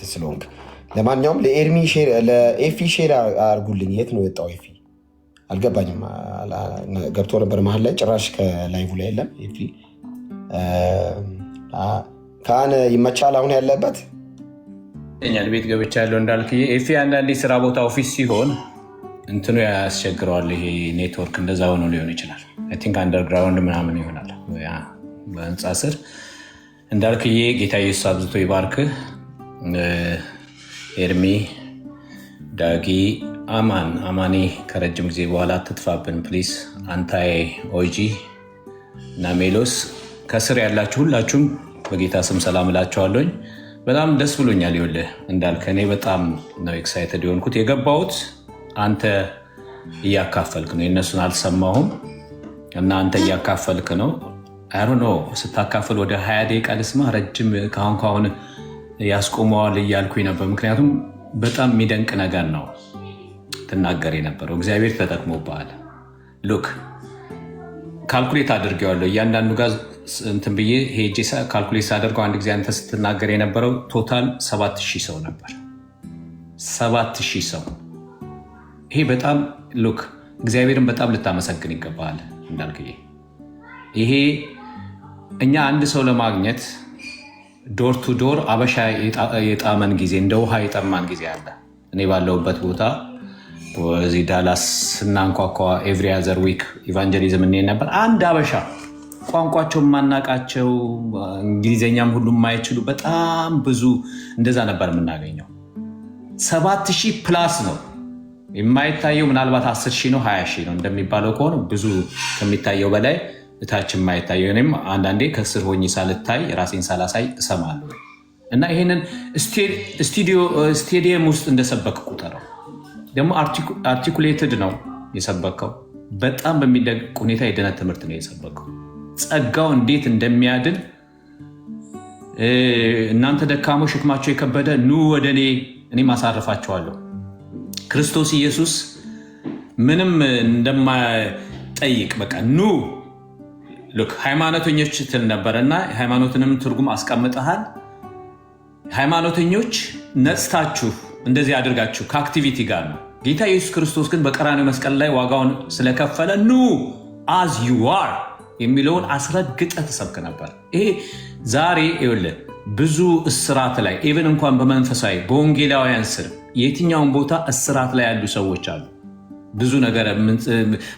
ስለሆንክ ለማንኛውም ለኤፊ ሼር አድርጉልኝ። የት ነው የወጣው ኤፊ? አልገባኝም። ገብቶ ነበር መሀል ላይ ጭራሽ ከላይቭ ላይ የለም ኤፊ። ከአን ይመቻል አሁን ያለበት
ኛል ቤት ገብቻ ያለው እንዳልክዬ ኤፊ አንዳንዴ ስራ ቦታ ኦፊስ ሲሆን እንትኑ ያስቸግረዋል። ይሄ ኔትወርክ እንደዛ ሆኖ ሊሆን ይችላል። አይ ቲንክ አንደርግራውንድ ምናምን ይሆናል በህንፃ ስር። እንዳልክዬ ጌታ ኢየሱስ አብዝቶ ይባርክህ። ኤርሚ፣ ዳጊ፣ አማኔ ከረጅም ጊዜ በኋላ ትጥፋብን ፕሊስ። አንታይ፣ ኦጂ እና ሜሎስ ከስር ያላችሁ ሁላችሁም በጌታ ስም ሰላም እላችኋለሁኝ። በጣም ደስ ብሎኛል። ይኸውልህ እንዳልክ እኔ በጣም ነው ኤክሳይትድ የሆንኩት። የገባሁት አንተ እያካፈልክ ነው፣ የእነሱን አልሰማሁም እና አንተ እያካፈልክ ነው። አይ ዶንት ኖ ስታካፍል ወደ 20 ደቂቃ ልስማ ረጅም ካሁን ያስቆመዋል እያልኩኝ ነበር። ምክንያቱም በጣም የሚደንቅ ነገር ነው ትናገር የነበረው። እግዚአብሔር ተጠቅሞብሃል። ሉክ ካልኩሌት አድርጌዋለሁ እያንዳንዱ ጋር እንትን ብዬ ሄጄ ካልኩሌት ሳደርገው አንድ ጊዜ አንተ ስትናገር የነበረው ቶታል 7000 ሰው ነበር። 7000 ሰው። ይሄ በጣም ሉክ እግዚአብሔርን በጣም ልታመሰግን ይገባል እንዳልክዬ። ይሄ እኛ አንድ ሰው ለማግኘት ዶር ቱ ዶር አበሻ የጣመን ጊዜ እንደ ውሃ የጠማን ጊዜ አለ። እኔ ባለሁበት ቦታ እዚህ ዳላስ ስናንኳኳ ኤቭሪ አዘር ዊክ ኢቫንጀሊዝም እንሄድ ነበር። አንድ አበሻ ቋንቋቸው የማናቃቸው እንግሊዝኛም ሁሉ የማይችሉ በጣም ብዙ እንደዛ ነበር የምናገኘው። 7000 ፕላስ ነው የማይታየው። ምናልባት 10,000 ነው 20,000 ነው እንደሚባለው ከሆነ ብዙ ከሚታየው በላይ እታች የማይታየው። እኔም አንዳንዴ ከስር ሆኜ ሳልታይ ራሴን ሳላሳይ እሰማለሁ። እና ይህንን ስቴዲየም ውስጥ እንደሰበክ ቁጠረው። ደግሞ አርቲኩሌትድ ነው የሰበከው። በጣም በሚደንቅ ሁኔታ የድነት ትምህርት ነው የሰበከው። ጸጋው እንዴት እንደሚያድን እናንተ ደካሞች ሸክማቸው የከበደ ኑ ወደ እኔ ማሳረፋቸዋለሁ። ክርስቶስ ኢየሱስ ምንም እንደማይጠይቅ በቃ ኑ ሉክ ሃይማኖተኞች ትል ነበር እና ሃይማኖትንም ትርጉም አስቀምጠሃል። ሃይማኖተኞች ነጽታችሁ እንደዚህ አድርጋችሁ ከአክቲቪቲ ጋር ነው። ጌታ ኢየሱስ ክርስቶስ ግን በቀራንዮ መስቀል ላይ ዋጋውን ስለከፈለ ኑ አዝ ዩ አር የሚለውን አስረግጠ ተሰብክ ነበር። ይሄ ዛሬ ይኸውልህ ብዙ እስራት ላይ ኢቨን እንኳን በመንፈሳዊ በወንጌላውያን ስር የትኛውን ቦታ እስራት ላይ ያሉ ሰዎች አሉ።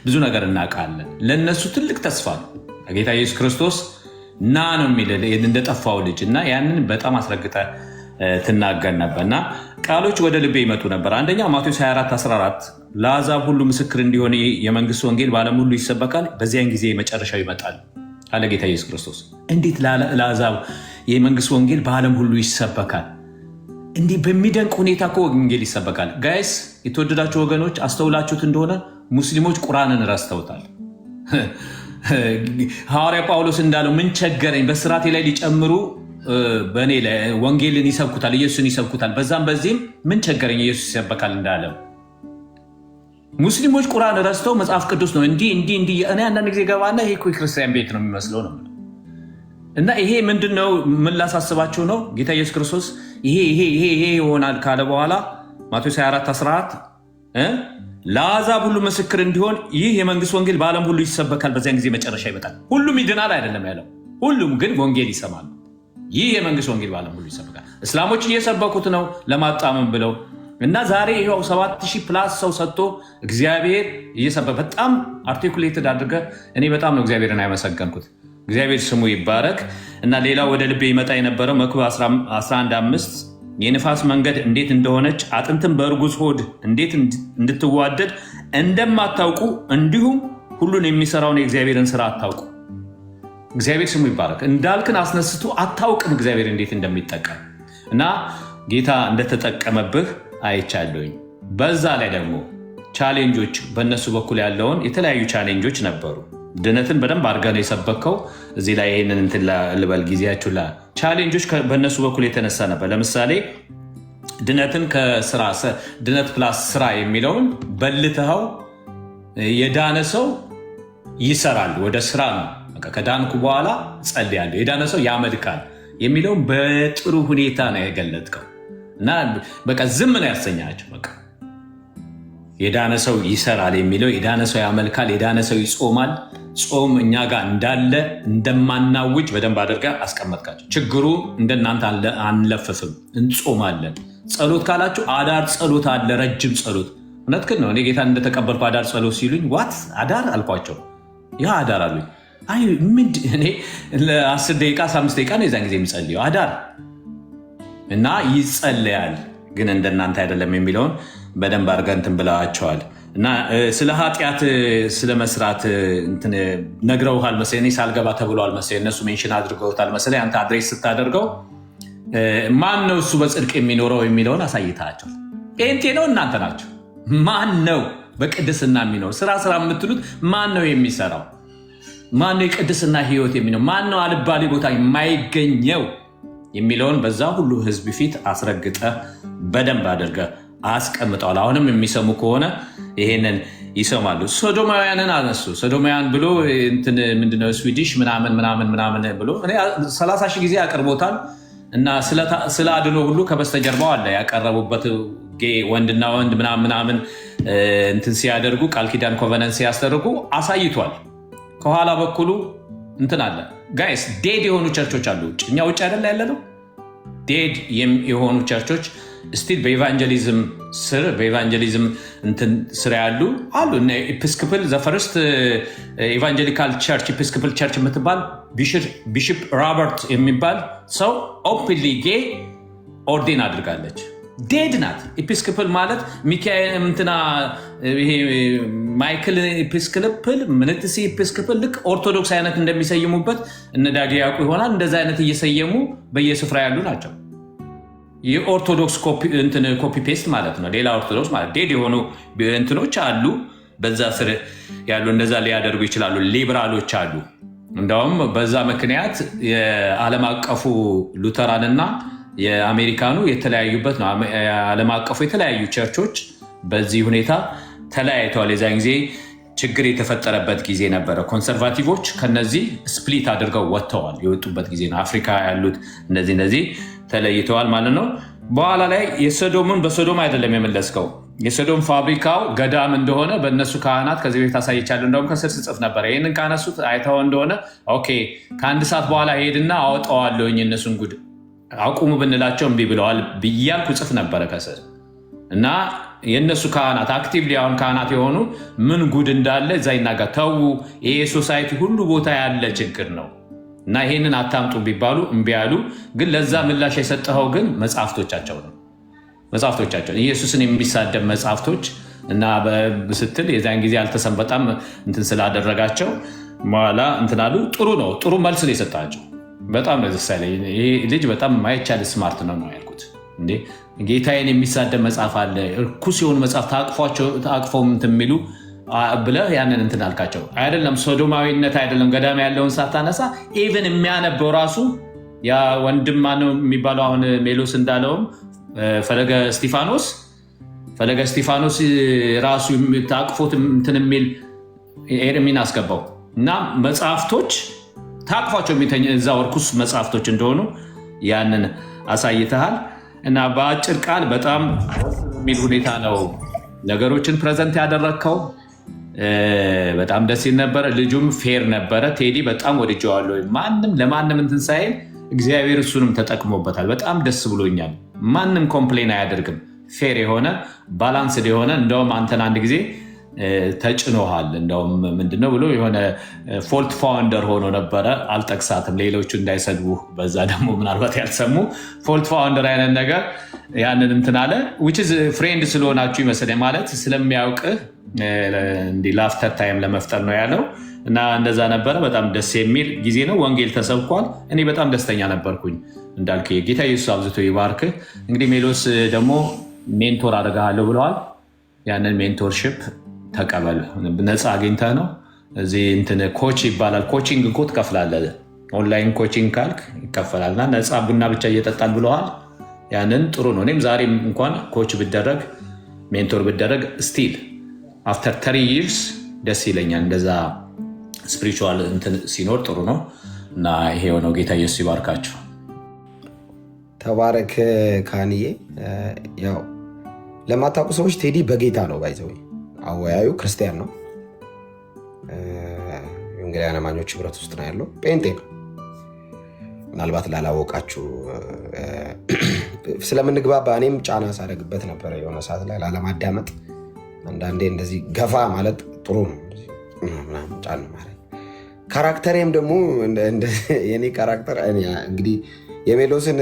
ብዙ ነገር እናውቃለን። ለእነሱ ትልቅ ተስፋ ነው ጌታ ኢየሱስ ክርስቶስ ና ነው የሚል እንደጠፋው ልጅ እና ያንን በጣም አስረግጠ ትናገር ነበር እና ቃሎች ወደ ልቤ ይመጡ ነበር። አንደኛ ማቴዎስ 24:14 ለአሕዛብ ሁሉ ምስክር እንዲሆን የመንግስት ወንጌል በዓለም ሁሉ ይሰበካል፣ በዚያን ጊዜ መጨረሻው ይመጣል አለ ጌታ ኢየሱስ ክርስቶስ። እንዴት ለአሕዛብ የመንግስት ወንጌል በዓለም ሁሉ ይሰበካል? እንዲህ በሚደንቅ ሁኔታ እኮ ወንጌል ይሰበካል። ጋይስ የተወደዳችሁ ወገኖች አስተውላችሁት እንደሆነ ሙስሊሞች ቁርአንን ረስተውታል። ሐዋርያ ጳውሎስ እንዳለው ምን ቸገረኝ በስራቴ ላይ ሊጨምሩ በእኔ ላይ ወንጌልን ይሰብኩታል፣ ኢየሱስን ይሰብኩታል፣ በዛም በዚህም ምን ቸገረኝ ኢየሱስ ይሰበካል እንዳለው ሙስሊሞች ቁርአን ረስተው መጽሐፍ ቅዱስ ነው እንዲህ እኔ አንዳንድ ጊዜ ገባና ይሄ እኮ የክርስቲያን ቤት ነው የሚመስለው ነው። እና ይሄ ምንድነው? ምን ላሳስባቸው ነው? ጌታ ኢየሱስ ክርስቶስ ይሄ ይሆናል ካለ በኋላ ማቴዎስ 24:14 ለአሕዛብ ሁሉ ምስክር እንዲሆን ይህ የመንግስት ወንጌል በዓለም ሁሉ ይሰበካል፣ በዚያን ጊዜ መጨረሻ ይመጣል። ሁሉም ይድናል አይደለም ያለው፣ ሁሉም ግን ወንጌል ይሰማሉ። ይህ የመንግስት ወንጌል በዓለም ሁሉ ይሰበካል። እስላሞች እየሰበኩት ነው ለማጣመም ብለው እና ዛሬ ይኸው 7000 ፕላስ ሰው ሰጥቶ እግዚአብሔር እየሰበከ በጣም አርቲኩሌትድ አድርገህ እኔ በጣም ነው እግዚአብሔርን ያመሰገንኩት። እግዚአብሔር ስሙ ይባረክ። እና ሌላው ወደ ልቤ ይመጣ የነበረው መክብብ 11:5 የንፋስ መንገድ እንዴት እንደሆነች አጥንትን በእርጉዝ ሆድ እንዴት እንድትዋደድ እንደማታውቁ እንዲሁም ሁሉን የሚሰራውን የእግዚአብሔርን ስራ አታውቁ። እግዚአብሔር ስሙ ይባረክ። እንዳልክን አስነስቶ አታውቅም እግዚአብሔር እንዴት እንደሚጠቀም እና ጌታ እንደተጠቀመብህ አይቻለሁኝ። በዛ ላይ ደግሞ ቻሌንጆች በእነሱ በኩል ያለውን የተለያዩ ቻሌንጆች ነበሩ። ድነትን በደንብ አድርገህ ነው የሰበከው። እዚህ ላይ ይህንን እንትን ልበል ጊዜያችሁ ቻሌንጆች በእነሱ በኩል የተነሳ ነበር። ለምሳሌ ድነትን ከስራ ድነት ፕላስ ስራ የሚለውን በልተኸው የዳነ ሰው ይሰራል፣ ወደ ስራ ነው። ከዳንኩ በኋላ ጸልያለሁ፣ የዳነ ሰው ያመልካል የሚለውን በጥሩ ሁኔታ ነው የገለጥከው እና በቃ ዝም ነው ያሰኛቸው። በቃ የዳነ ሰው ይሰራል የሚለው የዳነ ሰው ያመልካል፣ የዳነ ሰው ይጾማል። ጾም እኛ ጋር እንዳለ እንደማናውጅ በደንብ አድርጋ አስቀመጥካቸው። ችግሩ እንደናንተ አንለፍፍም፣ እንጾማለን። ጸሎት ካላችሁ አዳር ጸሎት አለ፣ ረጅም ጸሎት። እውነት ግን ነው። እኔ ጌታን እንደተቀበልኩ አዳር ጸሎት ሲሉኝ ዋት አዳር አልኳቸው። ያ አዳር አሉኝ። አይ ምንድን እኔ ለ10 ደቂቃ 15 ደቂቃ ነው የዛን ጊዜ የምጸልየው አዳር እና ይጸለያል፣ ግን እንደናንተ አይደለም የሚለውን በደንብ አድርገን እንትን ብለዋቸዋል። እና ስለ ኃጢአት ስለ መስራት ነግረውሃል መሰለኝ። እኔ ሳልገባ ተብሏል መሰለኝ፣ እነሱ ሜንሽን አድርገውታል መሰለኝ። አንተ አድሬስ ስታደርገው ማን ነው እሱ በጽድቅ የሚኖረው የሚለውን አሳይታቸው። ጴንጤ ነው እናንተ ናቸው። ማን ነው በቅድስና የሚኖር? ስራ የምትሉት ማን ነው የሚሰራው? ማን ነው የቅድስና ህይወት የሚኖር? ማን ነው አልባሌ ቦታ የማይገኘው የሚለውን በዛ ሁሉ ህዝብ ፊት አስረግጠ በደንብ አድርገ አስቀምጠዋል። አሁንም የሚሰሙ ከሆነ ይሄንን ይሰማሉ። ሶዶማውያንን አነሱ። ሶዶማውያን ብሎ ምንድነው ስዊዲሽ ምናምን ብሎ 30 ሺህ ጊዜ ያቀርቦታል። እና ስለ አድኖ ሁሉ ከበስተጀርባው አለ ያቀረቡበት ወንድና ወንድ ምናምን እንትን ሲያደርጉ ቃል ኪዳን ኮቨነንት ሲያስደርጉ አሳይቷል። ከኋላ በኩሉ እንትን አለ። ጋይስ ዴድ የሆኑ ቸርቾች አሉ። እኛ ውጭ አይደለ ያለ ነው። ዴድ የሆኑ ቸርቾች ስቲል በኢቫንጀሊዝም እንትን ስር ያሉ አሉ። ኤፒስኮፕል ዘፈርስት ኢቫንጀሊካል ቸርች ኤፒስኮፕል ቸርች የምትባል ቢሽፕ ሮበርት የሚባል ሰው ኦፕንሊ ጌ ኦርዴን አድርጋለች። ዴድ ናት። ኤፒስኮፕል ማለት ሚካኤል እንትና ይሄ ማይክል ኤፒስኮፕል ምንትሲ ኤፒስኮፕል ልክ ኦርቶዶክስ አይነት እንደሚሰይሙበት እነ ዳጌ ያውቁ ይሆናል። እንደዛ አይነት እየሰየሙ በየስፍራ ያሉ ናቸው። የኦርቶዶክስ ኮፒ ፔስት ማለት ነው። ሌላ ኦርቶዶክስ ማለት ዴድ የሆኑ እንትኖች አሉ። በዛ ስር ያሉ እንደዛ ሊያደርጉ ይችላሉ። ሊበራሎች አሉ። እንደውም በዛ ምክንያት የዓለም አቀፉ ሉተራንና የአሜሪካኑ የተለያዩበት ነው። ዓለም አቀፉ የተለያዩ ቸርቾች በዚህ ሁኔታ ተለያይተዋል። የዛን ጊዜ ችግር የተፈጠረበት ጊዜ ነበረ። ኮንሰርቫቲቮች ከነዚህ ስፕሊት አድርገው ወጥተዋል። የወጡበት ጊዜ ነው። አፍሪካ ያሉት እነዚህ ተለይተዋል ማለት ነው። በኋላ ላይ የሶዶምን በሶዶም አይደለም የመለስከው። የሶዶም ፋብሪካው ገዳም እንደሆነ በእነሱ ካህናት ከዚህ ቤት አሳይቻለሁ። እንደውም ከስር ስጽፍ ነበር። ይህንን ካነሱት አይተው እንደሆነ ኦኬ፣ ከአንድ ሰዓት በኋላ ሄድና አወጣዋለሁኝ እነሱን ጉድ አቁሙ ብንላቸው እምቢ ብለዋል ብያልኩ ጽፍ ነበረ ከስር እና የእነሱ ካህናት አክቲቭሊ አሁን ካህናት የሆኑ ምን ጉድ እንዳለ እዛ ይናገር። ተዉ፣ ይሄ ሶሳይቲ ሁሉ ቦታ ያለ ችግር ነው እና ይሄንን አታምጡ ቢባሉ እምቢ ያሉ። ግን ለዛ ምላሽ የሰጠኸው ግን መጽሐፍቶቻቸው ነው። መጽሐፍቶቻቸው ኢየሱስን የሚሳደብ መጽሐፍቶች እና ስትል የዛን ጊዜ አልተሰም በጣም እንትን ስላደረጋቸው በኋላ እንትን አሉ። ጥሩ ነው፣ ጥሩ መልስ ነው የሰጣቸው። በጣም ነው ደስ ያለኝ። ይሄ ልጅ በጣም ማይቻል ስማርት ነው ነው ያልኩት። እንዴ ጌታዬን የሚሳደብ መጽሐፍ አለ፣ እርኩስ የሆኑ መጽሐፍ ታቅፈው እንትን የሚሉ ብለህ ያንን እንትን አልካቸው። አይደለም ሶዶማዊነት አይደለም ገዳም ያለውን ሳታነሳ ኢቨን የሚያነበው ራሱ ያ ወንድም ማነው የሚባለው አሁን ሜሎስ እንዳለውም ፈለገ እስጢፋኖስ ራሱ ታቅፎት እንትን የሚል ኤርሚን አስገባው እና መጽሐፍቶች ታቅፏቸው የሚተኝ እዛ እርኩስ መጽሐፍቶች እንደሆኑ ያንን አሳይተሃል። እና በአጭር ቃል በጣም የሚል ሁኔታ ነው ነገሮችን ፕሬዘንት ያደረግከው። በጣም ደስ ይል ነበረ። ልጁም ፌር ነበረ። ቴዲ በጣም ወድጀዋለሁ። ማንም ለማንም እንትን ሳይል እግዚአብሔር እሱንም ተጠቅሞበታል። በጣም ደስ ብሎኛል። ማንም ኮምፕሌን አያደርግም። ፌር የሆነ ባላንስድ የሆነ እንደውም አንተን አንድ ጊዜ ተጭኖሃል። እንደውም ምንድነው ብሎ የሆነ ፎልት ፋውንደር ሆኖ ነበረ። አልጠቅሳትም ሌሎቹ እንዳይሰድቡ። በዛ ደግሞ ምናልባት ያልሰሙ ፎልት ፋውንደር አይነት ነገር ያንን እንትን አለ። ፍሬንድ ስለሆናችሁ ይመስለኝ ማለት ስለሚያውቅህ እንዲህ ላፍተር ታይም ለመፍጠር ነው ያለው እና እንደዛ ነበረ። በጣም ደስ የሚል ጊዜ ነው። ወንጌል ተሰብኳል። እኔ በጣም ደስተኛ ነበርኩኝ። እንዳልክ ጌታ ኢየሱስ አብዝቶ ይባርክህ። እንግዲህ ሜሎስ ደግሞ ሜንቶር አደርግሃለሁ ብለዋል። ያንን ሜንቶርሽፕ ተቀበል። ነፃ አግኝተህ ነው እዚህ እንትን ኮች ይባላል። ኮቺንግ እኮ ትከፍላለህ። ኦንላይን ኮቺንግ ካልክ ይከፈላል። እና ነፃ ቡና ብቻ እየጠጣን ብለዋል። ያንን ጥሩ ነው። እኔም ዛሬም እንኳን ኮች ብደረግ ሜንቶር ብደረግ ስቲል አፍተር 3 ይርስ ደስ ይለኛል። እንደዛ ስፒሪቹዋል እንትን ሲኖር ጥሩ ነው እና ይሄ የሆነው ጌታ ኢየሱስ ይባርካችሁ።
ተባረክ ካንዬ። ያው ለማታውቁ ሰዎች ቴዲ በጌታ ነው ባይዘው አወያዩ ክርስቲያን ነው። የወንጌላውያን አማኞች ህብረት ውስጥ ነው ያለው። ጴንጤ ነው። ምናልባት ላላወቃችሁ ስለምንግባባ እኔም ጫና ሳደግበት ነበረ የሆነ ሰዓት ላይ ላለማዳመጥ። አንዳንዴ እንደዚህ ገፋ ማለት ጥሩ ነው። ጫን ማለት ካራክተሬም ደግሞ የኔ ካራክተር እንግዲህ የሜሎስን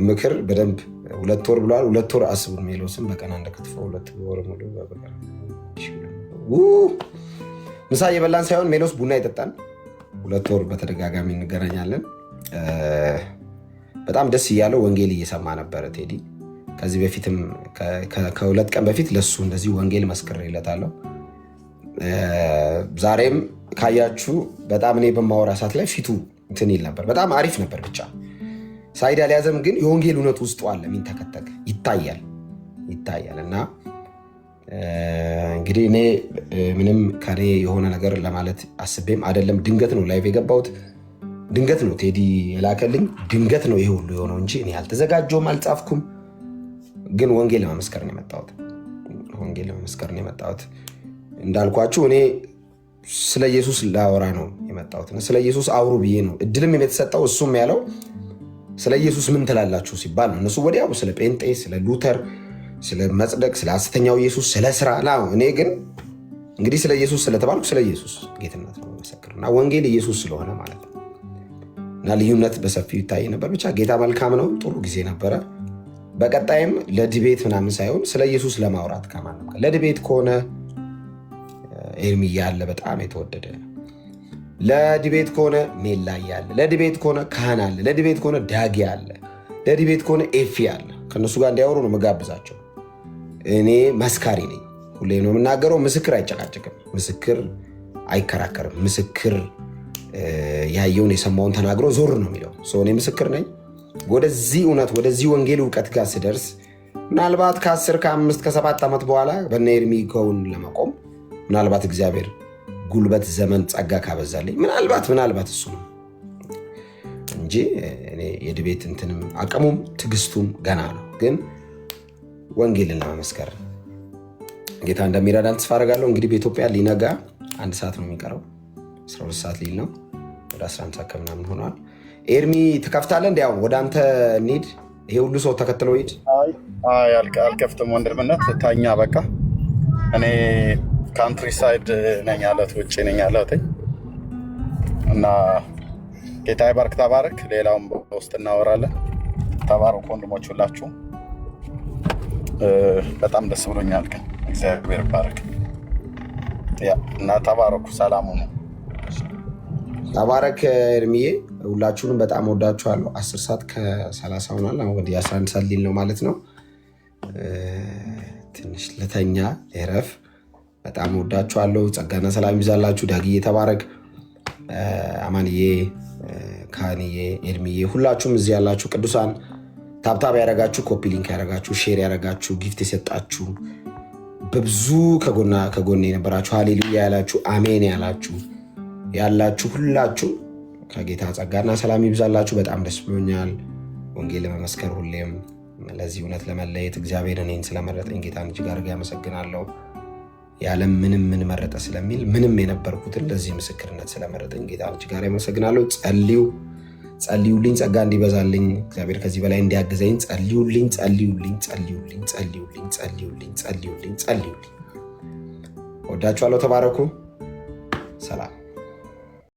ምክር በደንብ 2 ወር ብለዋል። 2 ወር አስቡ። ሜሎስን በቀን አንድ ክትፎ 2 ወር ሙሉ ምሳ እየበላን ሳይሆን ሜሎስ ቡና ይጠጣን 2 ወር በተደጋጋሚ እንገናኛለን። በጣም ደስ እያለው ወንጌል እየሰማ ነበረ ቴዲ። ከዚህ በፊትም ከ2 ቀን በፊት ለሱ እንደዚህ ወንጌል መስክሬለታለሁ። ዛሬም ካያችሁ በጣም እኔ በማወራ ሰዓት ላይ ፊቱ እንትን ይል ነበር። በጣም አሪፍ ነበር። ብቻ ሳይድ አልያዘም፣ ግን የወንጌል እውነት ውስጡ አለ። የሚንተከተክ ይታያል። እና እንግዲህ እኔ ምንም ከኔ የሆነ ነገር ለማለት አስቤም አይደለም። ድንገት ነው ላይቭ የገባሁት። ድንገት ነው ቴዲ የላከልኝ። ድንገት ነው ይሄ ሁሉ የሆነው እንጂ እኔ አልተዘጋጀውም፣ አልጻፍኩም። ግን ወንጌል ለመመስከር ነው የመጣሁት። እንዳልኳችሁ እኔ ስለ ኢየሱስ ላወራ ነው የመጣሁት። ስለ ኢየሱስ አውሩ ብዬ ነው እድልም የተሰጠው። እሱም ያለው ስለ ኢየሱስ ምን ትላላችሁ ሲባል ነው። እነሱ ወዲያው ስለ ጴንጤ፣ ስለ ሉተር፣ ስለ መጽደቅ፣ ስለ ሐሰተኛው ኢየሱስ፣ ስለ ስራ ነው። እኔ ግን እንግዲህ ስለ ኢየሱስ ስለተባልኩ ስለ ኢየሱስ ጌትነት ነው መሰክር እና ወንጌል ኢየሱስ ስለሆነ ማለት ነው። እና ልዩነት በሰፊው ይታይ ነበር። ብቻ ጌታ መልካም ነው። ጥሩ ጊዜ ነበረ። በቀጣይም ለዲቤት ምናምን ሳይሆን ስለ ኢየሱስ ለማውራት ከማንም ጋር ለዲቤት ከሆነ ኤርሚ ያለ በጣም የተወደደ፣ ለዲቤት ከሆነ ሜላ ያለ፣ ለዲቤት ከሆነ ካህን አለ፣ ለዲቤት ከሆነ ዳጊ አለ፣ ለዲቤት ከሆነ ኤፊ አለ። ከነሱ ጋር እንዲያወሩ ነው መጋብዛቸው። እኔ መስካሪ ነኝ። ሁሌ ነው የምናገረው። ምስክር አይጨቃጭቅም፣ ምስክር አይከራከርም። ምስክር ያየውን የሰማውን ተናግሮ ዞር ነው የሚለው። እኔ ምስክር ነኝ። ወደዚህ እውነት ወደዚህ ወንጌል እውቀት ጋር ስደርስ ምናልባት ከ10 ከ5 ከ7 ዓመት በኋላ በነ ኤርሚ ጎን ለመቆም ምናልባት እግዚአብሔር ጉልበት፣ ዘመን፣ ጸጋ ካበዛልኝ ምናልባት እሱ ነው እንጂ እኔ የድቤት እንትንም አቅሙም ትዕግስቱም ገና ነው። ግን ወንጌልን ለመመስከር ጌታ እንደሚረዳን ተስፋ አደርጋለሁ። እንግዲህ በኢትዮጵያ ሊነጋ 1 ሰዓት ነው የሚቀረው። 12 ሰዓት ሊል ነው። ወደ 11 ሰዓት ከምናምን ሆኗል። ኤርሚ ትከፍታለህ? እንዲያው ወደ አንተ እንሂድ። ይሄ ሁሉ ሰው ተከትለው ሂድ።
አልከፍትም ወንድምነት ታኛ። በቃ እኔ ካንትሪ ሳይድ ነኝ ያለት ውጭ ነኝ ያለት እና ጌታ ይባርክ። ተባረክ። ሌላውን በውስጥ እናወራለን። ተባረኩ ወንድሞች ሁላችሁ። በጣም ደስ ብሎኛል። ግን እግዚአብሔር ይባረክ እና ተባረኩ። ሰላሙ ነው።
ተባረክ ኤርሚዬ። ሁላችሁንም በጣም ወዳችኋለሁ። 10 ሰዓት ከ30 ሆኗል። አሁን ወደ 11 ሰዓት ሊል ነው ማለት ነው። ትንሽ ልተኛ እረፍ። በጣም ወዳችኋለሁ። ጸጋና ሰላም ይብዛላችሁ። ዳጊዬ ተባረክ። አማንዬ፣ ካህንዬ፣ ኤርሚዬ፣ ሁላችሁም እዚህ ያላችሁ ቅዱሳን ታብታብ ያደረጋችሁ፣ ኮፒ ሊንክ ያደረጋችሁ፣ ሼር ያደረጋችሁ፣ ጊፍት የሰጣችሁ፣ በብዙ ከጎኔ የነበራችሁ፣ ሃሌሉያ ያላችሁ፣ አሜን ያላችሁ ሁላችሁ ከጌታ ጸጋና ሰላም ይብዛላችሁ። በጣም ደስ ብሎኛል። ወንጌል ለመመስከር ሁሌም ለዚህ እውነት ለመለየት እግዚአብሔር እኔን ስለመረጠኝ ጌታን እጅግ አድርጌ አመሰግናለሁ። የዓለም ምን መረጠ ስለሚል ምንም የነበርኩትን ለዚህ ምስክርነት ስለመረጠኝ ጌታን እጅግ አድርጌ አመሰግናለሁ። ጸልዩልኝ፣ ጸጋ እንዲበዛልኝ፣ እግዚአብሔር ከዚህ በላይ እንዲያግዘኝ ጸልዩልኝ። ወዳችኋለሁ። ተባረኩ። ሰላም